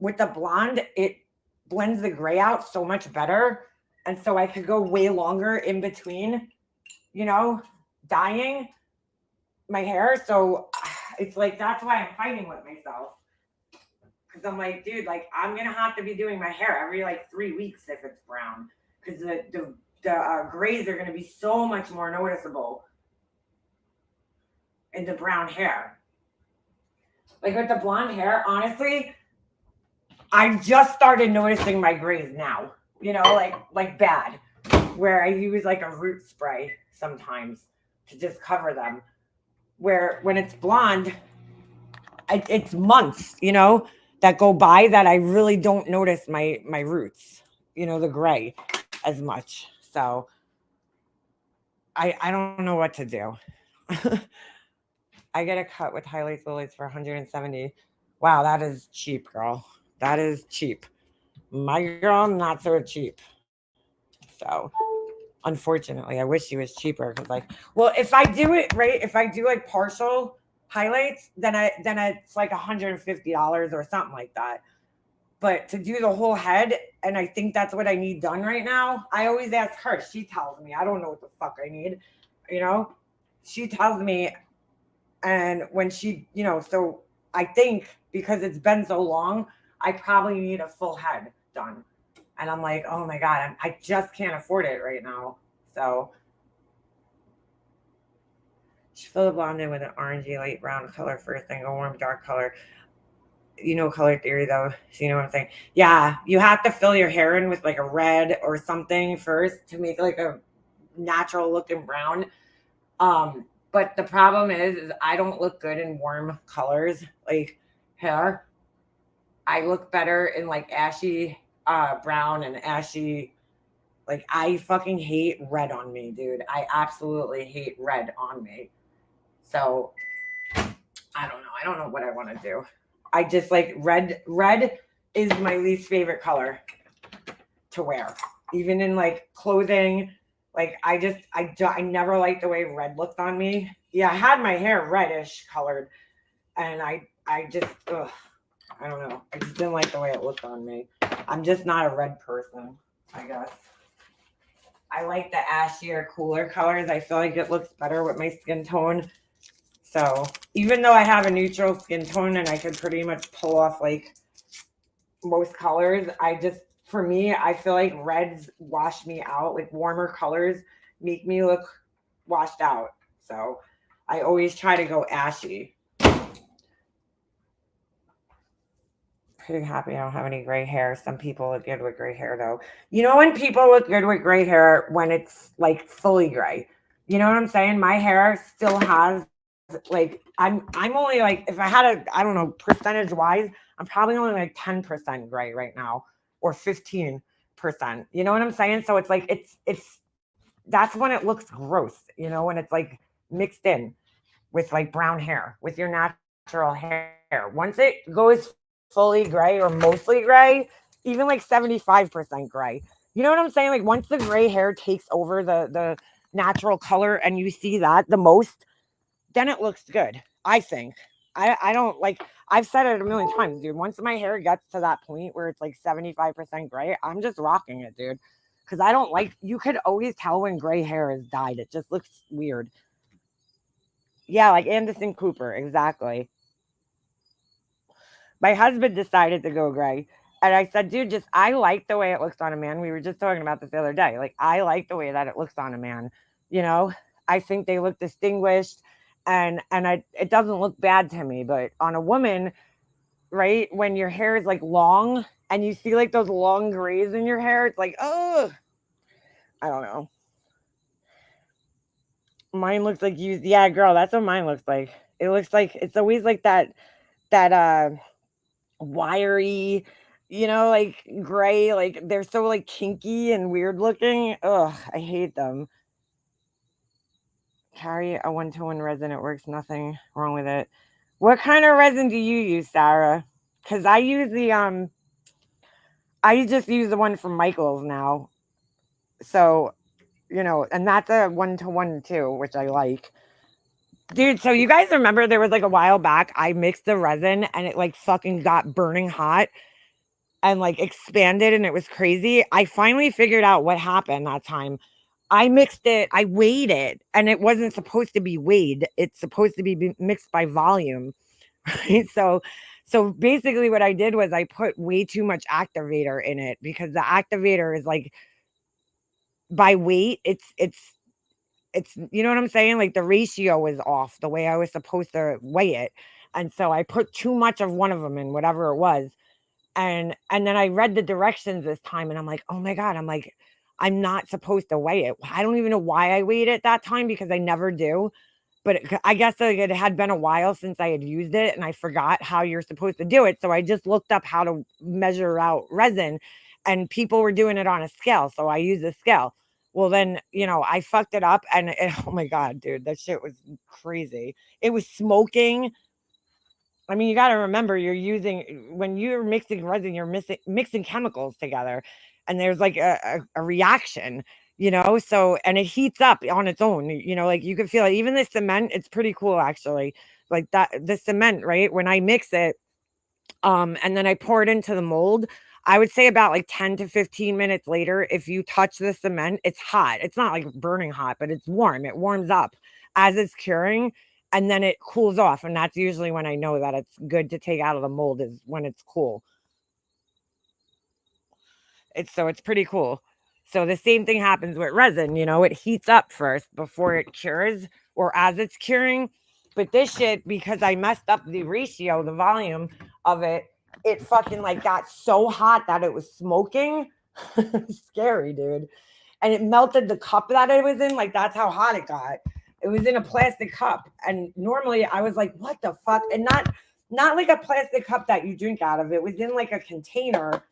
A: with the blonde, it blends the gray out so much better, and so I could go way longer in between, dyeing my hair. So it's like that's why I'm fighting with myself. Because I'm like, dude, like I'm gonna have to be doing my hair every like 3 weeks if it's brown. Because the grays are gonna be so much more noticeable in the brown hair. Like with the blonde hair, honestly, I just started noticing my grays now. Like bad. Where I use like a root spray sometimes to just cover them. Where when it's blonde, it's months, that go by that I really don't notice my roots, the gray as much. So I don't know what to do. I get a cut with highlights lilies for 170. Wow, that is cheap, girl. That is cheap. My girl, not so cheap. So unfortunately, I wish she was cheaper because well, if I do it right, if I do like partial highlights, then it's like $150 or something like that. But to do the whole head, and I think that's what I need done right now, I always ask her. She tells me. I don't know what the fuck I need. She tells me. And when she, so I think because it's been so long, I probably need a full head done. And I'm like, oh my God, I just can't afford it right now. So she fill the blonde in with an orangey light brown color first, then go warm dark color. Color theory though. So you know what I'm saying? Yeah, you have to fill your hair in with like a red or something first to make like a natural looking brown. But the problem is I don't look good in warm colors like hair. I look better in like ashy brown and ashy. Like I fucking hate red on me, dude. I absolutely hate red on me. So I don't know. I don't know what I want to do. I just like red. Red is my least favorite color to wear, even in like clothing. Like I never liked the way red looked on me. Yeah, I had my hair reddish colored, and I just I don't know. I just didn't like the way it looked on me. I'm just not a red person, I guess. I like the ashier, cooler colors. I feel like it looks better with my skin tone. So even though I have a neutral skin tone and I could pretty much pull off like most colors, for me, I feel like reds wash me out. Like warmer colors make me look washed out. So I always try to go ashy. Pretty happy I don't have any gray hair. Some people look good with gray hair though. You know when people look good with gray hair when it's like fully gray. You know what I'm saying? My hair still has like I'm only like if I had a I don't know percentage wise, I'm probably only like 10% gray right now or 15%. You know what I'm saying? So it's like it's that's when it looks gross, you know, when it's like mixed in with like brown hair, with your natural hair. Once it goes fully gray or mostly gray, even like 75% gray. You know what I'm saying? Like once the gray hair takes over the natural color and you see that the most, then it looks good. I think. I don't like I've said it a million times, dude. Once my hair gets to that point where it's like 75% gray, I'm just rocking it, dude. Cause I don't like you could always tell when gray hair is dyed. It just looks weird. Yeah, like Anderson Cooper, exactly. My husband decided to go gray. And I said, dude, just I like the way it looks on a man. We were just talking about this the other day. Like, I like the way that it looks on a man. You know, I think they look distinguished and it doesn't look bad to me. But on a woman, right, when your hair is like long and you see like those long grays in your hair, it's like, oh, I don't know. Mine looks like you. Yeah, girl, that's what mine looks like. It looks like it's always like that wiry, you know, like gray, like they're so like kinky and weird looking. Ugh, I hate them. Carry a 1-to-1 resin, it works, nothing wrong with it. What kind of resin do you use, Sarah? Because I use I just use the one from Michael's now. So, you know, and that's a 1-to-1 too, which I like. Dude, so you guys remember there was like a while back, I mixed the resin and it like fucking got burning hot and like expanded and it was crazy. I finally figured out what happened that time. I mixed it, I weighed it, and it wasn't supposed to be weighed. It's supposed to be mixed by volume. Right? So basically what I did was I put way too much activator in it because the activator is like by weight, it's you know what I'm saying? Like the ratio was off the way I was supposed to weigh it. And so I put too much of one of them in whatever it was. And then I read the directions this time and I'm like, oh my God, I'm like, I'm not supposed to weigh it. I don't even know why I weighed it that time because I never do. But I guess like it had been a while since I had used it and I forgot how you're supposed to do it. So I just looked up how to measure out resin and people were doing it on a scale. So I used a scale. Well, then, you know, I fucked it up and oh my God, dude, that shit was crazy. It was smoking. I mean, you got to remember you're using when you're mixing resin, you're mixing chemicals together and there's like a reaction, you know, so and it heats up on its own, you know, like you can feel it. Even the cement, it's pretty cool actually. Like that, the cement, right? When I mix it, and then I pour it into the mold, I would say about like 10 to 15 minutes later, if you touch the cement, it's hot. It's not like burning hot, but it's warm. It warms up as it's curing and then it cools off. And that's usually when I know that it's good to take out of the mold is when it's cool. It's pretty cool. So the same thing happens with resin, you know, it heats up first before it cures or as it's curing. But this shit, because I messed up the ratio, the volume of it, it fucking like got so hot that it was smoking. Scary, dude. And it melted the cup that it was in. Like that's how hot it got. It was in a plastic cup. And normally I was like, what the fuck? And not like a plastic cup that you drink out of. It was in like a container,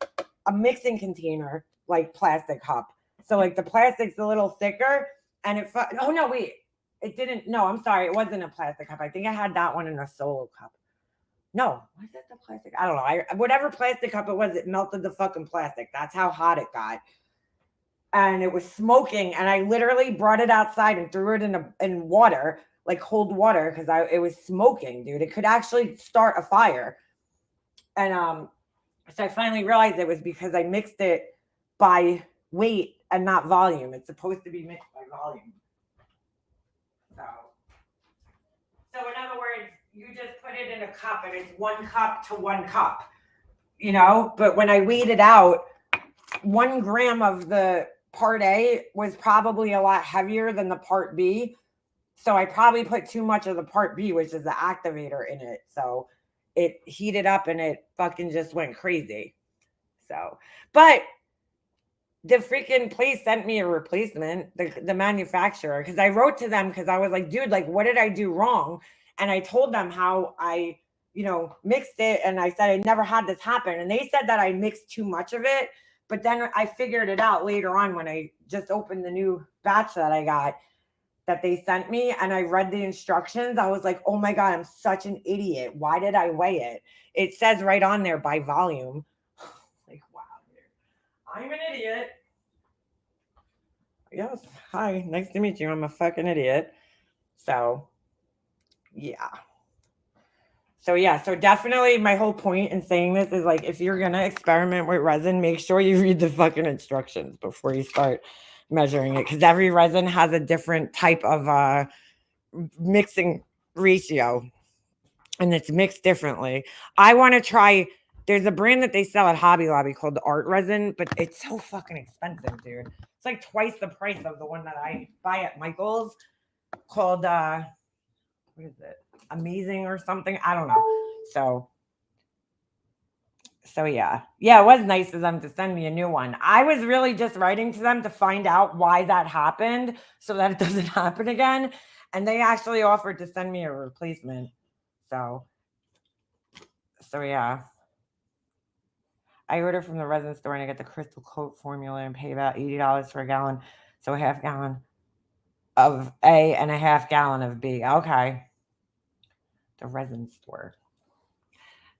A: a mixing container, like plastic cup. So like the plastic's a little thicker and oh no, wait. It didn't. No, I'm sorry. It wasn't a plastic cup. I think I had that one in a solo cup. No, was it the plastic? I don't know. Whatever plastic cup it was, it melted the fucking plastic. That's how hot it got. And it was smoking. And I literally brought it outside and threw it in water, like cold water, because it was smoking, dude. It could actually start a fire. And so I finally realized it was because I mixed it by weight and not volume. It's supposed to be mixed by volume. So in other words, you just put it in a cup and it's 1 cup to 1 cup, you know? But when I weighed it out, 1 gram of the part A was probably a lot heavier than the part B. So I probably put too much of the part B, which is the activator, in it. So it heated up and it fucking just went crazy. So, but the freaking place sent me a replacement, the manufacturer, because I wrote to them because I was like, dude, like, what did I do wrong? And I told them how I, mixed it. And I said, I never had this happen. And they said that I mixed too much of it. But then I figured it out later on when I just opened the new batch that I got that they sent me and I read the instructions. I was like, oh my God, I'm such an idiot. Why did I weigh it? It says right on there by volume. Like, wow, dude. I'm an idiot. Yes. Hi. Nice to meet you. I'm a fucking idiot. So, yeah. So definitely my whole point in saying this is like, if you're going to experiment with resin, make sure you read the fucking instructions before you start measuring it. Because every resin has a different type of mixing ratio and it's mixed differently. I want to try. There's a brand that they sell at Hobby Lobby called the Art Resin, but it's so fucking expensive, dude. It's like twice the price of the one that I buy at Michael's called what is it? Amazing or something. I don't know. So yeah. Yeah, it was nice of them to send me a new one. I was really just writing to them to find out why that happened so that it doesn't happen again. And they actually offered to send me a replacement. So yeah. I order from the resin store and I get the crystal coat formula and pay about $80 for a gallon. So a half gallon of A and a half gallon of B. Okay. The resin store.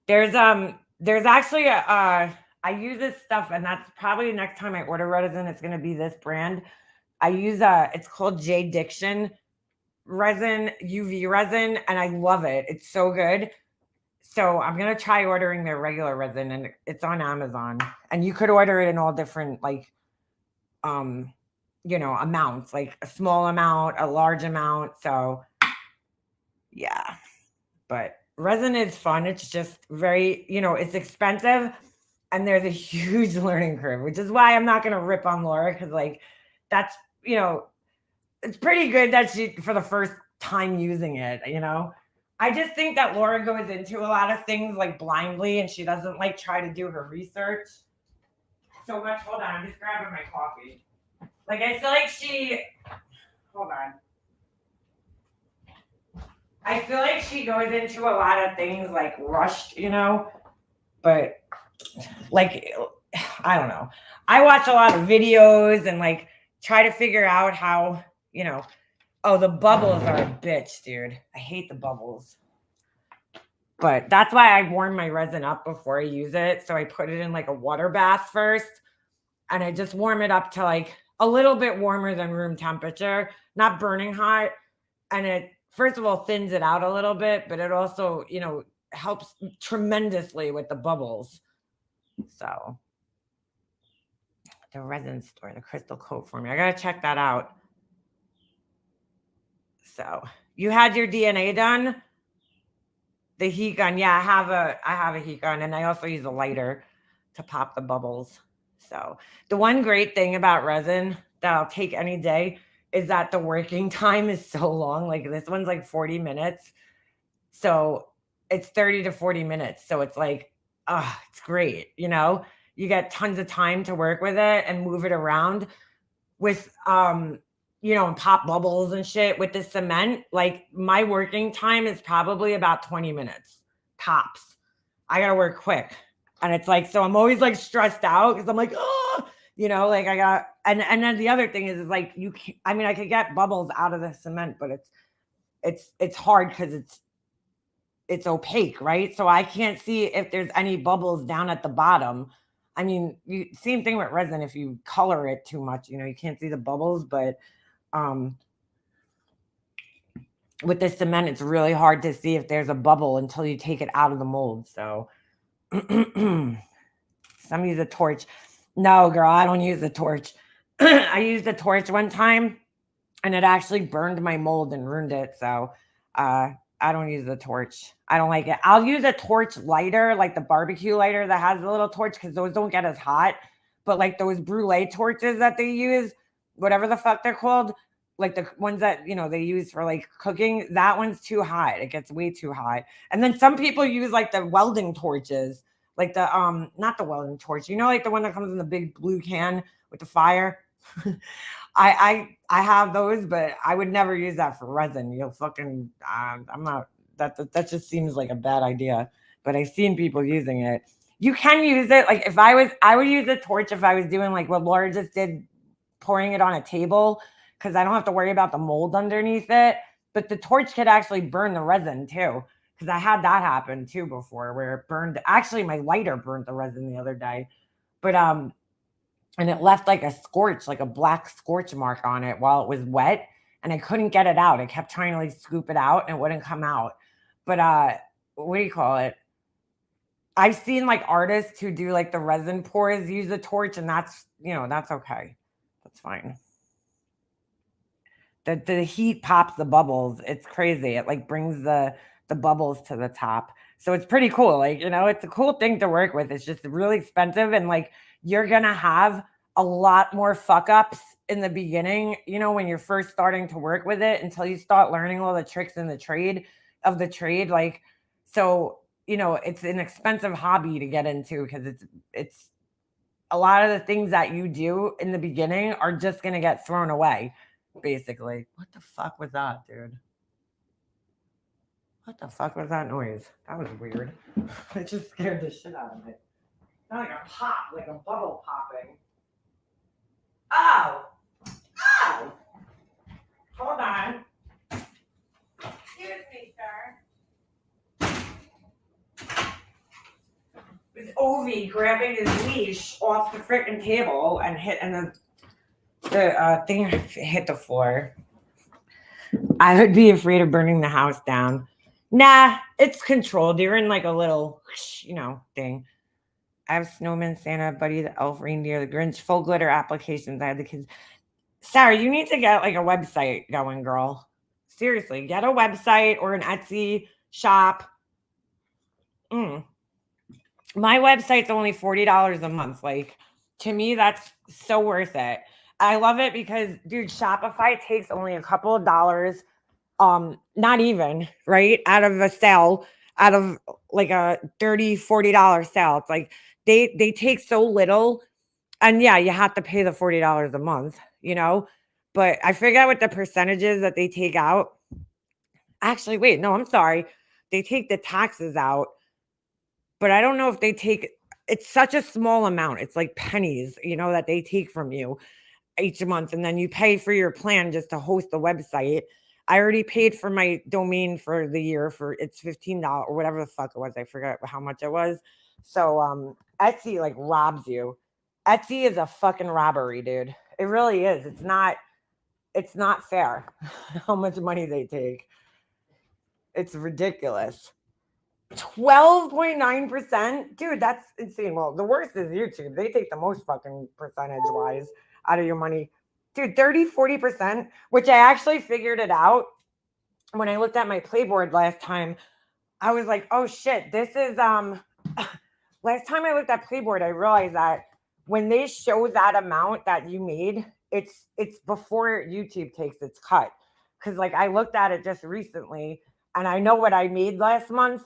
A: There's actually I use this stuff and that's probably the next time I order resin, it's gonna be this brand. I use it's called J Diction resin, UV resin, and I love it. It's so good. So I'm gonna try ordering their regular resin, and it's on Amazon. And you could order it in all different amounts, like a small amount, a large amount. So yeah, but resin is fun. It's just very, it's expensive, and there's a huge learning curve, which is why I'm not gonna rip on Laura because that's it's pretty good that she for the first time using it. I just think that Laura goes into a lot of things like blindly and she doesn't try to do her research so much. Hold on, I'm just grabbing my coffee. I feel like hold on. I feel like she goes into a lot of things rushed, but I don't know. I watch a lot of videos and try to figure out how, oh, the bubbles are a bitch, dude. I hate the bubbles. But that's why I warm my resin up before I use it. So I put it in a water bath first. And I just warm it up to a little bit warmer than room temperature, not burning hot. And it, first of all, thins it out a little bit, but it also, helps tremendously with the bubbles. So the resin store, the crystal coat formula. I got to check that out. So you had your DNA done? The heat gun. Yeah, I have a heat gun and I also use a lighter to pop the bubbles. So the one great thing about resin that I'll take any day is that the working time is so long. This one's 40 minutes. So it's 30 to 40 minutes. So it's it's great. You get tons of time to work with it and move it around with, and pop bubbles and shit with the cement. My working time is probably about 20 minutes tops. I got to work quick. And it's so I'm always stressed out because I'm oh, I got, and then the other thing is you can't, I could get bubbles out of the cement, but it's hard because it's opaque, right? So I can't see if there's any bubbles down at the bottom. Same thing with resin. If you color it too much, you can't see the bubbles, but with the cement, it's really hard to see if there's a bubble until you take it out of the mold. So some use a torch. No, girl, I don't use a torch. I used a torch one time and it actually burned my mold and ruined it. So I don't use the torch. I don't like it. I'll use a torch lighter, like the barbecue lighter that has a little torch, because those don't get as hot. But those brulee torches that they use, whatever the fuck they're called, like the ones that they use for like cooking, that one's too hot. It gets way too hot. And then some people use like the welding torches, like the not the welding torch, like the one that comes in the big blue can with the fire. I have those, but I would never use that for resin. You'll fucking I'm not that just seems like a bad idea. But I've seen people using it. You can use it like if I would use a torch if I was doing like what Laura just did, pouring it on a table, because I don't have to worry about the mold underneath it. But the torch could actually burn the resin too, because I had that happen too before, where it burned. Actually, my lighter burned the resin the other day, but and it left like a scorch, like a black scorch mark on it while it was wet, and I couldn't get it out. I kept trying to like scoop it out, and it wouldn't come out. But what do you call it? I've seen like artists who do like the resin pours use a torch, and that's that's okay. That's fine. The heat pops the bubbles. It's crazy. It like brings the bubbles to the top. So it's pretty cool. Like, it's a cool thing to work with. It's just really expensive, and like you're gonna have a lot more fuck ups in the beginning, when you're first starting to work with it, until you start learning all the tricks in the trade. Like, so it's an expensive hobby to get into, because it's a lot of the things that you do in the beginning are just gonna get thrown away. Basically. What the fuck was that, dude? What the fuck was that noise? That was weird. It just scared the shit out of me. Not like a pop, like a bubble popping. Oh! Oh! Hold on. Excuse me, sir. It was Ovi grabbing his leash off the freaking table and the thing hit the floor. I would be afraid of burning the house down. Nah, it's controlled. You're in like a little, thing. I have Snowman, Santa, Buddy, the Elf, Reindeer, the Grinch, full glitter applications. I had the kids. Sarah, you need to get like a website going, girl. Seriously, get a website or an Etsy shop. My website's only $40 a month. Like, to me, that's so worth it. I love it because, dude, Shopify takes only a couple of dollars, not even, right, out of a sale, out of like a $30-$40 sale. It's like they take so little, and yeah, you have to pay the $40 a month, but I forget what the percentages that they take out. Actually, wait, no, I'm sorry, they take the taxes out, but I don't know if they take. It's such a small amount. It's like pennies, that they take from you each month, and then you pay for your plan just to host the website. I already paid for my domain for the year, for it's $15 or whatever the fuck it was. I forgot how much it was. So Etsy like robs you. Etsy is a fucking robbery, dude. It really is. It's not fair how much money they take. It's ridiculous. 12.9%. Dude, that's insane. Well, the worst is YouTube. They take the most fucking percentage wise out of your money. Dude, 30-40%, which I actually figured it out when I looked at my playboard last time. I was like, oh shit, this is last time I looked at playboard, I realized that when they show that amount that you made, it's before YouTube takes its cut. Because like I looked at it just recently, and I know what I made last month,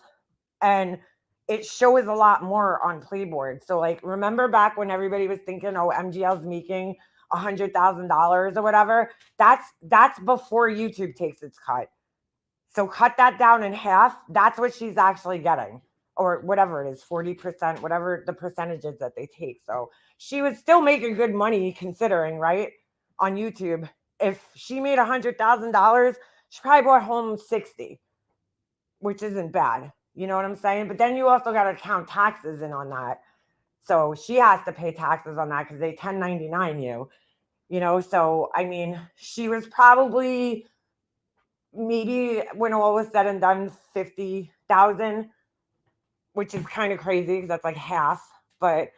A: and it shows a lot more on playboard. So like, remember back when everybody was thinking, oh, MGL's making $100,000 or whatever? That's before YouTube takes its cut. So cut that down in half. That's what she's actually getting, or whatever it is, 40%, whatever the percentages that they take. So she was still making good money, considering, right, on YouTube. If she made $100,000, she probably brought home 60, which isn't bad. You know what I'm saying? But then you also got to count taxes in on that. So she has to pay taxes on that because they 1099 you, So, I mean, she was probably, maybe when all was said and done, 50,000, which is kind of crazy because that's like half. But,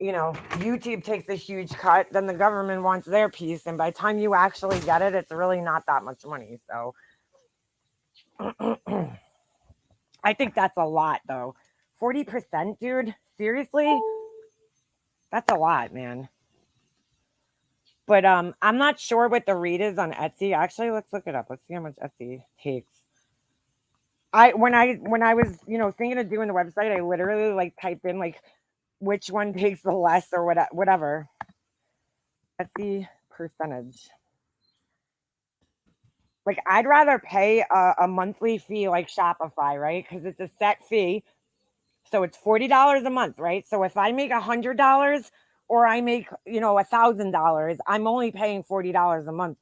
A: YouTube takes a huge cut. Then the government wants their piece. And by the time you actually get it, it's really not that much money. So I think that's a lot, though. 40%, dude. Seriously? That's a lot, man. But I'm not sure what the rate is on Etsy. Actually, let's look it up. Let's see how much Etsy takes. When I was, thinking of doing the website, I literally like type in like which one takes the less or whatever. Etsy percentage. Like I'd rather pay a monthly fee like Shopify, right? Because it's a set fee. So it's $40 a month, right? So if I make $100 or I make, $1,000, I'm only paying $40 a month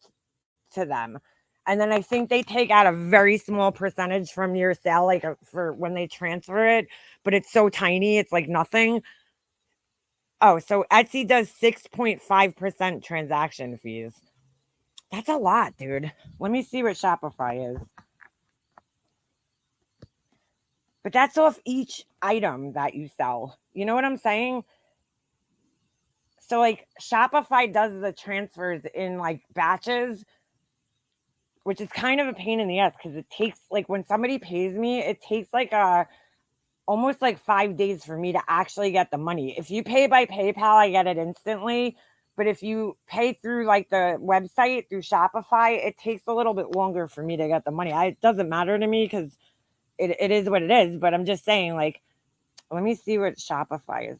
A: to them. And then I think they take out a very small percentage from your sale, like for when they transfer it, but it's so tiny, it's like nothing. Oh, so Etsy does 6.5% transaction fees. That's a lot, dude. Let me see what Shopify is. But that's off each item that you sell. You know what I'm saying? So like Shopify does the transfers in like batches, which is kind of a pain in the ass because it takes like when somebody pays me, it takes like almost like 5 days for me to actually get the money. If you pay by PayPal, I get it instantly. But if you pay through like the website through Shopify, it takes a little bit longer for me to get the money. It doesn't matter to me because it is what it is. But I'm just saying, like, let me see what Shopify is.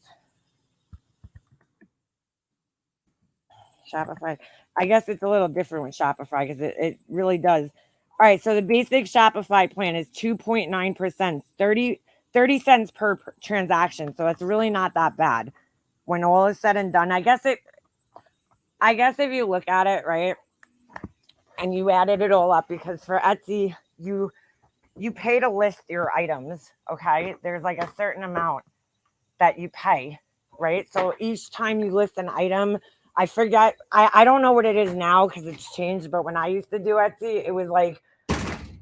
A: Shopify. I guess it's a little different with Shopify because it really does. All right. So the basic Shopify plan is 2.9%, 30 cents per transaction. So it's really not that bad when all is said and done. I guess if you look at it, right, and you added it all up, because for Etsy, you pay to list your items. Okay. There's like a certain amount that you pay, right? So each time you list an item, I forget, I don't know what it is now because it's changed, but when I used to do Etsy, it was like,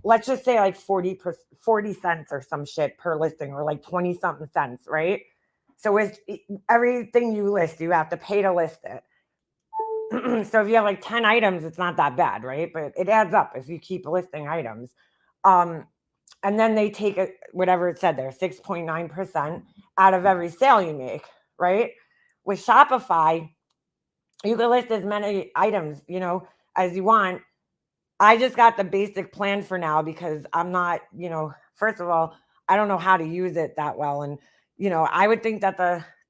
A: let's just say like 40 cents or some shit per listing, or like 20 something cents, right? So with everything you list, you have to pay to list it. So if you have like 10 items, it's not that bad, right? But it adds up if you keep listing items. And then they take whatever it said there, 6.9% out of every sale you make, right? With Shopify, you can list as many items, as you want. I just got the basic plan for now because I'm not, first of all, I don't know how to use it that well. And, I would think that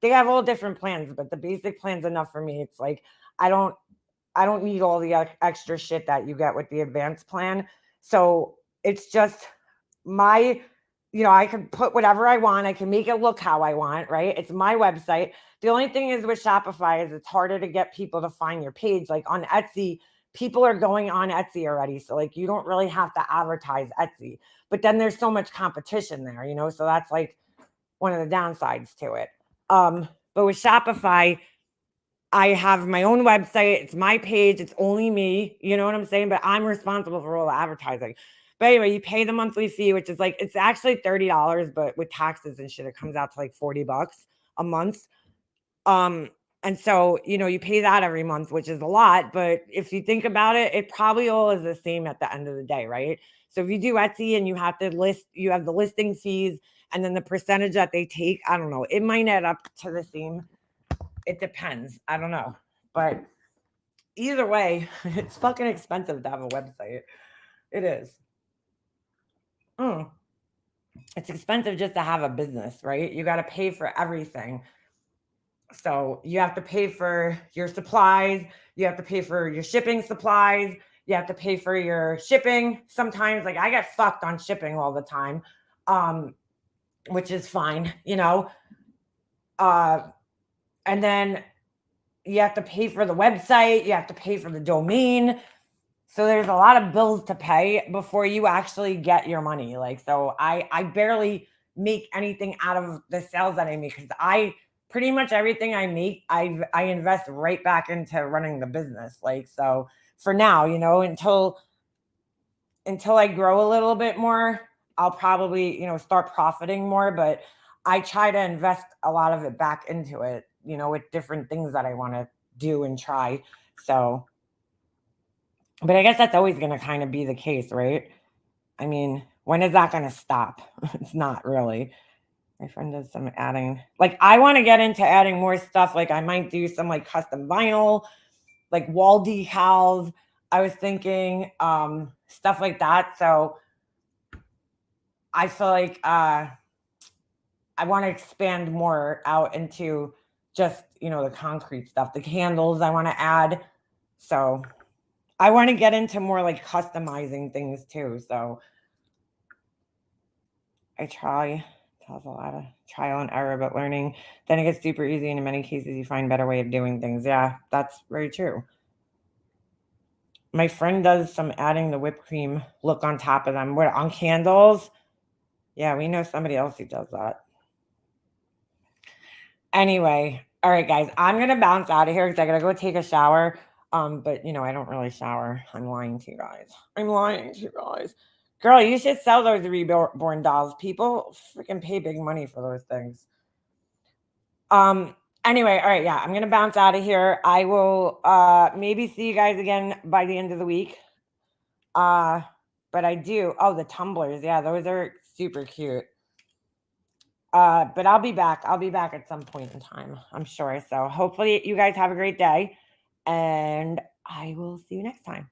A: they have all different plans, but the basic plan's enough for me. It's like, I don't need all the extra shit that you get with the advanced plan. So it's just my, I can put whatever I want. I can make it look how I want, right? It's my website. The only thing is with Shopify is it's harder to get people to find your page. Like on Etsy, people are going on Etsy already. So like you don't really have to advertise Etsy. But then there's so much competition there, so that's like one of the downsides to it. But with Shopify, I have my own website. It's my page. It's only me. You know what I'm saying? But I'm responsible for all the advertising. But anyway, you pay the monthly fee, which is like, it's actually $30, but with taxes and shit, it comes out to like $40 a month. And so, you pay that every month, which is a lot. But if you think about it, it probably all is the same at the end of the day, right? So if you do Etsy and you have to list, you have the listing fees and then the percentage that they take, I don't know, it might add up to the same. It depends. I don't know. But either way, it's fucking expensive to have a website. It is. It's expensive just to have a business, right? You got to pay for everything. So you have to pay for your supplies. You have to pay for your shipping supplies. You have to pay for your shipping. Sometimes, like I get fucked on shipping all the time, which is fine, and then you have to pay for the website. You have to pay for the domain. So there's a lot of bills to pay before you actually get your money. Like, so I barely make anything out of the sales that I make because pretty much everything I make, I invest right back into running the business. Like, so for now, until I grow a little bit more, I'll probably, start profiting more, but I try to invest a lot of it back into it, with different things that I want to do and try. So, but I guess that's always going to kind of be the case, right? I mean, when is that going to stop? It's not really. My friend does some adding. Like, I want to get into adding more stuff. Like, I might do some like custom vinyl. like wall decals. I was thinking stuff like that. So I feel like I want to expand more out into just, the concrete stuff, the candles I want to add. So I want to get into more like customizing things too. So I try. It's a lot of trial and error, but learning. Then it gets super easy, and in many cases, you find better way of doing things. Yeah, that's very true. My friend does some adding the whipped cream look on top of them. What, on candles? Yeah, we know somebody else who does that. Anyway, all right, guys, I'm gonna bounce out of here because I gotta go take a shower. But I don't really shower. I'm lying to you guys. Girl, you should sell those reborn dolls. People freaking pay big money for those things. Anyway, all right, yeah, I'm gonna bounce out of here. I will maybe see you guys again by the end of the week. But I do. Oh, the tumblers, yeah, those are super cute. But I'll be back. I'll be back at some point in time, I'm sure. So hopefully you guys have a great day, and I will see you next time.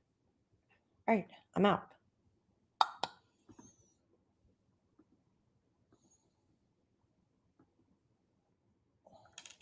A: All right, I'm out.